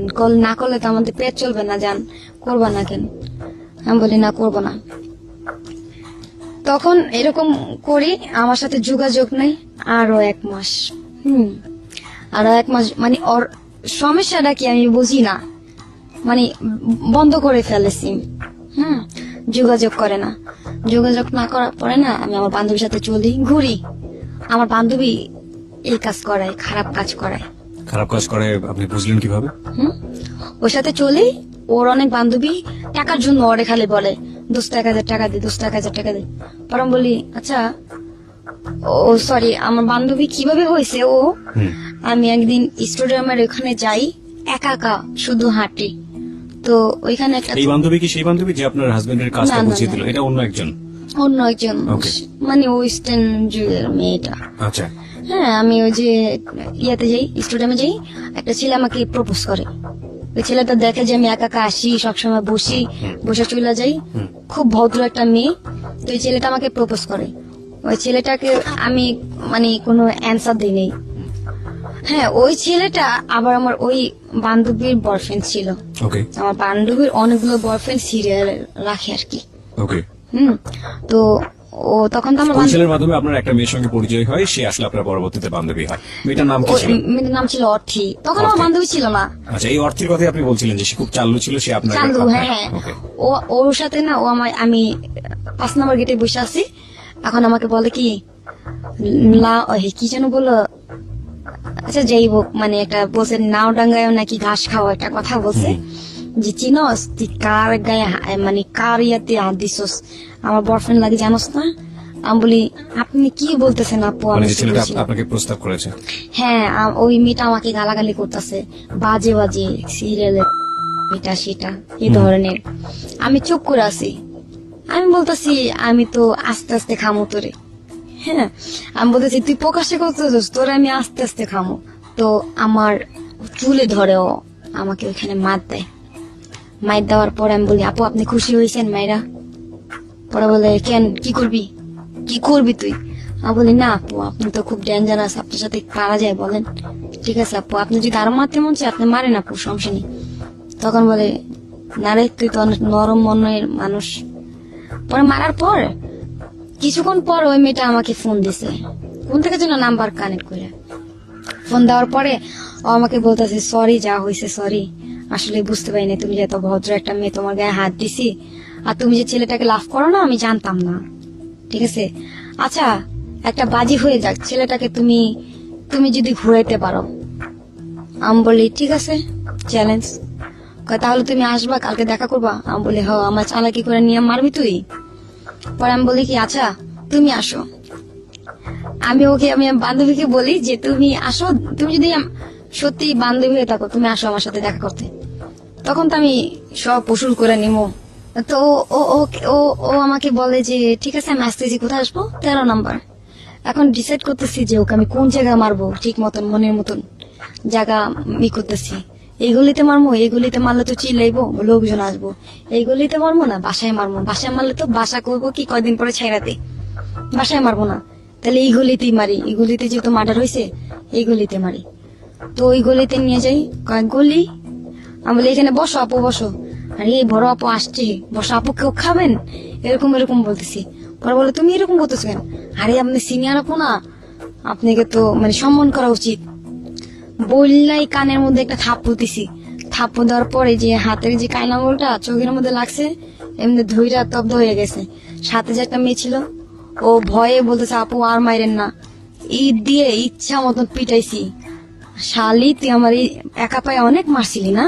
না করলে তো আমাদের পেট চলবে না, জান করবা না কেন? আমি বলি না, করব না। তখন এরকম করি, আমার সাথে যোগাযোগ নেই আরো 1 মাস। আরো 1 মাস মানে ওর সমস্যাটা কি আমি বুঝি না, মানে বন্ধ করে ফেলেছি। যোগাযোগ করে না, যোগাযোগ না করার পরে না আমি আমার বান্ধবীর সাথে চলি, ঘুরি। আমার বান্ধবী এই কাজ করায়, খারাপ কাজ করায়। খারাপ কাজ করে আপনি বুঝলেন কিভাবে? ওর সাথে চলি, ওর অনেক বান্ধবী টাকার জন্য ওরে খালি বলে 10,000 টাকা দে, 10,000 টাকা দে। পর আমি বলি আচ্ছা, ও সরি, আমার বান্ধবী কিভাবে হয়েছে ও, আমি একদিন স্টেডিয়ামের ওখানে যাই, একা একা শুধু হাঁটি। তো ওইখানে একটা এই বান্ধবী কি সেই বান্ধবী যে আপনার হাজবেন্ডের কাজটা না, না, বুঝিয়ে না। দিল? এটা অন্য একজন? অন্য একজন, Okay. মানে ওয়েস্টার্ন যুগের মেয়েটা। আচ্ছা, হ্যাঁ, আমি ওই যে ইয়াতে যাই, স্টেডিয়ামে যাই, একটা ছেলে আমাকে প্রপোজ করে। ওই ছেলেটা দেখে যে আমি একা একা আসি, সবসময় বসি, বসে চলে যাই, খুব ভদ্র একটা মেয়ে। তো ওই ছেলেটা আমাকে প্রপোজ করে। ওই ছেলেটাকে আমি মানে কোনো অ্যান্সার দিই নেই। হ্যাঁ, ওই ছেলেটা আবার আমার ওই বান্ধবীর বয়ফ্রেন্ড ছিল। ওকে আমার বান্ধবীর অনেকগুলো বয়ফ্রেন্ড সিরিয়াল রাখে আর কি। ওকে। তো ও তখন তো আমার ওই ছেলের মাধ্যমে আপনার একটা মেয়ের সঙ্গে পরিচয় হয়, সে আসলে আপনার পরবর্তীতে বান্ধবী হয়। মেয়েটার নাম কি ছিল? মেয়েটার নাম ছিল অর্থি। তখন আমার অর্থি। বান্ধবী ছিল না। আচ্ছা, এই অর্থের কথাই আপনি বলছিলেন যে সে খুব চাল্লু ছিল, সে আপনার চান্দু, হ্যাঁ। ওকে ওর সাথে না, ও আমি 5 নম্বর গেটে বসে আছি। এখন আমাকে বলে কি কি যেন বললো, আচ্ছা যাই হোক, মানে একটা বলছে নাও ডাঙ্গায় নাকি ঘাস খাওয়া, একটা কথা বলছে যে চিনস তুই কার গায়ে মানে কার ইয়াতে হাত দিছস, আমার বয়ফ্রেন্ড লাগে জানোস না? আমি বলি আপনি কি বলতেছেন আপু? মানে আমি যে ছেলেটা শুনছি। আপনাকে প্রস্তাব করেছে? হ্যাঁ, ওই মেয়েটা আমাকে গালাগালি করতেছে, বাজে বাজে সিরিয়ালের এটা সেটা এই ধরনের। আমি চুপ করে আছি। আমি বলতেছি আমি তো আস্তে আস্তে খামো তোরে। হ্যাঁ, আমি বলতেছি তুই প্রকাশ্যে করতেছিস, তোরে আমি আস্তে আস্তে খামো। তো আমার চুলে ধরে ও আমাকে ওইখানে মার দেয়। মার দেওয়ার পর আমি বলি আপু আপনি খুশি হয়েছেন মাইরা? পরে বলে কেন, কি করবি, কি করবি তুই? আমি বলি না আপু, আপনি তো খুব ডেঞ্জারাস, আপনার সাথে পারা যায় বলেন? ঠিক আছে আপু, আপনি যদি আরো মারতে মন চায় আপনি মারেন আপু, সমস্যা নেই। তখন বলে না রে, তুই তো অনেক নরম মনের মানুষ। পরে মারার পর কিছুক্ষণ পর ওই মেয়েটা আমাকে ফোন দিছে, কোন থেকে যেন নাম্বার কানেক্ট করে। ফোন দেওয়ার পরে ও আমাকে বলতেছে সরি, যা হয়েছে সরি, আসলে বুঝতে পারিনি তুমি যে এত ভদ্র একটা মেয়ে, তোমার গায়ে হাত দিছি, আর তুমি যে ছেলেটাকে লাভ করো না আমি জানতাম না। ঠিক আছে, আচ্ছা একটা বাজি হয়ে যাক, ছেলেটাকে তুমি যদি ঘুরাইতে পারো। আমি বলি ঠিক আছে, চ্যালেঞ্জ। তাহলে তুমি আসবা, কালকে দেখা করবা? আমি বলি হ, আমার চালাকি করে নিয়ে মারবি তুই? পরে আমি বলি কি আচ্ছা তুমি আসো। আমি বান্ধবীকে বলি যে তুমি আসো, তুমি যদি সত্যি বান্ধবী হয়ে থাকো তুমি আসো আমার সাথে দেখা করতে। তখন তো আমি সব পশুর করে নিমো। তো ও ও ও ও আমাকে বলে যে ঠিক আছে আমি আসতেছি, কোথায় আসবো? 13 নাম্বার। এখন ডিসাইড করতেছি যে ওকে আমি কোন জায়গায় মারবো, ঠিক মতন মনের মতন জায়গা করতেছি। এই গলিতে মারবো, এই গলিতে মারলে তো চিল্লাইবো, লোকজন আসবো। এই গলিতে মারবো না, বাসায় মারবো, বাসায় মারলে তো বাসা করবো কি কয়দিন পরে ছাইরাতে, বাসায় মারবো না। তাহলে এই গলিতেই মারি, এই গলিতে যেহেতু মার্ডার হয়েছে এই গলিতে মারি। তো ওই গলিতে নিয়ে যাই, কয়েক গলি। আমি বলি এখানে বসো আপু বসো, আরে এই বড় আপু আসছে, বসো আপু, কেউ খাবেন? এরকম এরকম বলতেছি। পরে বলে তুমি এরকম বলতেছো কেন? আরে আপনি সিনিয়র আপু না, আপনাকে তো মানে সম্মান করা উচিত। বললাই কানের মধ্যে একটা থাপ্পড় দিছি। থাপ্পড় দেওয়ার পরে যে হাতের যে কায়না আঙুলটা চোখের মধ্যে লাগছে, এমনি ধুইরা তব্দ হয়ে গেছে। সাথে যে একটা মেয়ে ছিল, ও ভয়ে বলতেছে আপু আর মাইরেন না। ঈদ দিয়ে ইচ্ছা মতন পিটাইছি। শালি তুই আমার এই একা পায়ে অনেক মারছিলি না,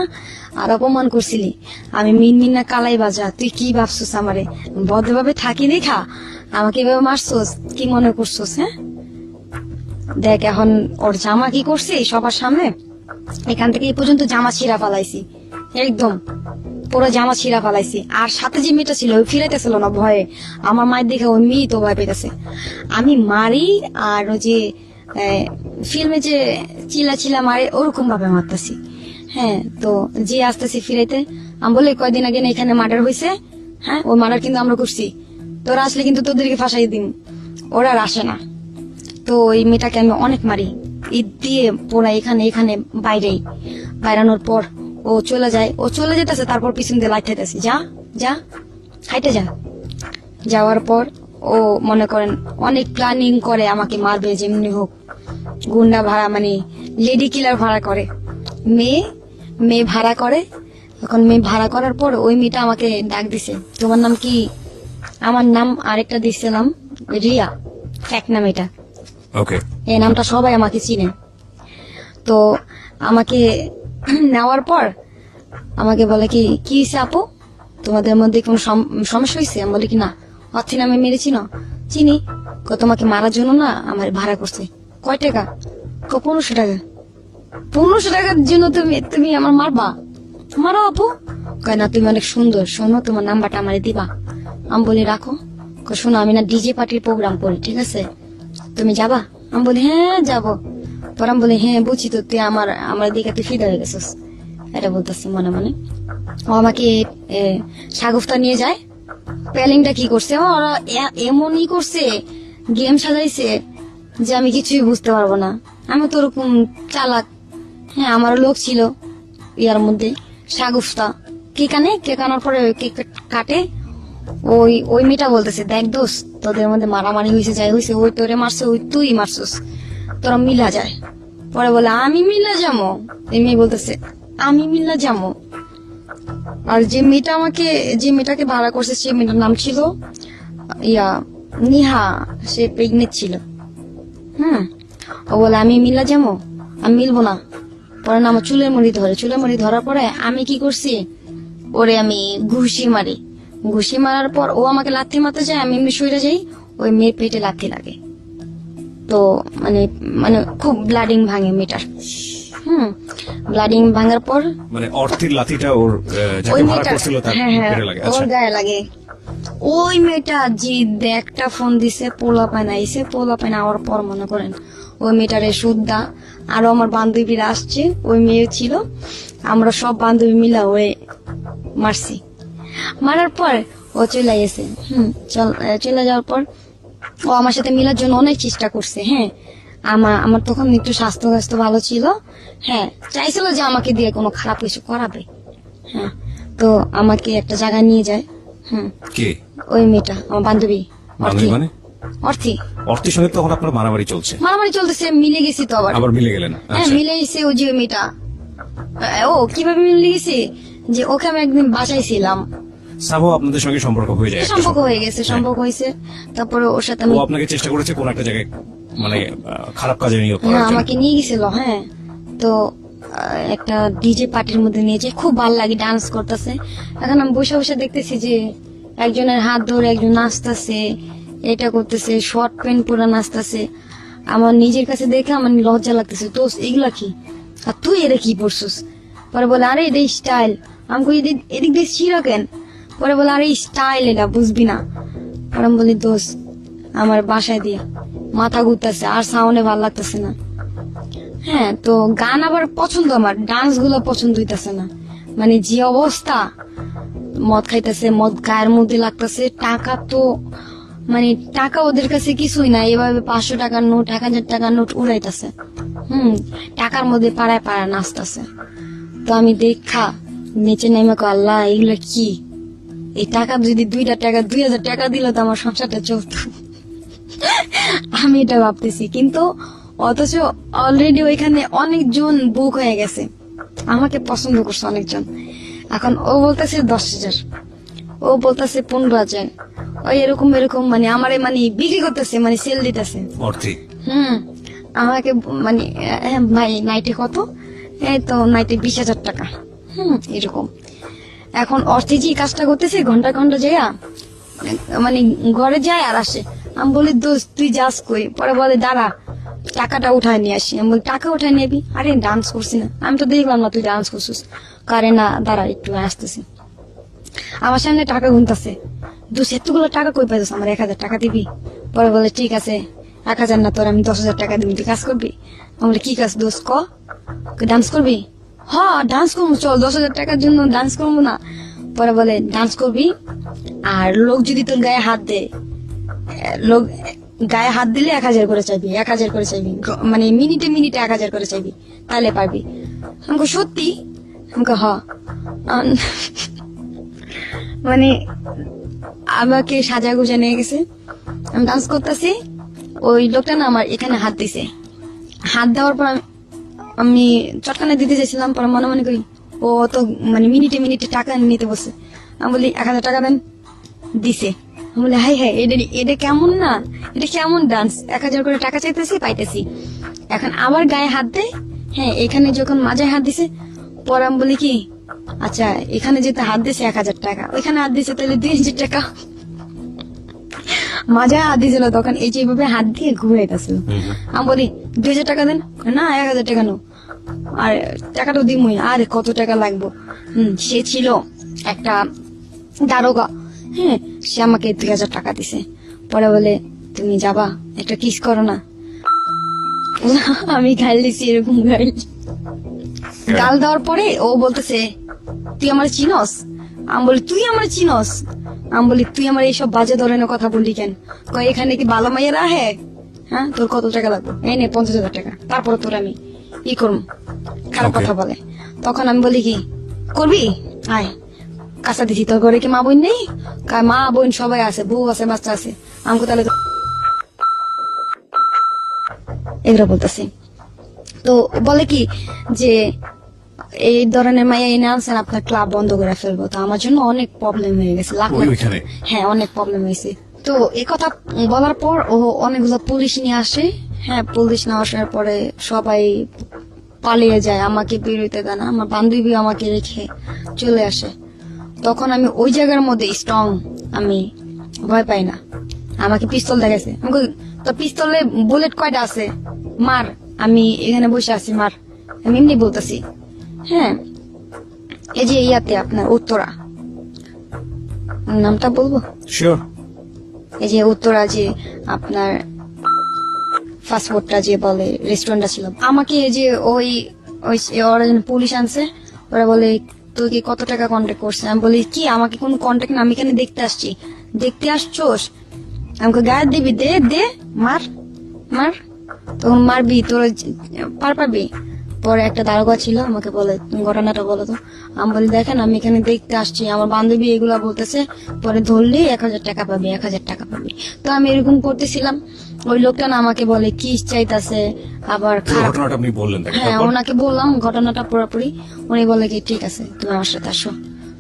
আর অপমান করছিলি। আমি মিনমিন না কালাই বাজা, তুই কি ভাবছিস আমারে ভদ্রভাবে থাকি দেখা আমাকে এভাবে মারছস? কি মনে করছস? হ্যাঁ দেখ এখন ওর জামা কি করছি সবার সামনে, এখান থেকে এই পর্যন্ত জামা ছিঁড়া ফালাইছি একদম। পুরো জামা ছিঁড়া ফেলাইছি। আর সাথে যে মেয়েটা ছিল ওই ফিরাইতেছিল না ভয়ে, আমার মায়ের দেখে ওই মেয়ে তো ভয় পেতেছে। আমি মারি আর ওই যে ফিল্মে যে চিলা মারে ওরকম ভাবে মারতেছি। হ্যাঁ, তো যে আসতেছি ফিরাইতে, আমি বলি কয়দিন আগে না এখানে মার্ডার হয়েছে, হ্যাঁ ওই মার্ডার কিন্তু আমরা করছি, তোরা আসলে কিন্তু তোদেরকে ফাঁসাই দিন। ওরা আর আসে না। তো ওই মেয়েটাকে আমি অনেক মারি, ঈদ দিয়ে পোড়া এখানে বাইরেই। বাইরানোর পর ও চলে যায়, ও চলে যেতেছে, তারপর পিছন দিয়ে লাইট খাইতেছে, যা যা হাইটে যা। যাওয়ার পর ও মনে করেন অনেক প্ল্যানিং করে আমাকে মারবে যেমনি হোক, গুন্ডা ভাড়া মানে লেডি কিলার ভাড়া করে, মেয়ে ভাড়া করে। এখন মেয়ে ভাড়া করার পর ওই মেয়েটা আমাকে ডাক দিছে, তোমার নাম কি? আমার নাম আরেকটা দিছিলাম রিয়া, এক নাম এটা। ওকে, এই নামটা সবাই আমাকে চিনে। তো আমাকে নেওয়ার পর আমাকে বলে কি হয়েছে আপু, তোমাদের মধ্যে কোনো সমস্যা হয়েছে? আমি বলি কি না, অর্থে নামে মেরেছি না, চিনি। তোমাকে মারার জন্য না আমার ভাড়া করছে। কয় টাকা? 1500 টাকা। 1500 টাকার জন্য তুমি আমার মারবা? মারো আপু। কয় না, তুমি অনেক সুন্দর, শোনো তোমার নাম্বারটা আমারে দিবা। আমি বলি রাখো। শোনো আমি না ডিজে পার্টির প্রোগ্রাম করি, ঠিক আছে, তুমি যাবা? আমি বলি হ্যাঁ যাবো। পর আমি বলি হ্যাঁ বুঝছি তো, তুই আমার দিকে তুই ফিদা হয়ে গেছিস, এটা বলতেছি মনে মনে। ও আমাকে সাগুফতা নিয়ে যায়। প্যালিংটা কি করছে ওরা, এমনই করছে, গেম সাজাইছে যে আমি কিছুই বুঝতে পারবো না। আমি তো ওরকম চালাক। হ্যাঁ, আমার লোক ছিল ইয়ার মধ্যে সাগুফতা কেক আনার পরে কেক কাটে। ওই মেয়েটা বলতেছে, দেখ দোস্ত, তোদের মধ্যে মারামারি হয়েছে, যাই হয়েছে, ওই তোরে মারছে, ওই তুই মারছিস, তোরা মিলা যায়। পরে বলে আমি মিলা যাবো। এই মেয়ে বলতেছে আমি মিলা যাবো। আর যে মেয়েটাকে ভাড়া করছে সে মেয়েটার নাম ছিল নিহা, সে প্রেগনেন্ট ছিল। ও বলে আমি মিলা যাবো, আমি মিলবো না। পরে না আমার চুলের মুড়ি ধরার পরে আমি কি করছি, ওরে আমি ঘুষি মারার পর ও আমাকে লাথি মারতে যায়, আমি এমনি সইরে যাই, ওই মেয়ের পেটে লাথি লাগে। তো মানে খুব ব্লাডিং ভাঙে মেয়েটার। ব্লাডিং ভাঙার পর মানে অর্থের লাথিটা ওর যাকে ভাড়া করছিল তার পেটে লাগে। ওর আচ্ছা, গায়ে লাগে। ওই মেয়েটা যে একটা ফোন দিছে, পোলা পায় আওয়ার পর মনে করেন ওই মেয়েটারে সুদ্ধা, আরো আমার বান্ধবীরা আসছে, ওই মেয়ে ছিল, আমরা সব বান্ধবী মিলা ওই মারছি। মারার পর ও চলে গেছে। চলে যাওয়ার পর ও আমার সাথে মিলার জন্য অনেক চেষ্টা করছে। হ্যাঁ, আমার তখন একটু স্বাস্থ্য ভালো ছিল। হ্যাঁ, চাইছিল যে আমাকে দিয়ে কোনো খারাপ কিছু করাবে। হ্যাঁ, তো আমাকে একটা জায়গায় নিয়ে যায়। কে? ওই মেয়েটা আমার বান্ধবী। মানে অর্থের সঙ্গে তখন আপনার মারামারি চলতেছে, মিলে গেছি তো আবার মিলে গেলেন? হ্যাঁ, মিলে গেছে। ওই যে মেয়েটা, ও কিভাবে মিলে গেছে যে ওকে আমি একদিন বাসাইছিলাম, আপনাদের সঙ্গে সম্পর্ক হয়ে যায়, সম্পর্ক হয়েছে। তারপরে ওর সাথে আমি, ও আপনাকে চেষ্টা করেছে কোন একটা জায়গায় মানে খারাপ কাজে নিয়োগ করার হ্যাঁ জন্য। আমাকে নিয়ে গেছিল। হ্যাঁ, তো একটা ডিজে পার্টির মধ্যে নিয়েছে, খুব ভালো লাগে, ডান্স করতেছে। এখন আমি বসে দেখতেছি যে একজনের হাত ধরে একজন নাচতেছে, এটা করতেছে, শর্ট প্যান্ট পরে নাচতেছে। আমার নিজের কাছে দেখে আমার লজ্জা লাগতেছে, তো এগুলা কি, আর তুই এরা কি পড়ছিস? পরে বলে আরে এটা স্টাইল। আমি কই এদিক দিয়ে ছিঁড়া কেন? পরে বলে আরে স্টাইল, এটা বুঝবি না। পরে আমি বলি দোষ আমার বাসায় দিয়া মাথা ঘুরতেছে আর সাউন্ডে ভালো লাগতেছে না। হ্যাঁ, তো গান আবার পছন্দ, আমার ডান্স গুলো পছন্দ হইতেছে না। মানে যে অবস্থা, মদ খাইতেছে, মদ গায়ের মধ্যে লাগতেছে, টাকা তো মানে টাকা ওদের কাছে কিছুই না, এভাবে 500 টাকার নোট, 1000 টাকার নোট উড়াইতেছে। টাকার মধ্যে পাড়ায় নাচতেছে। তো আমি দেখা নিচে নেমে আল্লাহ এগুলো কি, এই টাকা যদি 2000 টাকা দিল তো আমার সংসারটা চলতো। আমি এটা ভাবতেছি, কিন্তু অথচ অলরেডি ওইখানে অনেকজন বুক হয়ে গেছে, আমাকে পছন্দ করছে অনেকজন। এখন ও বলতেছে 10,000, ও বলতেছে 15,000, ওই এরকম মানে আমারে মানে বিক্রি করতেছে, মানে সেল দিতেছে। আমাকে মানে ভাই নাইটে কত? এই তো নাইটে 20,000 টাকা। এরকম। এখন অর্থে যে কাজটা করতেছে ঘন্টা যাইয়া মানে ঘরে যায় আর আসে। আমি বলি দোস্ত তুই যাস কই? পরে বলে দাঁড়া টাকাটা উঠায় নিয়ে আসি। আমি বলি টাকা উঠায় নিবি? আরে ডান্স করছি না, আমি তো দেখলাম না তুই ডান্স করছিস। কারে না, দাঁড়া একটু আসতেছি। আমার সামনে টাকা গুনতাছে, দোষ এতগুলো টাকা কই পাইছিস, আমার 1,000 টাকা দিবি? পরে বলে ঠিক আছে 1,000 না, তোর আমি 10,000 টাকা দিবি, তুই কাজ করবি? আমি কি কাজ দোষ ক? ডান্স করবি? হ্যাঁ ডান্স করবো, চল 10,000 টাকার জন্য ডান্স করবো না? পরে বলে ডান্স করবি, আর লোক যদি তোর গায়ে হাত দেয়, লোক গায়ে হাত দিলে 1,000 করে চাইবি, 1,000 করে চাইবি, মানে মিনিটে মিনিটে 1,000 করে চাইবি, তাহলে পারবি। আমাকে সত্যি? আমাকে হ। মানে আমাকে সাজা গুজা নিয়ে গেছে, আমি ডান্স করতেছি, ওই লোকটা না আমার এখানে হাত দিছে, হাত দেওয়ার পর আমি চটকানে দিতে চাইছিলাম, পরে মনে মনে করি ও তো মানে মিনিটে মিনিটে টাকা নিতে বসে। আমি বলি 1,000 টাকা দেন, দিছে। আমি বলি হাই হাই, এটা কেমন না, এটা কেমন ডান্স, 1,000 করে টাকা চাইতেছি, পাইতেছি। এখন আবার গায়ে হাত দেয়, হ্যাঁ এখানে যখন মাঝে হাত দিছে, পরে আমি বলি কি আচ্ছা এখানে যেতে হাত দিছে 1,000 টাকা, ওইখানে হাত দিছে তাহলে 2,000 টাকা। মাঝে হাত দিয়েছিল তখন এই যে এইভাবে হাত দিয়ে ঘুরাইতেছিল। আমি বলি 2,000 টাকা দেন, না 1,000 টাকা নো, আর টাকাটা দিমই, আরে কত টাকা লাগবো। সে ছিল একটা দারোগা, হ্যাঁ সে আমাকে 2,000 টাকা দিছে। পরে বলে তুমি যাবা একটা কিস করো না। আমি গাল দিছি, এরকম গাল দেওয়ার পরে ও বলতেছে তুই আমার চিনস? আমি বলি তুই আমার চিনস? আমি বলি তুই আমার এইসব বাজে ধরনের কথা বললি কেন? কয় এখানে কি ভালো মাইয়েরা? হ্যাঁ তোর কত টাকা লাগবে? এই নে 50,000 টাকা, তারপর তোর আমি ই করব। খারাপ কথা বলে। তখন আমি বলি কি করবি, আয় কাঁচা দিছি, তোর ঘরে কি মা বোন নেই? কয় মা বোন সবাই আছে, বউ আছে, বাচ্চা আছে। আমাকে তাহলে এগুলো বলতেছি। তো বলে কি যে এই ধরনের মাইয়া এনে আনছেন, আপনার ক্লাব বন্ধ করে ফেলবো। তো আমার জন্য অনেক প্রবলেম হয়ে গেছে, হ্যাঁ অনেক প্রবলেম হয়েছে। তো এই কথা বলার পর ও অনেকগুলো পুলিশ নিয়ে আসে, হ্যাঁ পুলিশ নিয়ে আসার পরে সবাই পালিয়ে যায়, আমাকে বেরোতে দেয় না, আমার বান্ধবী আমাকে রেখে চলে আসে। তখন আমি ওই জায়গার মধ্যে স্ট্রং, আমি ভয় পাই না। আমাকে পিস্তল দেখাইছে, আমাকে তো পিস্তলে বুলেট কয়টা আছে, মার, আমি এখানে বসে আছি, মার। আমি এমনি বলতেছি, হ্যাঁ এই যে ইয়াতে আপনার উত্তরা, নামটা বলবো? শিওর। এই যে উত্তরা, যে আপনার ফাস্টফুডটা যে বলে রেস্টুরেন্টটা ছিল, আমাকে এই যে ওই ওই ওরা যেন পুলিশ আনছে, ওরা বলে তুই কি কত টাকা কন্ট্যাক্ট করছিস? আমি বলি কি আমাকে কোনো কন্ট্যাক্ট না, আমি এখানে দেখতে আসছি। দেখতে আসছোস? আমাকে গায়ে দিবি, দে দে, মার মার, তখন মারবি, তোর পারবি। পরে একটা দারোগা ছিল, আমাকে বলে তুমি ঘটনাটা বলো তো। আমি বলি দেখেন আমি এখানে দেখতে আসছি, আমার বান্ধবী এগুলা বলতেছে, পরে ধরলে 1,000 টাকা পাবি, 1,000 টাকা পাবি। তো আমি এরকম করতেছিলাম, ওই লোকটা না আমাকে বলে কি চাইতাছে, আবার খারাপ। ঘটনাটা আপনি বললেন তাকে? হ্যাঁ ওনাকে বললাম ঘটনাটা পুরোপুরি। উনি বলে কি ঠিক আছে তুমি আমার সাথে আসো।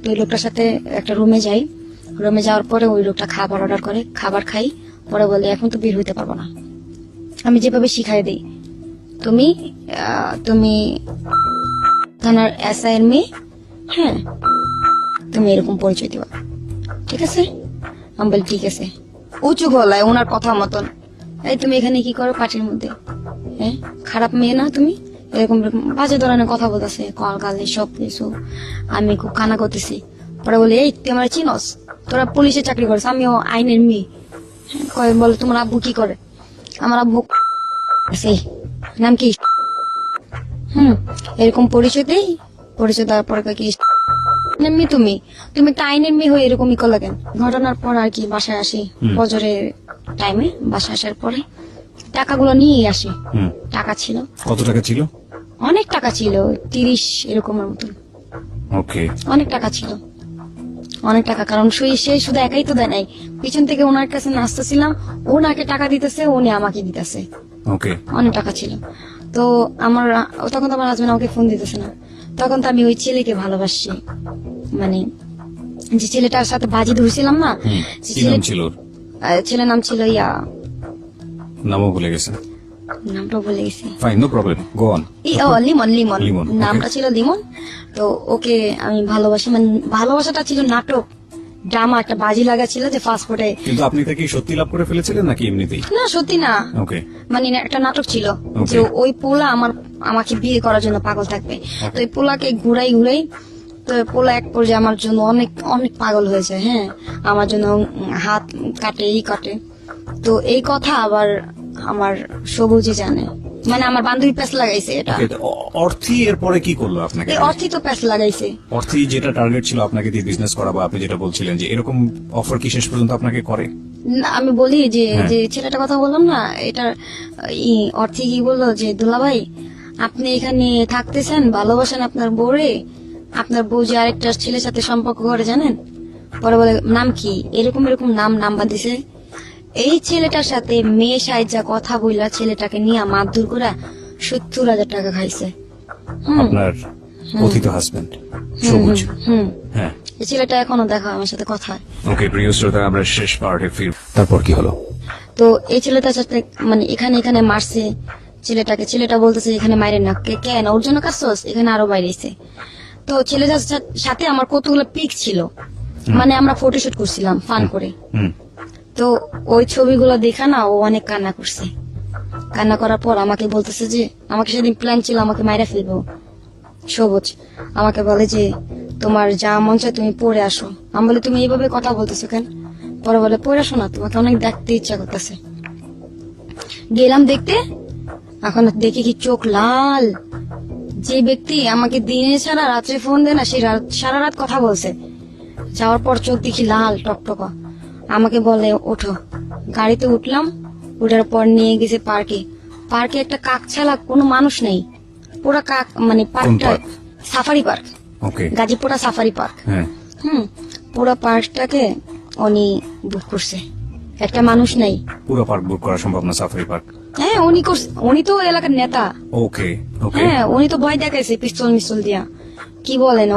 তো ওই লোকটার সাথে একটা রুমে যাই, রুমে যাওয়ার পরে ওই লোকটা খাবার অর্ডার করে, খাবার খাই। পরে বলে এখন তো বের হইতে পারবো না, আমি যেভাবে শিখাই দিই, তুমি তুমি থানার এসআই এর মেয়ে, হ্যাঁ তুমি এরকম পরিচয় দিবা, ঠিক আছে? আমি বলি ঠিক আছে। উঁচু গলায় ওনার কথা মতন, এই তুমি এখানে কি করো পার্টির মধ্যে? হ্যাঁ খারাপ মেয়ে না তুমি? এরকম এরকম বাজে ধরনের কথা বলতেছে, কল গালে সব কিছু। আমি খুব কানা করতেছি। পরে বলে এই তুই আমার চিনস? তোরা পুলিশে চাকরি করিস, আমিও আইনের মেয়ে। কয় বলে তোমার আব্বু কি করে? আমার আব্বু সেই নাম কি, এরকম পরিচয় দেই। পরিচয় দেওয়ার পরে কি এমনি তুমি তুমি একটা আইনের মেয়ে হয়ে এরকমই করলে কেন? ঘটনার পর আর কি বাসায় আসি, ফজরের টাইমে বাসায় আসার পরে টাকাগুলো নিয়ে আসি। টাকা ছিল, কত টাকা ছিল? অনেক টাকা ছিল, 30 এরকমের মতন। ওকে, অনেক টাকা ছিল, অনেক টাকা। কারণ সে শুধু একাই তো দেয় নাই, পিছন থেকে ওনার কাছে নাচতেছিলাম, ওনাকে টাকা দিতেছে, উনি আমাকে দিতেছে। ওকে, অনেক টাকা ছিল। তো আমার তখন তো আমার হাজবেন্ড আমাকে ফোন দিতেছে না, তখন তো আমি ওই ছেলেকে ভালোবাসছি, মানে যে ছেলেটার সাথে বাজি ধরছিলাম না, যে কি নাম ছিল ওর? ছেলের নাম ছিল ইয়া, নামও ভুলে গেছে। নামটা বলে গেছি। Fine, no problem, go on. Limon, Limon Limon, okay. নামটা ছিল লিমন। তো ওকে আমি ভালোবাসি, মানে ভালোবাসাটা ছিল নাটক, ড্রামা, একটা বাজি লাগা ছিল যে ফাস্টফুডে। কিন্তু আপনি তাকে সত্যি লাভ করে ফেলেছিলেন নাকি এমনিতেই? না সত্যি না, ওকে, মানে একটা নাটক ছিল Okay. যে ওই পোলা আমাকে বিয়ে করার জন্য পাগল থাকবে। তো ওই পোলাকে ঘুরাই ঘুরাই তো পোলা এক পর্যায়ে আমার জন্য অনেক অনেক পাগল হয়েছে। হ্যাঁ, আমার জন্য হাত কাটে, এই কাটে। তো এই কথা আবার আমার সবুজই জানে, মানে আমার বান্ধবী প্যাস লাগাইছে এটা। Okay, তো অর্থী এরপরে কি করলো আপনাকে? এই অর্থই তো প্যাস লাগাইছে। অর্থী যেটা টার্গেট ছিল আপনাকে দিয়ে বিজনেস করা, বা আপনি যেটা বলছিলেন যে এরকম অফার কি শেষ পর্যন্ত আপনাকে করে? না, আমি বলি যে হ্যাঁ। যে ছেলেটা কথা বললাম না, এটার অর্থে কি বললো যে দুলাভাই আপনি এখানে থাকতেছেন, ভালোবাসেন আপনার বউরে, আপনার বউ যে আরেকটা ছেলের সাথে সম্পর্ক করে জানেন। পরে বলে নাম কি, এরকম এরকম নাম্বার দিছে। এই ছেলেটার সাথে মেয়ে সাইজা কথা বইলা ছেলেটাকে নিয়ে মারধর করে 70,000 টাকা খাইছে। আপনার কথিত হাজবেন্ড সবুজ। হুম, হ্যাঁ, এই ছেলেটা এখনো দেখা হয় আমার সাথে কথা হয়। ওকে প্রিয় শ্রোতা, আমরা শেষ পার্টে ফির। তারপর কি হলো? তো এই ছেলেটার সাথে মানে এখানে এখানে মারছে ছেলেটাকে। ছেলেটা বলতেছে এখানে মাইরে না, কেন ওর জন্য কাজছস, এখানে আরো বাইরেছে। তো ছেলেটার সাথে আমার কতগুলো পিক ছিল, মানে আমরা ফটোশুট করছিলাম ফান করে। হুম, তো ওই ছবিগুলো দেখা না ও অনেক কান্না করছে। কান্না করার পর আমাকে বলতেছে যে আমাকে সেদিন প্ল্যান ছিল আমাকে মাইরা ফেলবো। সবুজ আমাকে বলে যে তোমার যা মন চায় তুমি পড়ে আসো। আমি বলে তুমি এইভাবে কথা বলতেছো কেন? পরে বলে পড়ে আসো না, তোমাকে অনেক দেখতে ইচ্ছা করতেছে। গেলাম দেখতে, এখন দেখি কি চোখ লাল। যে ব্যক্তি আমাকে দিনে ছাড়া রাত্রে ফোন দেয় না, সে সারা রাত কথা বলছে। যাওয়ার পর চোখ দেখি লাল টকটকা। আমাকে বলে ওঠো। গাড়িতে উঠলাম, উঠার পর নিয়ে গেছে পার্কে। পার্কে একটা কাক ছাড়া কোনো মানুষ নেই, পুরা কাক, মানে পার্কটা park? সাফারি পার্ক, ওকে, গাজীপুরা সাফারি পার্ক। হ্যাঁ, পুরো পার্কটাকে উনি বুক করছে, একটা মানুষ নেই। পুরো পার্ক বুক করা সম্ভব না, সাফারি পার্ক। হ্যাঁ উনি করছে, উনি তো এলাকার নেতা। ওকে, ওকে, হ্যাঁ উনি তো ভয় দেখাইছে পিস্তল মিস্তল দিয়া। কি বলেন,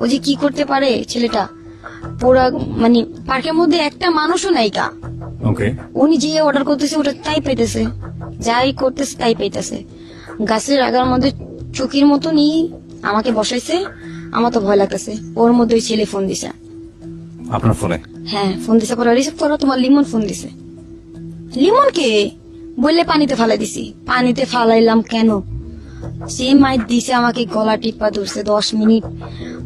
ও যে কি করতে পারে ছেলেটা। পুরা মানে পার্কের মধ্যে একটা মানুষও নাই কা। ওকে, উনি যে অর্ডার করতেছে ওটা তাই পাইতেছে, যাই করতেছে তাই পাইতেছে। গাছের আগার মধ্যে চুকির মতনই আমাকে বসাইছে। আমার তো ভয় লাগতেছে। ওর মধ্যে ওই ছেলে ফোন দিছে। আপনার ফোনে? হ্যাঁ ফোন দিছে, পরে রিসিভ করো, তোমার লিমন ফোন দিছে। লিমন কে বললে পানিতে ফালাই দিছি। পানিতে ফালাইলাম কেন, সে মাইর দিছে আমাকে, গলা টিপা ধরছে 10 মিনিট,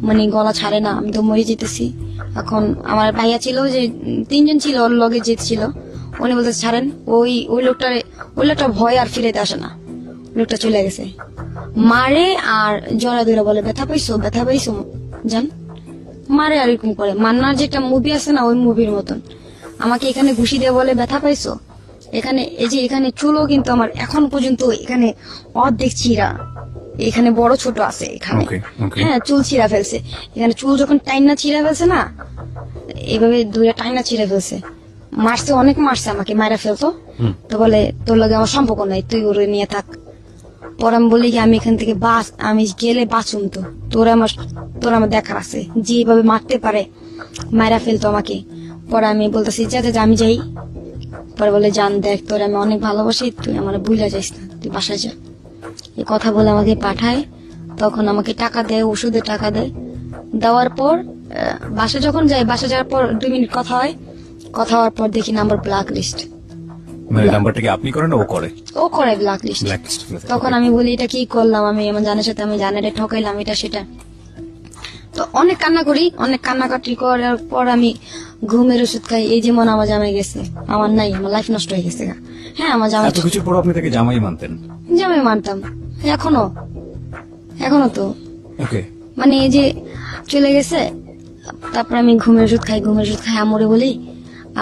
মানে গলা ছাড়ে না। আমি তো মরে যেতেছি। এখন আমার ভাইয়া ছিল যে 3 জন ছিল, ওর লগে যেতেছিল। উনি বলতে ছাড়েন। ওই লোকটা ভয় আর ফিরেতে আসে না। লোকটা চলে গেছে, মারে আর জড়া ধরে বলে ব্যথা পাইছো, ব্যথা পাইছো জান, মারে আর এরকম করে। মান্নার যেটা মুভি আছে না, ওই মুভির মতন আমাকে এখানে ঘুষি দিয়ে বলে ব্যথা পাইছো। এখানে এই যে এখানে চুলও কিন্তু আমার এখন পর্যন্ত এখানে অর্ধেক চিরা, এখানে বড় ছোট আছে এখানে। Okay, okay. হ্যাঁ চুল ছিঁড়া ফেলছে এখানে। চুল যখন টাইনা ছিঁড়া ফেলছে না, এইভাবে দুইটা টাইনা ছিঁড়া ফেলছে। মারছে, অনেক মারছে আমাকে, মারা ফেলতো। তো বলে তোর লগে আমার সম্পর্ক নাই, তুই ওরে নিয়ে থাক। পর আমি বলি কি আমি এখান থেকে আমি গেলে বাঁচুম তো, তোর আমার দেখার আছে। যেভাবে মারতে পারে মারা ফেলতো আমাকে। পরে আমি বলতেছি যা আমি যাই। পরে বলে জান দেখ, তোর আমি অনেক ভালোবাসি, তুই আমার ভুলে যাইস না, তুই বাসায় যা। এই কথা বলে আমাকে পাঠায়। তখন আমাকে টাকা দেয়, ওষুধে টাকা দেয়। দেওয়ার পর বাসা যখন যাই, বাসা যাওয়ার পর 2 মিনিট কথা হয়। কথা হওয়ার পর দেখি নাম্বার ব্ল্যাক লিস্ট। মানে নাম্বারটা কি আপনি করেন না ও করে? ও করে ব্ল্যাক লিস্ট। Blacklist করে দেয়। তখন আমি বলি এটা কি করলাম, আমি আমার জানের সাথে আমি জানারে ঠকাইলাম, এটা সেটা। তো অনেক কান্না করি, অনেক কান্নাকাটি করার পর আমি ঘুমের ওষুধ খাই। এই যেমন আমার জামাই গেছে, আমার নাই, আমার লাইফ নষ্ট হয়ে গেছে। হ্যাঁ আমার জামাই, এত কিছুর পর আপনি তাকে জামাই মানতেন? জামাই মানতাম, এখনো তো ওকে, মানে এই যে চলে গেছে। তারপর আমি ঘুমের ওষুধ খাই, আমরে বলি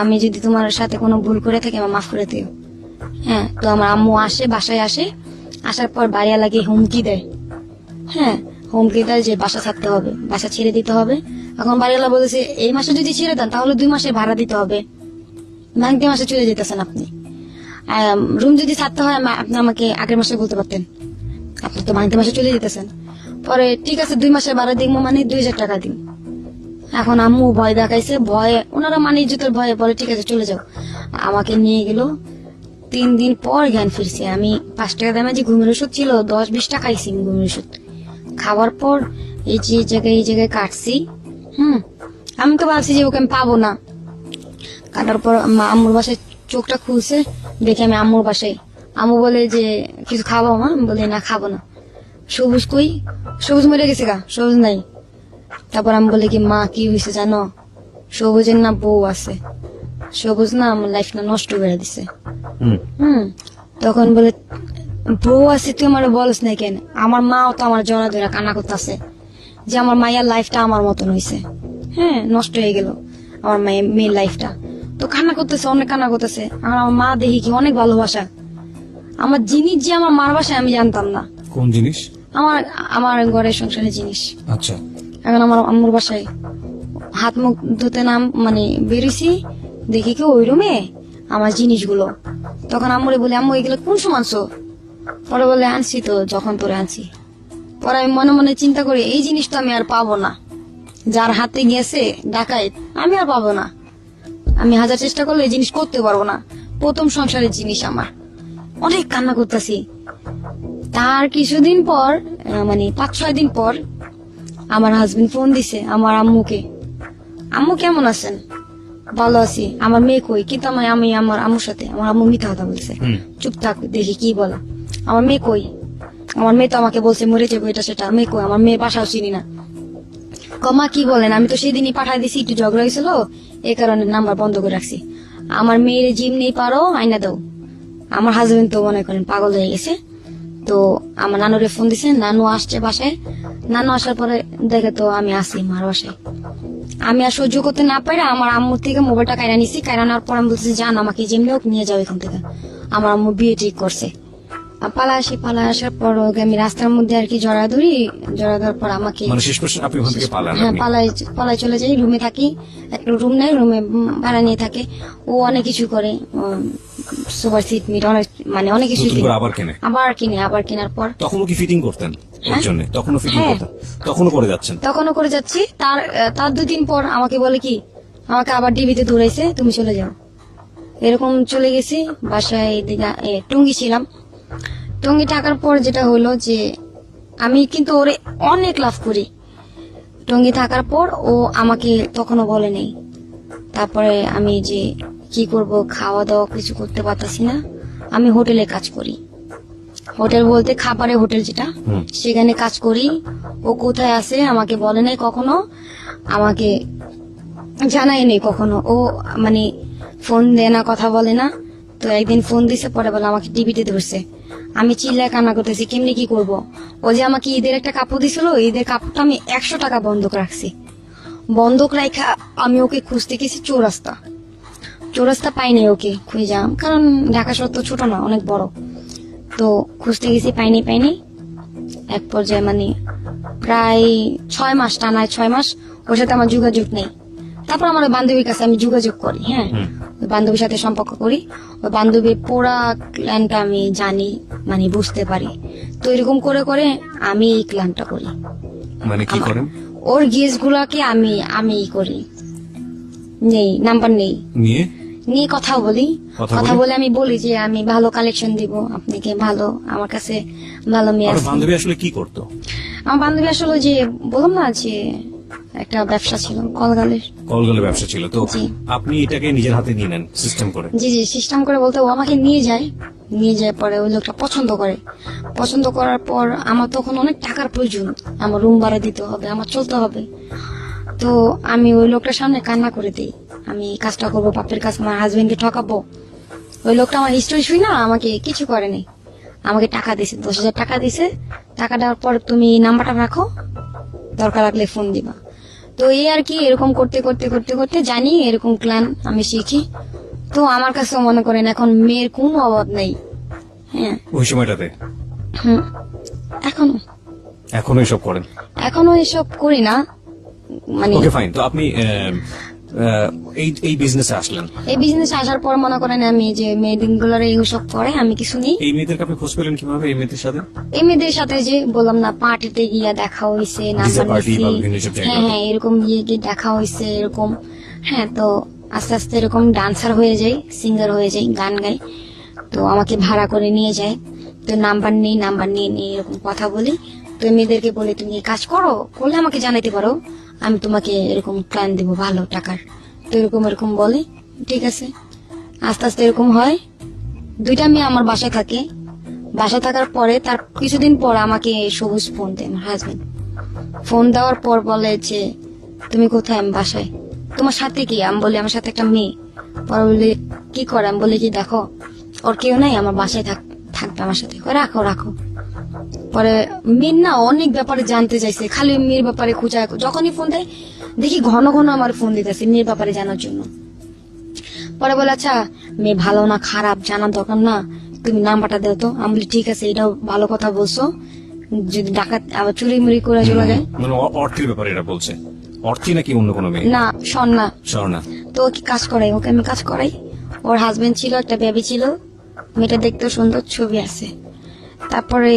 আমি যদি তোমার সাথে কোনো ভুল করে থাকি আমার মাফ করে দিও। হ্যাঁ তো আমার আম্মু আসে, বাসায় আসে। আসার পর বাড়িয়া লাগে হুমকি দেয়। হ্যাঁ হুমকি দেয় যে বাসা ছাড়তে হবে, বাসা ছেড়ে দিতে হবে। এখন বাড়িওয়ালা বলেছে এই মাসে যদি ছেড়ে দেন তাহলে 2 মাসে ভাড়া দিতে হবে, ভাঙতে মাসে চলে যেতেছেন আপনি। রুম যদি ছাড়তে হয় আপনি আমাকে আগের মাসে বলতে পারতেন, আপনি তো ভাঙতে মাসে চলে যেতেছেন। পরে ঠিক আছে 2 মাসের ভাড়া দিব, মানে 2000 টাকা দিন। এখন আম্মু ভয় দেখাইছে, ভয়ে ওনারা মানে ইজ্জতের ভয়ে বলে ঠিক আছে চলে যাও। আমাকে নিয়ে গেল। 3 দিন পর জ্ঞান ফিরছে। আমি 5 টাকা দামে যে ঘুমের ওষুধ ছিল 10-20 টাকা খাইছি ঘুমের ওষুধ। খাওয়ার পর এই জায়গায় কাটছি। আমি তো ভাবছি যে ওকে আমি পাবো না। কাটার পর আম্মুর বাসায় চোখটা খুলছে, দেখে আমি আম্মুর বাসায়। আম্মু বলে যে কিছু খাবো মা? আমি বলি না খাবো না। সবুজ কই? সবুজ মরে গেছে গা, সবুজ নাই। তারপর আমি বলি কি মা কি হয়েছে জানো, সবুজের না বউ আছে, সবুজ না আমার লাইফ না নষ্ট করে দিছে। তখন বলে বউ আছে তুই আমার বলস না কেন? আমার মাও তো আমার জড়া ধরে কান্না করতেছে যে আমার মায়ের লাইফটা আমার মতন হয়েছে, হ্যাঁ নষ্ট হয়ে গেল আমার মেয়ের লাইফটা। তো কান্না করতেছে, অনেক কান্না করতেছে। আর আমার মা দেখি কি অনেক ভালোবাসা, আমার জিনিস যে আমার মার বাসায় আমি জানতাম না। কোন জিনিস? আমার আমার ঘরের সংসারের জিনিস। আচ্ছা, এখন আমার আম্মুর বাসায় হাত মুখ ধুতে নাম মানে বেরিয়েছি, দেখি কি ওই রুমে আমার জিনিসগুলো। তখন আম্মুরে বলি আম্মু এগুলো কোন সময় আনছো? পরে বলে আনছি তো যখন তোরে আনছি। পরে আমি মনে মনে চিন্তা করি এই জিনিস তো আমি আর পাবো না, যার হাতে গেছে ডাকাইত আমি আর পাবো না। আমি হাজার চেষ্টা করলে এই জিনিস করতে পারবো না, প্রথম সংসারের জিনিস আমার। অনেক কান্না করতেছি। তার কিছুদিন পর মানে 5-6 দিন পর আমার হাজবেন্ড ফোন দিছে আমার আম্মুকে, আম্মু কেমন আছেন? ভালো আছি। আমার মেয়ে কই? কিন্তু আমি আমার আম্মুর সাথে, আমার আম্মু মিথ্যা কথা বলছে। চুপ থাক, দেখি কি বলে। আমার মেয়ে কই? আমার মেয়ে তো আমাকে বলছে মরে যাবো এটা সেটা। মেয়ে কই? আমার মেয়ে বাসাও চিনি না। কমা কি বলেন, আমি তো সেদিনই পাঠাই দিছি, একটু ঝগড়া হয়েছিল এই কারণে নাম্বার বন্ধ করে রাখছি। আমার মেয়ের জিম নেই পারো আইনা দাও। আমার হাজবেন্ড তো মনে করেন পাগল হয়ে গেছে। তো আমার নানুরে ফোন দিছে, নানু আসছে বাসায়। নানু আসার পরে দেখে তো আমি আসি মার বাসায়। আমি আর সহ্য করতে না পারি আমার আম্মুর থেকে মোবাইলটা কাইরা নিছি। কাইরা নেওয়ার পর আমি বলছি যান আমাকে যেমনি হোক নিয়ে যাও এখান থেকে। আমার আম্মু বিয়ে ঠিক করছে। পালা আসার পর ওকে আমি রাস্তার মধ্যে আর কি জড়া ধরার পর আমাকে মানে শেষ পর্যন্ত আপনি ওখান থেকে পালান? হ্যাঁ আপনি? পালাই চলে যাই। রুমে থাকি, একটা রুম নেই, রুমে ভাড়া নিয়ে থাকে। ও অনেক কিছু করে, সুপার সিট মিট অনেক মানে অনেক কিছু নতুন করে আবার কেনে? আবার কেনার পর তখনও কি ফিটিং করতেন এর জন্য? তখনও ফিটিং হ্যাঁ। করতেন? তখনও করে যাচ্ছেন? তখনও করে যাচ্ছি। তার 2 দিন পর আমাকে বলে কি আমাকে আবার ডিবিতে ধরেছে, তুমি চলে যাও। এরকম চলে গেছি বাসায়। টঙ্গি ছিলাম। টঙ্গি থাকার পর যেটা হলো যে আমি কিন্তু ওরে অনেক লাভ করি। টঙ্গি থাকার পর ও আমাকে তখনও বলে নেই। তারপরে আমি যে কি করব, খাওয়া দাওয়া কিছু করতে পারতাছি না। আমি হোটেলে কাজ করি, হোটেল বলতে খাবারের হোটেল যেটা, সেখানে কাজ করি। ও কোথায় আছে আমাকে বলে নাই কখনো, আমাকে জানাই নেই কখনো। ও মানে ফোন দেয় না, কথা বলে না। তো একদিন ফোন দিছে, পরে বলে আমাকে টিভিতে ধরছে। আমি চিল্লায় কান্না করতেছি, কেমনি কি করব। ও যে আমাকে ঈদের একটা কাপড় দিছিল, ঈদের কাপড়টা আমি 100 টাকা বন্ধক রাখছি। বন্ধক রাখা আমি ওকে খুঁজতে গেছি চৌরাস্তা পাইনি ওকে খুঁজাম, কারণ ঢাকা শহর তো ছোট না, অনেক বড়। তো খুঁজতে গেছি, পাইনি। এক পর্যায়ে মানে প্রায় 6 মাস, টানায় 6 মাস ওর সাথে আমার যোগাযোগ নেই। তারপর আমার ওই বান্ধবীর কাছে আমি যোগাযোগ করি, হ্যাঁ ওই বান্ধবীর সাথে সম্পর্ক করি। ওই বান্ধবীর পুরা প্ল্যানটা আমি জানি, মানে বুঝতে পারি। তো এরকম করে করে আমি এই প্ল্যানটা করি। মানে কি করেন? ওর গেস গুলাকে আমি করি, নাম্বার নেই, নিয়ে কথা বলি। কথা বলে আমি বলি যে আমি ভালো কালেকশন দিব আপনাকে, ভালো আমার কাছে ভালো মেয়ে আছে। বান্ধবী আসলে কি করতো? আমার বান্ধবী আসলে যে বললাম না যে একটা ব্যবসা ছিল, কলগালের ব্যবসা ছিল। তো জি। আপনি এটাকে নিজের হাতে নিয়ে নেন সিস্টেম করে? জি সিস্টেম করে বলতে ও আমাকে নিয়ে যায় পরে ওই লোকটা পছন্দ করার পর আমার তখন অনেক টাকার প্রয়োজন, আমার রুম ভাড়া দিতে হবে, আমার চলতে হবে। তো আমি ওই লোকটার সামনে কান্না করে দিই, আমি কাজটা করবো, বাপের কাছে আমার হাজবেন্ডকে ঠকাবো। ওই লোকটা আমার হিস্টরি শুই না, আমাকে কিছু করেনি, আমাকে টাকা দিছে, 10,000 টাকা দিছে। টাকা দেওয়ার পর তুমি নাম্বারটা রাখো, দরকার লাগলে ফোন দিবা। তো এই আর কি, এরকম করতে করতে জানি এরকম প্ল্যান আমি শিখি। তো আমার কাছে মনে করেন এখন মেয়ের কোনো অভাব নেই। হ্যাঁ ওই সময়টাতে এখনো এসব করেন? এখনো এসব করি না, মানে ওকে ফাইন। তো আপনি এই বিজনেসে আসলেন? এই বিজনেসে আসার পর মনে করেন আমি যে মেয়েদিনগুলোর এইসব করে আমি কিছু নেই। এই মেয়েদেরকে আপনি খোঁজ পেলেন কিভাবে? এই মেয়েদের সাথে যে বললাম না, পার্টিতে গিয়া দেখা হয়েছে, নাম্বার নিছি, হ্যাঁ এরকম গিয়ে দেখা হয়েছে এরকম। হ্যাঁ তো আস্তে আস্তে এরকম ডান্সার হয়ে যাই, সিঙ্গার হয়ে যাই, গান গাই। তো আমাকে ভাড়া করে নিয়ে যায়। তো নাম্বার নিয়ে এরকম কথা বলি। তো মেয়েদেরকে বলি তুমি এই কাজ করলে আমাকে জানাইতে পারো, আমি তোমাকে এরকম প্ল্যান দিব ভালো টাকার। তো এরকম বলে, ঠিক আছে। আস্তে আস্তে এরকম হয়। 2টা মেয়ে আমার বাসায় থাকে। বাসায় থাকার পরে তার কিছুদিন পর আমাকে সবুজ ফোন দেয়, আমার হাজবেন্ড। ফোন দেওয়ার পর বলে যে তুমি কোথায়? আমি বাসায়। তোমার সাথে কি? আমি বলি আমার সাথে একটা মেয়ে। পরে বলি কি করে? আমি বলি কি দেখো ওর কেউ নাই, আমার বাসায় থাকবে আমার সাথে। কয়, রাখো রাখো। পরে মেয়ের না অনেক ব্যাপারে জানতে চাইছে, খালি মেয়ের ব্যাপারে খোঁজা। যখনই ফোন দেয় দেখি ঘন ঘন আমার ফোন দিতেছে মেয়ের ব্যাপারে জানার জন্য। পরে বলে আচ্ছা মেয়ে ভালো না খারাপ জানার দরকার না, তুমি নাম্বারটা দাও তো। আমি বলি ঠিক আছে, এটাও ভালো কথা বলছো, যদি ডাকাত আবার চুরি মুড়ি করে চলে যায়। মানে অর্থের ব্যাপারে এটা বলছে? অর্থী নাকি অন্য কোনো মেয়ে? না স্বর্ণা। স্বর্ণা। তো ও কি কাজ করাই, ওকে আমি কাজ করাই। ওর হাজবেন্ড ছিল, একটা বেবি ছিল, মেয়েটা দেখতে সুন্দর, ছবি আছে। তারপরে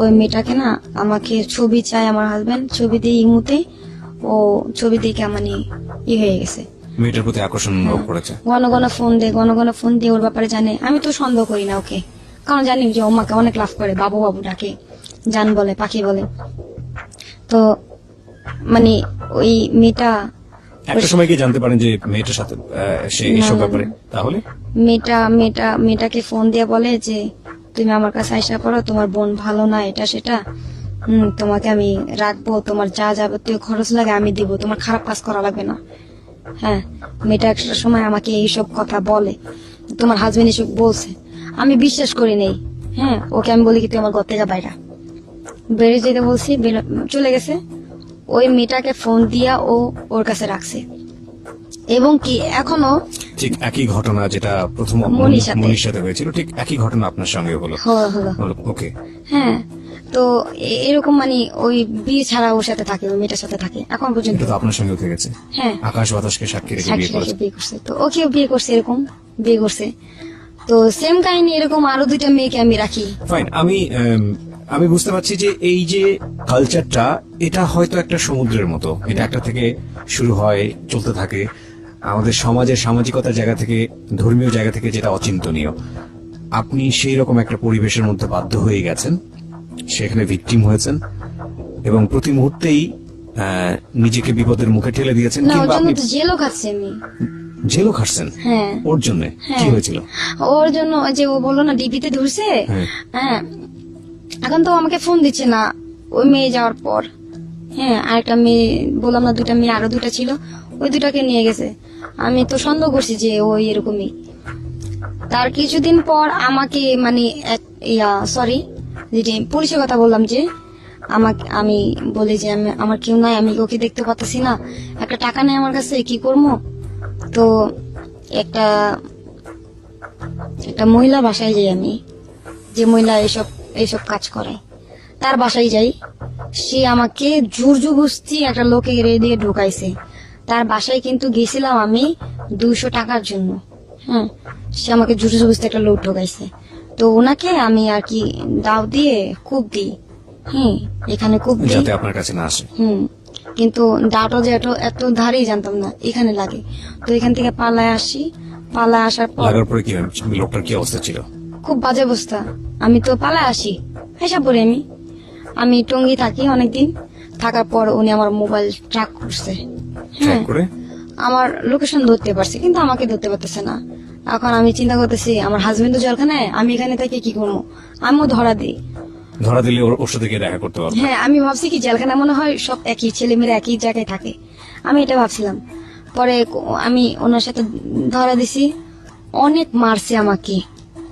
ওই মেয়েটাকে না আমাকে ছবি চাই আমার হাজবেন্ড, ছবি দিয়ে ইমুতে ও ছবি দেখে মানে হয়ে গেছে, মেয়েটার প্রতি আকর্ষণ অনুভব করেছে। ঘন ঘন ফোন দে, ঘন ঘন ফোন দিয়ে ওর ব্যাপারে জানে। আমি তো সন্দেহ করি না ওকে, কারণ জানি যে ও মাকে অনেক লাভ করে, বাবু বাবু ডাকে, জান বলে, পাখি বলে। তো মানে ওই মেয়েটা একটা সময় কি জানতে পারেন যে মেয়েটার সাথে সে এইসব ব্যাপারে? তাহলে মেয়েটাকে ফোন দিয়ে বলে যে তুমি আমার কাছে আইসা পড়ো, তোমার বোন ভালো না, এটা সেটা, তোমাকে আমি রাখবো, তোমার যা যাবতীয় খরচ লাগে আমি দিব, তোমার খারাপ কাজ করা লাগবে না। হ্যাঁ, মেয়েটা একটা সময় আমাকে এইসব কথা বলে, তোমার হাজবেন্ড এসব বলছে। আমি বিশ্বাস করি নেই। হ্যাঁ, ওকে আমি বলি কি তুই আমার ঘর থেকে বাইরা বেরিয়ে যেতে বলছি, চলে গেছে। ওই মেয়েটাকে ফোন দিয়া ও ওর কাছে রাখছে, এবং কি এখনো ঠিক একই ঘটনা যেটা প্রথম মনির সাথে হয়েছিল, ঠিক একই ঘটনা আপনার সঙ্গে হলো। হলো। ওকে। হ্যাঁ, তো এরকম মানে ওই বিয়ে ছাড়া ওর সাথে থাকে, ওই মেয়েটার সাথে থাকে এখন পর্যন্ত। এটা তো আপনার সঙ্গে হতে গেছে। হ্যাঁ, আকাশ বাতাসকে সাক্ষী রেখে বিয়ে করেছে। বিয়ে করছে, তো ওকেও বিয়ে করছে, এরকম বিয়ে করছে। তো সেম কাহিনী এরকম আরো দুইটা মেয়েকে আমি রাখি। ফাইন। আমি বুঝতে পারছি যে এই যে কালচারটা, এটা হয়তো একটা সমুদ্রের মতো, এটা একটা থেকে শুরু হয়, চলতে থাকে। আমাদের সমাজের সামাজিকতার জায়গা থেকে, ধর্মীয় জায়গা থেকে যেটা অচিন্তনীয়। আপনি সেই রকম একটা পরিবেশের মধ্যে বাধ্য হয়ে গেছেন, সেখানে ভিকটিম হয়েছেন, এবং প্রতি মুহূর্তেই নিজেকে বিপদের মুখে ঠেলে দিয়েছেন, না, ওর কিংবা জন্য আপনি তো জেলও খাচ্ছি আমি। জেলও খাটছেন। হ্যাঁ, ওর জন্য কি হয়েছিল? ওর জন্য ওই যে ও বললো না ডিবিতে ধরছে। হ্যাঁ, এখন তো আমাকে ফোন দিচ্ছে না ওই মেয়ে যাওয়ার পর। হ্যাঁ, আরেকটা মেয়ে বললাম না, দুইটা মেয়ে, আরো দুইটা ছিল, ওই দুটাকে নিয়ে গেছে। আমি তো সন্দেহ করছি যে ওই এরকমই। তার কিছুদিন পর আমাকে মানে সরি, যেটি পুলিশের কথা বললাম, যে আমাকে আমি বলি যে আমার কেউ নাই, আমি ওকে দেখতে পাচ্ছি না, একটা টাকা নেই আমার কাছে, কি করবো? তো একটা মহিলা বাসায় যাই আমি, যে মহিলা এইসব কাজ করে, তার বাসায় যাই। সে আমাকে জোর জবরদস্তি একটা লোকে দিয়ে ঢুকাইছে। তার বাসায় কিন্তু গেছিলাম আমি 200 টাকার জন্য। হ্যাঁ, সে আমাকে জোর জবরদস্তি একটা লোক ঢুকাইছে। তো ওনাকে আমি আর কি দাও দিয়ে কূপ দিই। এখানে কূপ দিই যাতে আপনার কাছে না আসে। কিন্তু দাওটা যে এত ধারেই জানতাম না, এখানে লাগে। তো এখান থেকে পালায় আসি, পালায় আসার পর লাগার পরে কি লোকটার কি অবস্থা ছিল? খুব বাজে অবস্থা। আমি তো পালায় আসি, হিসাব করে আমি টঙ্গী থাকি অনেকদিন, থাকার পর উনি আমার মোবাইল ট্র্যাক করছে। ট্র্যাক করে আমার লোকেশন ধরতে পারছে, কিন্তু আমাকে ধরতে পারতেছে না। এখন আমি চিন্তা করতেছি, আমার হাজবেন্ড তো জেলখানায়, আমি এখানে থেকে কি করবো? আমিও ধরা দিই। ধরা দিলে ওর সাথে গিয়ে দেখা করতে পারবো। হ্যাঁ, আমি ভাবছি কি জেলখানা মনে হয় সব একই, ছেলেমেয়েরা একই জায়গায় থাকে, আমি এটা ভাবছিলাম। পরে আমি ওনার সাথে ধরা দিছি। অনেক মারছে আমাকে,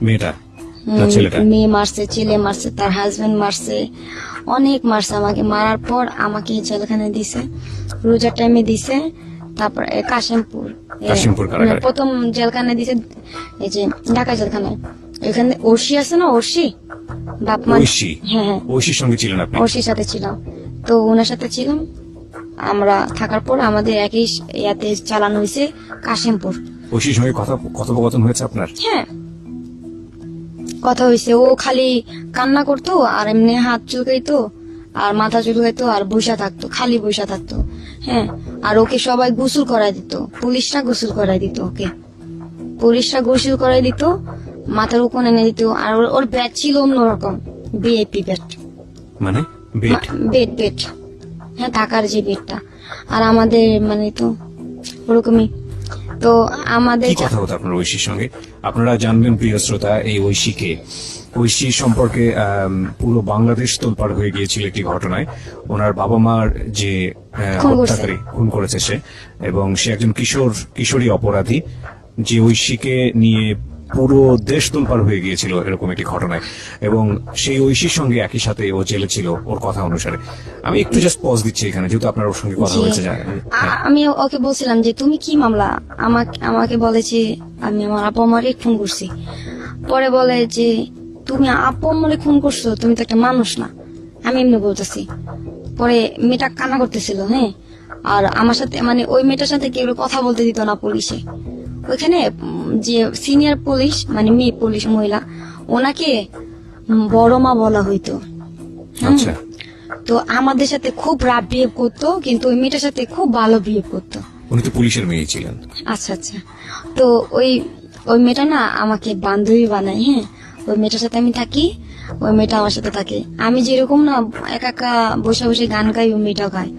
মেয়েটা না ছেলেটা? মেয়ে মারছে, ছেলে মারছে, তার হাজবেন্ড মারছে, অনেক মারছে আমাকে। মারার পর আমাকে জেলখানায় দিছে, রোজার টাইমে দিছে। তারপরে কাশিমপুর কারাগারে প্রথম জেলখানায় দিছে, এই যে ঢাকা জেলখানায়। এখানে ওরশি আছে না, ওরশি বাপ মা। হ্যাঁ, ঐশীর সঙ্গে ছিলেন আপনি? ওরশির সাথে ছিলাম, তো ওনার সাথে ছিলাম। আমরা থাকার পর আমাদের একই ইয়াতে চালানো হয়েছে কাশিমপুর। ঐশীর সঙ্গে কথোপকথন হয়েছে আপনার? হ্যাঁ, কথা হয়েছে। ও খালি কান্না করতো, আর এমনি হাত চুলকাইতো, আর মাথা চুলকাইতো, আর বসা থাকতো, খালি বসা থাকতো। হ্যাঁ, আর ওকে সবাই গোসল করাই দিত, পুলিশরা গোসল করাই দিত, ওকে পুলিশরা গোসল করাই দিত, মাথার উপর এনে দিত। আর ওর ব্যাট ছিল অন্যরকম, বিএপি ব্যাট, মানে বেড। হ্যাঁ, থাকার যে বেডটা। আর আমাদের মানে তো ওরকমই তো আমাদের কি কথা হতো আপনার ঐশীর সঙ্গে? আপনারা জানবেন প্রিয় শ্রোতা, এই ঐশী সম্পর্কে পুরো বাংলাদেশ তোলপাড় হয়ে গিয়েছিল একটি ঘটনায়। ওনার বাবা মার যে খুন করছে। হত্যাকারী, খুন করেছে সে, এবং সে একজন কিশোরী অপরাধী, যে ঐশীকে নিয়ে পুরো দেশ তোলপাড় হয়ে গিয়েছিল এরকম একটি ঘটনায়, এবং সেই ঐশীর সঙ্গে একই সাথে ও জেলে ছিল ওর কথা অনুসারে। আমি একটু জাস্ট পজ দিচ্ছি এখানে, যেহেতু আপনার ওর সঙ্গে কথা জি। হয়েছে। আমি ওকে বলছিলাম যে তুমি কি মামলা, আমাকে বলেছে আমি আমার আপু আমারে খুন করছি। পরে বলে যে তুমি আপু আমারে খুন করছো, তুমি তো একটা মানুষ না। আমি এমনি বলতেছি। পরে মেয়েটা কান্না করতেছিল, হ্যাঁ। আর আমার সাথে মানে ওই মেয়েটার সাথে কেউ কথা বলতে দিত না পুলিশে। ওইখানে যে সিনিয়র পুলিশ মানে মেয়ে পুলিশ মহিলা, ওনাকে বড় মা বলা হইতো। আচ্ছা, তো আমাদের সাথে খুব রাফ বিহেভ করতো, কিন্তু ওই মেয়েটার সাথে খুব ভালো বিহেভ করতো। উনি তো পুলিশের মেয়ে ছিলেন। আচ্ছা আচ্ছা। তো ওই মেয়েটা না আমাকে বান্ধবী বানায়, হ্যাঁ। ওই মেয়েটার সাথে আমি থাকি, ওই মেয়েটা আমার সাথে থাকে। আমি যেরকম না একা একা বসে বসে গান গাই, ওই মেয়েটাও গায়।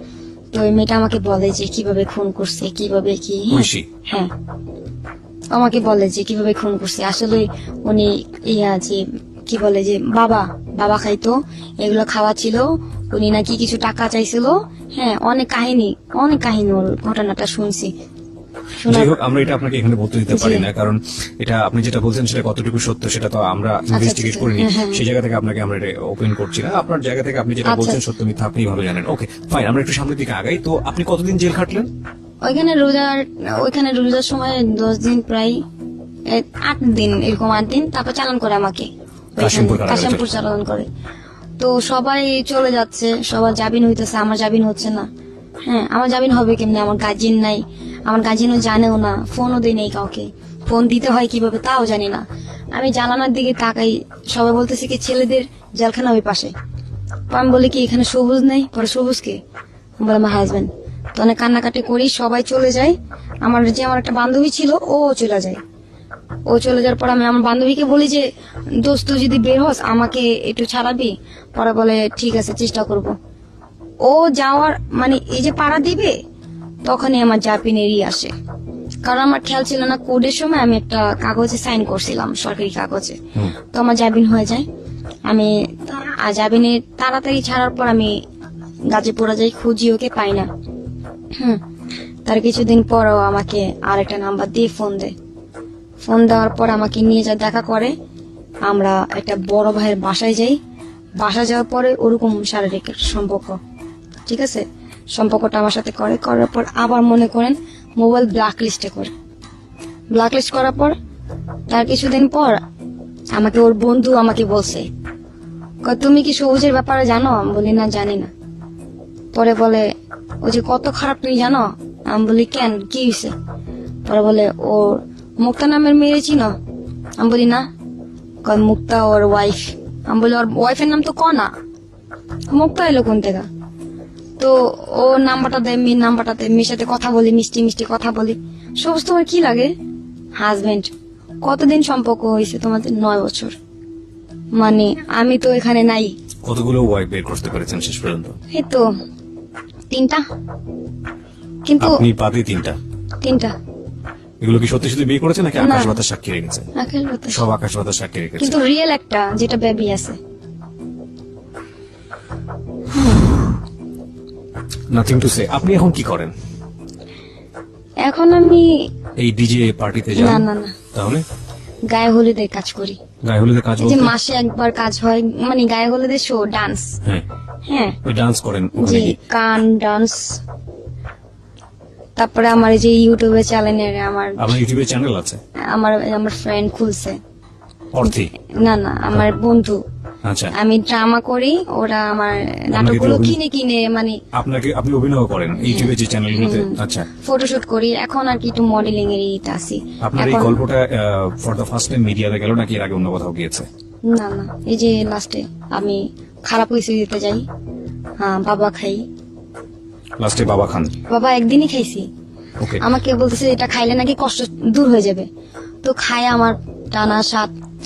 তো ওই মেয়েটা আমাকে বলে যে কিভাবে খুন করছে, কিভাবে কি, হ্যাঁ। ঐশী? হ্যাঁ, আমাকে বলে যে কিভাবে খুন করছে। আসলে উনি যে কি বলে যে বাবা খাইতো, এগুলো খাওয়া ছিল। উনি নাকি কিছু টাকা চাইছিল, হ্যাঁ। অনেক কাহিনী ওর ঘটনাটা শুনছি। যাই হোক, আমরা এটা আপনাকে এখানে বলতে দিতে পারি জি। না, কারণ এটা আপনি যেটা বলছেন সেটা কতটুকু সত্য সেটা তো আমরা ইনভেস্টিগেট আচ্ছা, করিনি। হ্যাঁ, হ্যাঁ। সেই জায়গা থেকে আপনাকে আমরা এটা ওপেন করছি না। আপনার জায়গা থেকে আপনি যেটা আচ্ছা, বলছেন আচ্ছা। সত্য মিথ্যা আপনি ভালো জানেন। ওকে ফাইন, আমরা একটু সামনের দিকে আগাই। তো আপনি কতদিন জেল খাটলেন? ওইখানে রোজার সময় 10 দিন, প্রায় 8 দিন, এরকম 8 দিন। তারপর চালান করে আমাকে ওইখানে, কাশিমপুর কারাগারে। কাশিমপুর চালান করে। তো সবাই চলে যাচ্ছে, সবার জামিন হইতেছে, আমার জামিন হচ্ছে না। হ্যাঁ, আমার জামিন হবে কেমনে? আমার গার্জিয়ান নাই, আমার গার্জিয়ানও জানেও না, ফোনও দেয় নেই কাউকে। ফোন দিতে হয় কিভাবে তাও জানি না। আমি জানালার দিকে তাকাই, সবাই বলতেছে কি ছেলেদের জেলখানা ওই পাশে। তো আমি বলি কি এখানে সবুজ নেই? পরে সবুজ কে? আমি বলে আমার হাজবেন্ড। তো অনেক কান্নাকাটি করি, সবাই চলে যায়। আমার একটা বান্ধবী ছিল, ও চলে যায়। ও চলে যাওয়ার পর আমি আমার বান্ধবীকে বলি যে দোস্ত যদি বের হস আমাকে একটু ছাড়াবি। পরে বলে ঠিক আছে, চেষ্টা করব। ও যাওয়ার মানে এই যে পাড়া দিবে, তখনই আমার জাপিনেরই আসে। কারণ আমার খেয়াল ছিল না, কোডের সময় আমি একটা কাগজে সাইন করছিলাম, সরকারি কাগজে। তো আমার জামিন হয়ে যায়। আমি জামিনে তাড়াতাড়ি ছাড়ার পর আমি গাজীপুরা যাই, খুঁজি, ওকে পাই না। তার কিছুদিন পরও আমাকে আরেকটা নাম্বার দিয়ে ফোন দেয়। ফোন দেওয়ার পর আমাকে নিয়ে যা দেখা করে। আমরা একটা বড় ভাইয়ের বাসায় যাই। বাসায় যাওয়ার পরে ওরকম শারীরিক সম্পর্ক, ঠিক আছে, সম্পর্কটা আমার সাথে করার পর আবার মনে করেন মোবাইল ব্ল্যাক লিস্টে করে। ব্ল্যাক লিস্ট করার পর তার কিছুদিন পর আমাকে ওর বন্ধু আমাকে বলছে, তুমি কি সবুজের ব্যাপারে জানো? আমি বলি না, জানি না। পরে বলে ও যে কত খারাপ তুমি জানো? আমি বলি কেন, কি হয়েছে? পরে বলে ওর মুক্তা নামের মেয়ে চিনো? আমি বলি না। কয় মুক্তা ওর ওয়াইফ। আমি বলি ওর ওয়াইফের নাম তো কনা, মুক্তা এলো কোন থেকে? তো ও নাম্বারটা দেয়, মেয়ের নাম্বারটা দেয়, মেয়ের সাথে কথা বলি, মিষ্টি মিষ্টি কথা বলি। সবুজ তোমার কি লাগে? হাজবেন্ড। কতদিন সম্পর্ক হয়েছে তোমাদের? 9 বছর। মানে আমি তো এখানে নাই। কতগুলো ওয়াইফ বের করতে পেরেছেন শেষ পর্যন্ত? এই তো 3টা, কিন্তু আপনি বাদে 3টা। 3টা। এগুলো কি সত্যি সত্যি বিয়ে করেছেন নাকি না। আকাশ বাতাস সাক্ষী রেখেছেন? আখের বাতাস। সব আকাশ বাতাস সাক্ষী রেখেছেন। কিন্তু রিয়েল একটা যেটা বেবি আছে। Nothing to say. আপনি এখন কি করেন? এখন আমি এই ডিজে পার্টিতে না যান? না না তাহলে গায়ে হলুদের কাজ করি। গায়ে হলুদে কাজ এই যে বলতে? মাসে একবার কাজ হয়, মানে গায়ে হলুদের শো, ডান্স। হ্যাঁ, হ্যাঁ, ডান্স করেন ওখানে জি, গিয়ে? গান, ডান্স। তারপরে আমার এই যে ইউটিউবে চ্যানেলের আপনার ইউটিউবে চ্যানেল আছে? আমার ফ্রেন্ড খুলছে। অর্থে? না না, আমার বন্ধু। আচ্ছা, আমি ড্রামা করি, ওরা আমার নাটকগুলো কিনে মানে আপনি অভিনয় করেন ইউটিউবে যে চ্যানেলগুলোতে? আচ্ছা, ফটোশুট করি। এখন আর কি একটু মডেলিং এর ইতে আছি। আপনার এই গল্পটা ফর দ্য ফার্স্ট টাইম মিডিয়াতে গেল নাকি এর আগে অন্য কোথাও গিয়েছে? না না, এই যে লাস্টে আমি খারাপ পরিস্থিতিতে যাই, হ্যাঁ, বাবা খাই। লাস্টে বাবা খান? বাবা একদিনই খাইছি। ওকে, আমাকে বলতেছে এটা খাইলে নাকি কষ্ট দূর হয়ে যাবে। তো খাই, আমার টানা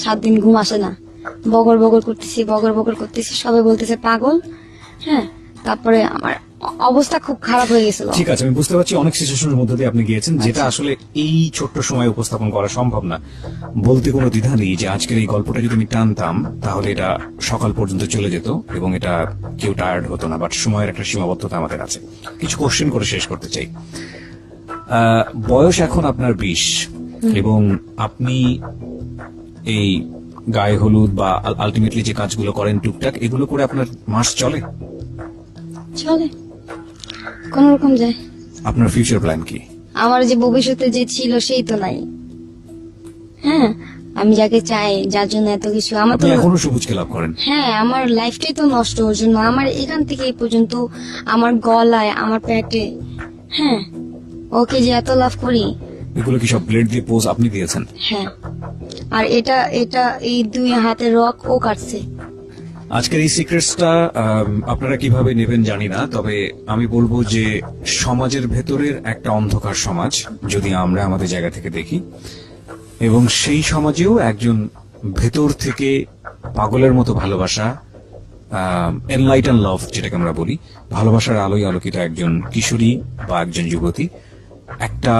7 দিন ঘুম আসে না। বগর বগর করতেছি, সবাই বলতেছে পাগল। হ্যাঁ, তারপরে আমার অবস্থা খুব খারাপ হয়ে গেছিল। ঠিক আছে, আমি বুঝতে পারছি অনেক সিচুয়েশনের মধ্যে দিয়ে আপনি গিয়েছেন, যেটা আসলে এই ছোট্ট সময় উপস্থাপন করা সম্ভব না। বলতে কোনো দ্বিধা নেই যে আজকের এই গল্পটা যদি আমি টানতাম তাহলে এটা সকাল পর্যন্ত চলে যেত এবং এটা কেউ টায়ার্ড হতো না, বাট সময়ের একটা সীমাবদ্ধতা আমাদের আছে। কিছু কোশ্চেন করে শেষ করতে চাই। বয়স এখন আপনার 20 এবং আপনি এই গায়ে হলুদ বা আলটিমেটলি যে কাজগুলো করেন টুকটাক, এগুলো করে আপনার মাস চলে? চলে, কোন রকম যায়। আপনার ফিউচার প্ল্যান কি? আমার যে ভবিষ্যতে যে ছিল সেই তো নাই। হ্যাঁ, আমি যাকে চাই, যার জন্য এত কিছু, আমার তো আপনি এখনো সবুজকে লাভ করেন? হ্যাঁ, আমার লাইফটাই তো নষ্ট ওর জন্য। আমার এখান থেকে এই পর্যন্ত, আমার গলায়, আমার পেটে, হ্যাঁ, ওকে যে এত লাভ করি। এগুলো কি সব ব্লেড দিয়ে পোজ আপনি দিয়েছেন? হ্যাঁ, আর এটা এটা এই 2 হাতের রক ও কাটছে। আজকের এই সিক্রেটসটা আপনারা কিভাবে নেবেন জানি না, তবে আমি বলবো যে সমাজের ভেতরের একটা অন্ধকার সমাজ যদি আমরা আমাদের জায়গা থেকে দেখি, এবং সেই সমাজেও একজন ভেতর থেকে পাগলের মতো ভালোবাসা, এনলাইটন লাভ যেটাকে আমরা বলি, ভালোবাসার আলোয় আলোকিত একজন কিশোরী বা একজন যুবতী, একটা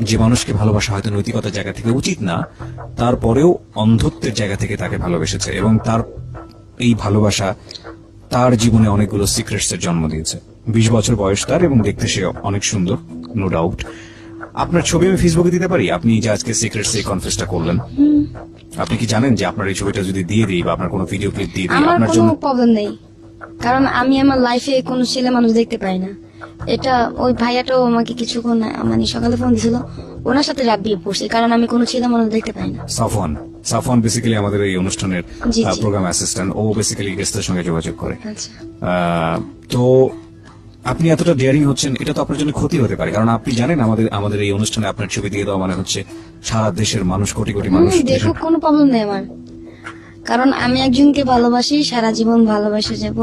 যে মানুষকে ভালোবাসা হয়তো নৈতিকতার জায়গা থেকে উচিত না, তারপরেও অন্ধত্বের জায়গা থেকে তাকে ভালোবেসেছে এবং তার এই ভালোবাসা তার জীবনে অনেকগুলো সিক্রেটস এর জন্ম দিয়েছে। 20 বছর বয়স তার এবং দেখতে সে অনেক সুন্দর, নো ডাউট। আপনার ছবি আমি ফেসবুকে দিতে পারি? আপনি যে আজকে সিক্রেটস এই কনফেসটা করলেন, আপনি কি জানেন যে আপনার এই ছবিটা যদি দিয়ে দিই বা আপনার কোনো ভিডিও ক্লিপ দিয়ে দিই আমার আপনার কোনো জন্য? প্রবলেম নেই, কারণ আমি আমার লাইফে কোনো ছেলে মানুষ দেখতে পাই না। এটা ওই ভাইয়াটাও আমাকে কিছুক্ষণ মানে সকালে ফোন দিছিল, ওনার সাথে রাত বিয়ে পড়ছে, কারণ আমি কোনো ছেলে মানুষ দেখতে পাই না। সাফওয়ান বেসিক্যালি আমাদের এই অনুষ্ঠানের জি, জি। Program assistant. ও বেসিক্যালি গেস্টদের সঙ্গে যোগাযোগ করে। আচ্ছা, তো আপনি এতটা ডেয়ারিং হচ্ছেন, এটা তো আপনার জন্য ক্ষতি হতে পারে, কারণ আপনি জানেন আমাদের এই অনুষ্ঠানে আপনার ছবি দিয়ে দেওয়া মানে হচ্ছে সারা দেশের মানুষ, কোটি কোটি মানুষ। দেখো, কোনো প্রবলেম নেই আমার, কারণ আমি একজনকে ভালোবাসি, সারা জীবন ভালোবাসে যাব,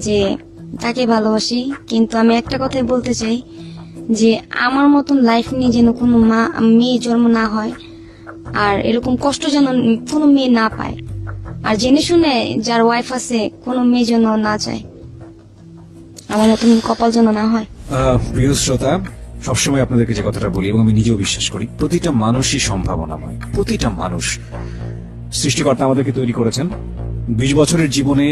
যে তাকে ভালোবাসি। কিন্তু আমি একটা কথাই বলতে চাই যে আমার মতন লাইফ নিয়ে যেন কোনো মেয়ে জন্ম না হয়, আর এরকম কষ্ট যেন কোনো মেয়ে না পায়, আর জেনে শুনে যার ওয়াইফ আছে কোনো মেয়ে যেন না চায়, আমার মতন কপাল যেন না হয়। প্রিয় শ্রোতা, সবসময় আপনাদেরকে যে কথাটা বলি এবং আমি নিজেও বিশ্বাস করি, প্রতিটা মানুষই সম্ভাবনাময়। প্রতিটা মানুষ, সৃষ্টিকর্তা আমাদেরকে তৈরি করেছেন। 20 বছরের জীবনে